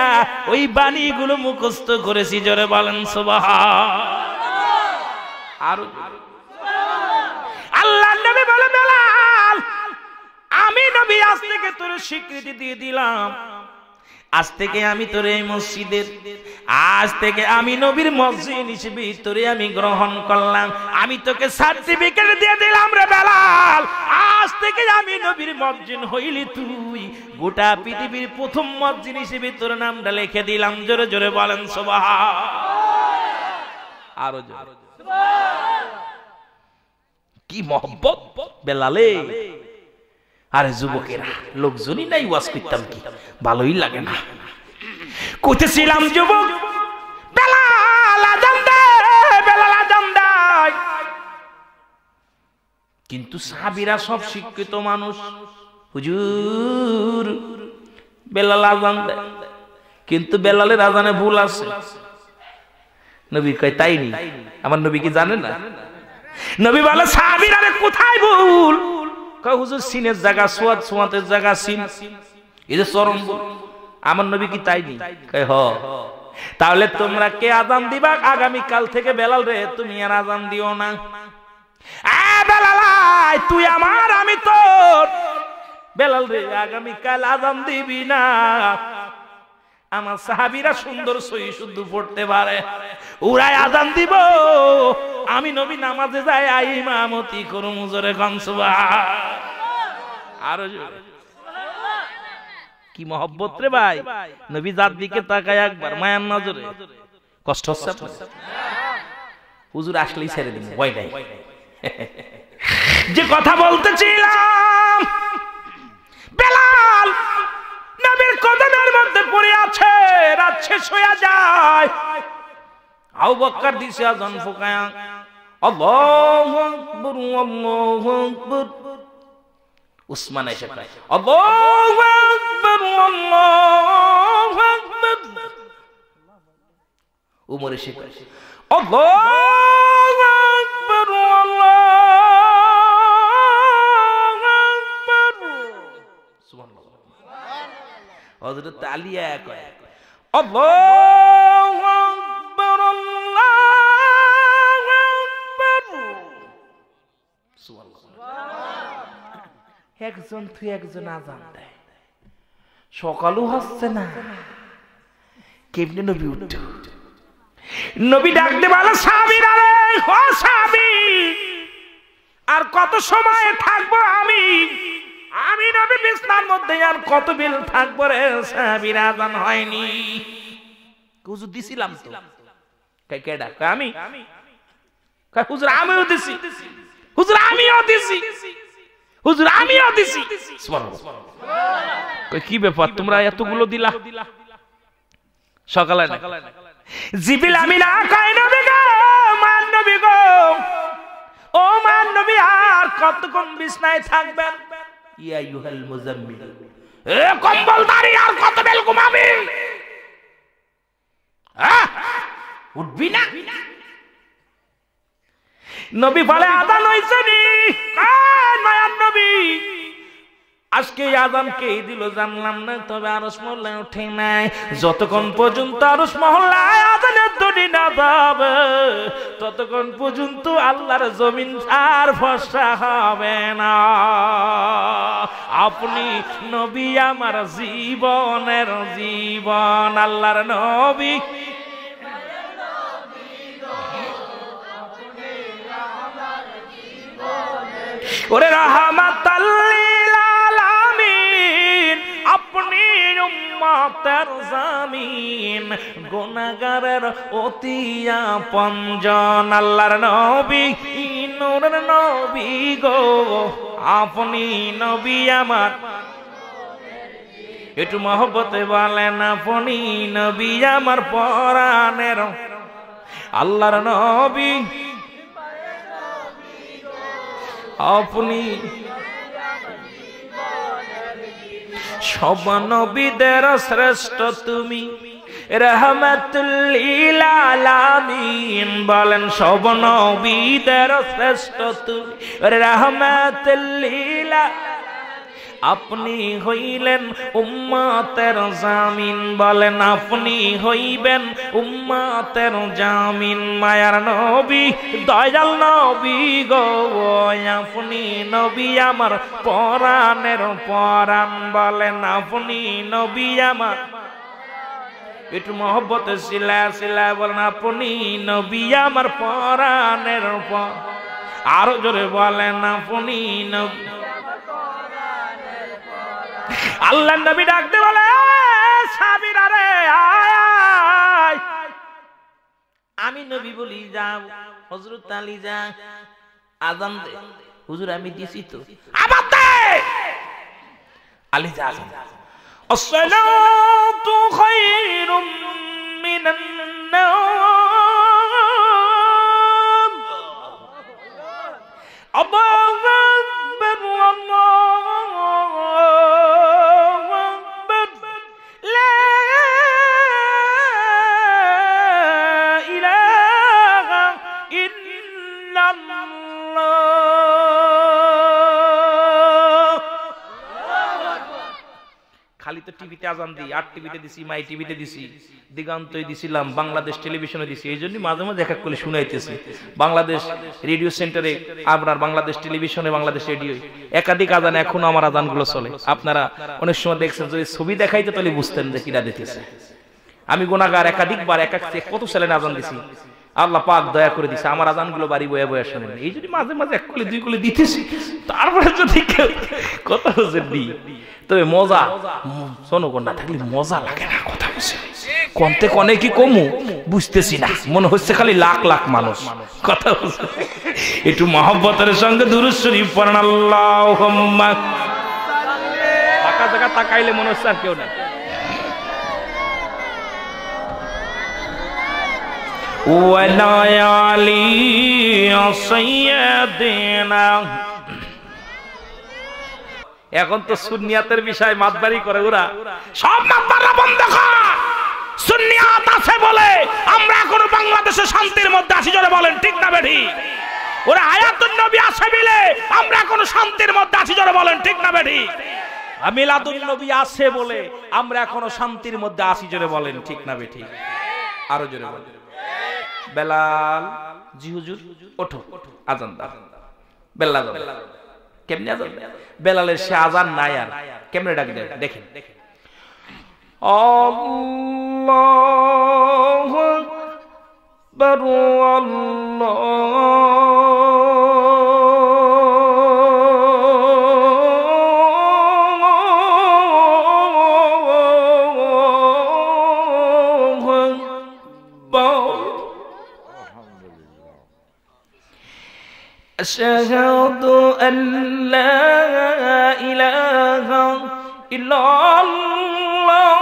ওই বাণীগুলো মুখস্থ করেছি। জোরে বলেন সুবহানাল্লাহ। আর আল্লাহ নবী বলে, বেলাল আমি নবী আজ থেকে তোর স্বীকৃতি দিয়ে দিলাম, আজ থেকে আমি তোর এই মসজিদের, আজ থেকে আমি নবীর মসজিদ হিসেবে তোরে আমি গ্রহণ করলাম। আমি তোকে সার্টিফিকেট দিয়ে দিলাম রে বেলাল, আজ থেকে আমি নবীর মসজিদ হইলি তুই, গোটা পৃথিবীর প্রথম মসজিদ হিসেবে তোর নামটা লিখে দিলাম। জোরে জোরে বলেন সুবহানাল্লাহ। আরো জোরে কি মহব্বত বেলালে। আরে যুবকেরা লোকজনই নাই, ওয়াজ করতাম কি ভালোই লাগে না। কইতেছিলাম যুবক বেলাল আযান দে, বেলাল আযান দে। কিন্তু সাহাবীরা সব শিক্ষিত মানুষ। হুজুর বেলাল আযান দেয়, কিন্তু বেলালের আযানে ভুল আছে। নবী কয় তাই নি? আমার নবী কি জানেন না? নবী বলে সাহাবীরা কোথায় ভুল? কয় হুজুর সিনের জায়গা সোয়াত, সোয়াতের জায়গা সিন, এই যে চরম ভুল। আমার নবী কি তাই নি? কয় হ। তাহলে তোমরা কে আযান দিবা? আগামী কাল থেকে বেলাল রে তুমি আর আযান দিও না। বেলাল তুই আমার আমি তোর, বেলাল রে আগামী কাল আযান দিবি না। আমার সাহাবীরা সুন্দর সহি শুদ্ধ পড়তে পারে, ওরাই আযান দিব, আমি নবী নামাজে যাই ইমামতি করুম। জোরে গান সুবহান। আরো জোরে। কি মহব্বত রে ভাই, নবী যার দিকে তাকায় একবার মায়ার নজরে। কষ্ট হচ্ছে হুজুর আসলেই ছেড়ে দিন, ভয় নাই। যে কথা বলতেছিলাম, বেলাল নবীর কদমের মধ্যে পড়ে আছে, রাত শেষ হয়ে যায়। আবু বকর দিছে আযান ফুকায়া, আল্লাহু আকবার, আল্লাহু আকবার। উসমান এসে কয় আল্লাহু আকবার, আল্লাহু আকবার। উমর এসে কয় আল্লাহু আকবার, আল্লাহু আকবার। সুবহানাল্লাহ। হযরত আলী কয় আল্লাহু আকবার, আল্লাহু আকবার। সুবহানাল্লাহ। একজন তুই একজন আযান দেয়, সকালও হচ্ছে না, কেমনে নবী উঠত? নবী ডাকতে বলে সাহাবীরা রে, ও সাহাবী, আর কত সময় থাকবো আমি নবী বিছনার মধ্যে আর কত বেল থাকবো রে? সাহাবীরা আযান হয়নি। হুজুর দিছিলাম তো। কয় কে ডাক? আমি। কয় হুজুর আমিও দিছি, হুজুর আমিও দিছি, হুজুর আমিও দিছি। সুবহানাল্লাহ। কয় কি ব্যাপার তোমরা এতগুলো দিলা সকালে? জিবরিল আমিন কয় নবী গো, মান নবী গো, ও মান নবী আর কতক্ষণ বিছনায় থাকবেন? ইয়া আইয়ুহাল মুজাম্মিল, এ কম্বলদারি আর কত বেল ঘুমাবি? উঠবি না? নবী বলে আযান হইছে নি? নয়ন নবী আজকে আযান কে দিল জানলাম না, তবে আরশ মহল্লায় উঠে নাই। যতক্ষণ পর্যন্ত আরশ মহল্লায় আযানের ধ্বনি না যাবে, ততক্ষণ পর্যন্ত আল্লাহর জমিন আর ফসা হবে না। আপনি নবী আমার জীবনের জীবন, আল্লাহর নবী ওরে রাহমাতাল লিল আলামিন, আপনি উম্মতের জামিন, গুনাহগারের অতি আপনজন, আল্লাহর নবী নূরের নবী গো, আপনি নবী আমার। একটু মহব্বতে বলেন আপনি নবী আমার পরাণের, আল্লাহর নবী আপনি। সব নবীদের শ্রেষ্ঠ তুমি, রাহমাতুল লিল আলামিন। বলেন সব নবীদের শ্রেষ্ঠ তুমি, রাহমাতুল লিল। আপনি হইলেন উম্মতের জামিন, বলেন আপনি হইবেন উম্মতের জামিন। মায়ার নবী দয়াল নবী গো, আপনি নবী আমার পরাণের পরাণ, বলেন আপনি নবী আমার। একটু মহব্বতে সিলা সিলা বলেন আপনি নবী আমার পরাণের পরাণ। আরো জোরে বলেন আপনি নবী। আল্লাহ নবী ডাকতে বলে সাহাবীরা রে আয়, আমি নবী বলি যাও। হযরত আলী যা আযান দে। হুজুর আমি দিছি তো, আবার দে। আলী যা আযান, আসসালাতু খায়রুম মিনান নাওম, আল্লাহু খালি তো টিভিতে আজান দিই, আর টিভিতে দিছি, মাই টিভিতে দিছি, দিগন্তই দিছিলাম, বাংলাদেশ টেলিভিশনে দিছি, এই জন্য মাঝে মাঝে এক এক করে শুনাইতেছি। বাংলাদেশ রেডিও সেন্টারে, আপনার বাংলাদেশ টেলিভিশনে, বাংলাদেশ রেডিও একাধিক আজান এখনো আমার আজানগুলো চলে। আপনারা অনেক সময় দেখছেন, যদি ছবি দেখাইতে তাহলে বুঝতেন যে কিরা দিতেছে। আমি গুনাহগার, একাধিকবার এক এক কত চ্যানেলে আজান দিছি, আল্লাহ পাক দয়া করে দিছে আমার আজানগুলো বাড়ি বয়ে বয়ে শোনেন। এই যদি মাঝে মাঝে এক কলে দুই কলে দিতেছি, তারপরে যদি কথা হচ্ছে দিই, তবে মজা শোনো না থাকলে মজা লাগে না। কথা বলছে কমতে কনে কি কমু বুঝতেছি না, মনে হচ্ছে খালি লাখ লাখ মানুষ। কথা বলছে একটু মহব্বতের সঙ্গে দুরূদ শরীফ পড়েন। আল্লাহুম্মা ফাঁকা জায়গা তাকাইলে মনে হচ্ছে আর কেউ নাই। এখন তো সুন্নিয়াতের বিষয় মাতবারি করে ওরা, সব মাতবাররা বন্ধ কর। সুন্নিয়াত আছে বলে আমরা এখন বাংলাদেশে শান্তির মধ্যে আছি, জোরে বলেন ঠিক না বেঠি? ওরা আয়াতুন নবী আছে বলে আমরা এখন শান্তির মধ্যে আছি, জোরে বলেন ঠিক না বেঠি? মিলাদুন নবী আছে বলে আমরা এখনো শান্তির মধ্যে আছি, জোরে বলেন ঠিক না বেঠি? আরো জোরে বলেন। বেলাল জি হুজুর ওঠো, আজান দাও। বেলাল কেমনে আজান? বেলালের সে আজান নাই, আর কেমনে ডাক দেয় দেখেন। আল্লাহু আকবার আশহাদু আল্লা ইলাহা ইল্লাল্লাহ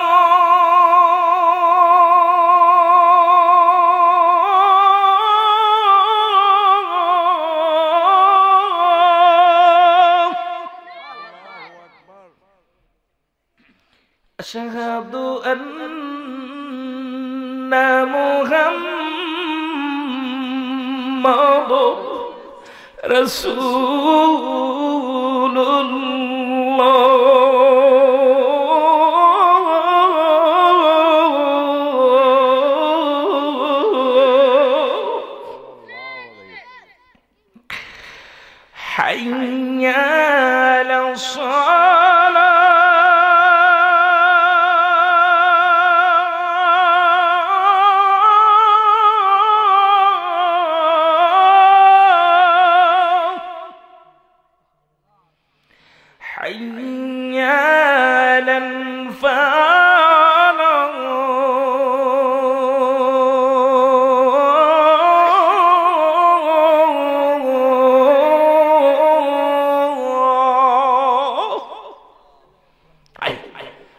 আশহাদু আন্না মুহাম্মাদুর রাসূলুল্লাহ।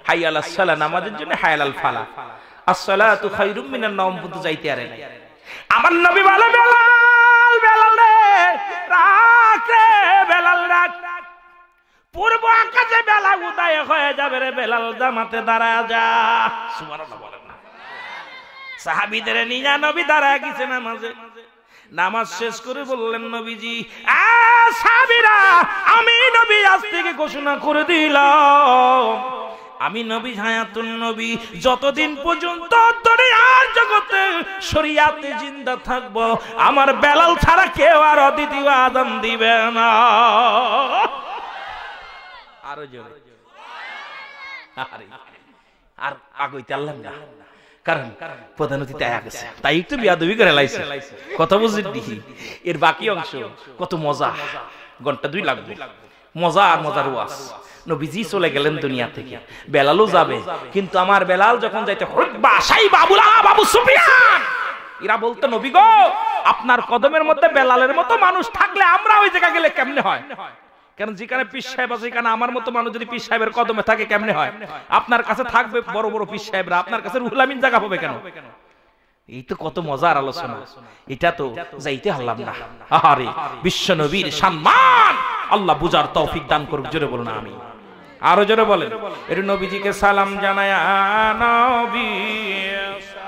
হাইয়া আলাস সালাহ। নামাজের জন্য হায়াল ফালা, আসসালাতু খায়রুম মিনান নাওম পর্যন্ত যাইতে আরে নাই। আমার নবী বলে বেলাল, বেলাল রে রাখ রে, বেলাল রাখ। পূর্ব আকাশে বেলা উদয় হয়ে যাবে রে বেলাল, জামাতে দাঁড়ায় যা। সুবহানাল্লাহ বলেন না? সাহাবীদের নিয়ে নবী দাঁড়ায় গেছে নামাজে। নামাজ শেষ করে বললেন নবীজি, সাহাবীরা আমি নবী আজ থেকে ঘোষণা করে দিলাম, আমি নবী হায়াতুন নবী যতদিন পর্যন্ত দুনিয়ার জগতে শরিয়াতে জিন্দা থাকবো, আমার বেলাল ছাড়া কেউ আর দ্বিতীয় আযান দিবে না। আরো জোরে আর আগাইতে আল্লাহ না, কারণ প্রধান অতিথি আয়া গেছে, তাই একটু বিয়াদবি করে লাইছে। কথা বুঝলি? এর বাকি অংশ কত মজা, ঘন্টা 2 লাগবে। মজা আর মজার ওয়াজ। নবীজি চলে গেলেন দুনিয়া থেকে, বেলালও যাবে, কিন্তু আমার বেলাল যখন যাইতে হুতবা সাইবা আবু লাহাব আবু সুফিয়ান এরা বলতো, নবী গো আপনার কদমের মধ্যে বেলালের মতো মানুষ থাকলে আমরা ওই জায়গা গেলে কেমনে হয়? কারণ যেখানে পীর সাহেব আছে, সেখানে আমার মতো মানুষ যদি পীর সাহেবের কদমে থাকে কেমনে হয়? আপনার কাছে থাকবে বড় বড় পীর সাহেবরা, আপনার কাছে রুহুল আমিন জায়গা হবে কেন? এই তো কত মজার আলোচনা, এটা তো যাইতে হারলাম না। আরে বিশ্ব নবীর সম্মান আল্লাহ বুঝার তৌফিক দান করুক, জোরে বলুন আমিন। আরো জোরে বলেন। এর নবীজিকে সালাম জানায়, নবী সালাম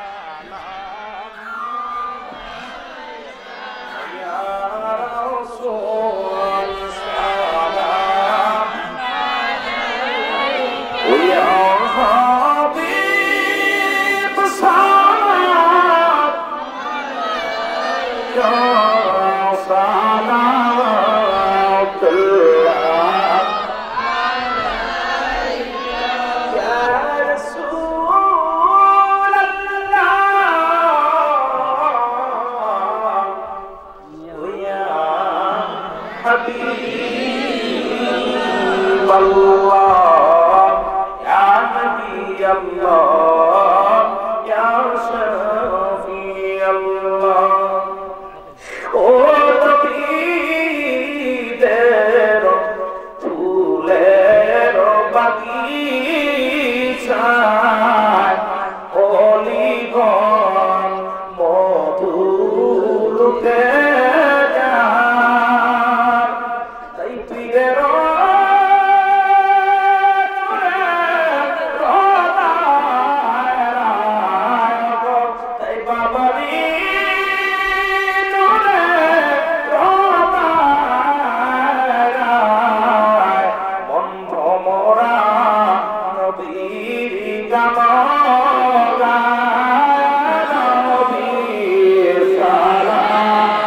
মোরা নবীর গান গায় নবীর সালাম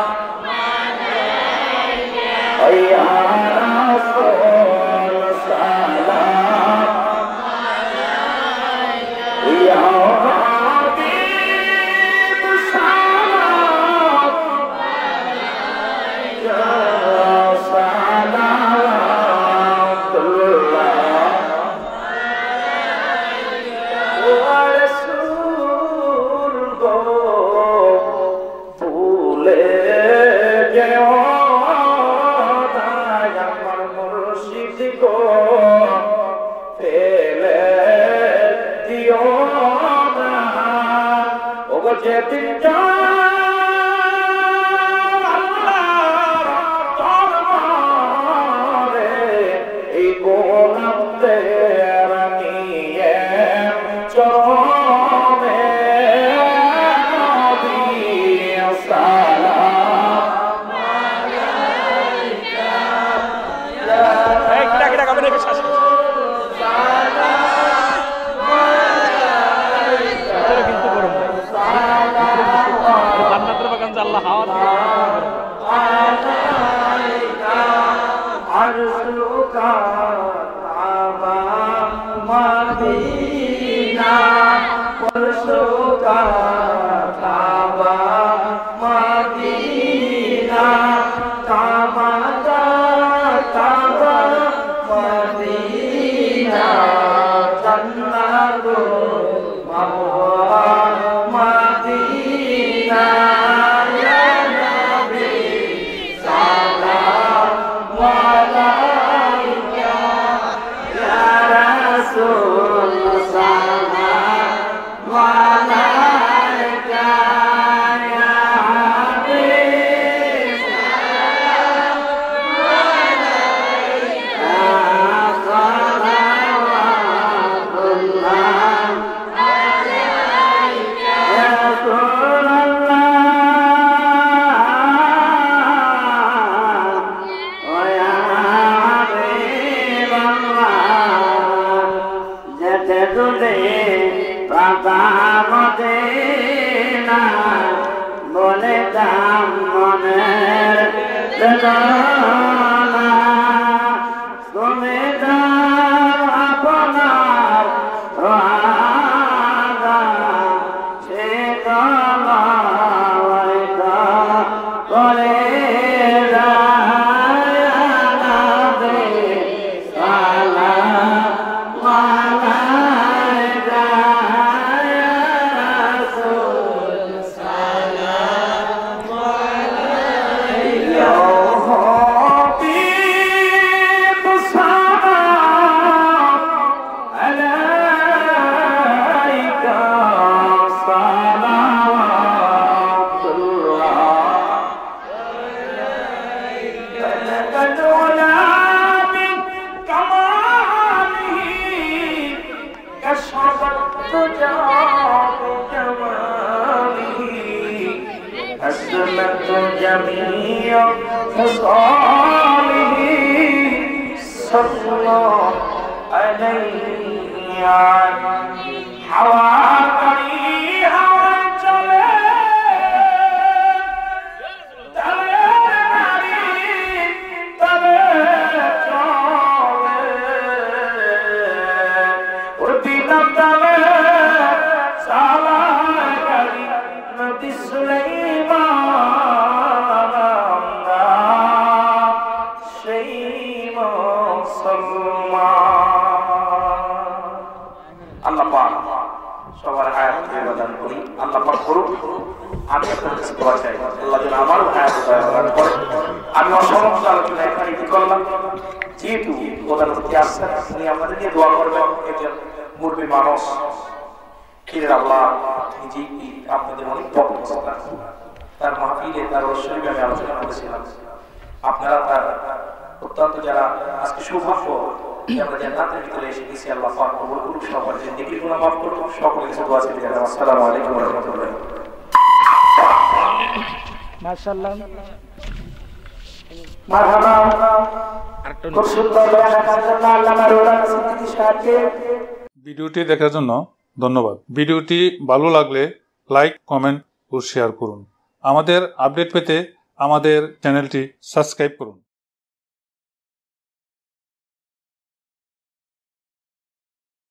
ইয়া রাসূল সালাম ইয়া হাবিব সালাম ইয়া মাশাআল্লাহ ভিডিওটি দেখার জন্য ধন্যবাদ। ভিডিওটি ভালো লাগলে লাইক, কমেন্ট ও শেয়ার করুন। আমাদের আপডেট পেতে আমাদের চ্যানেলটি সাবস্ক্রাইব করুন।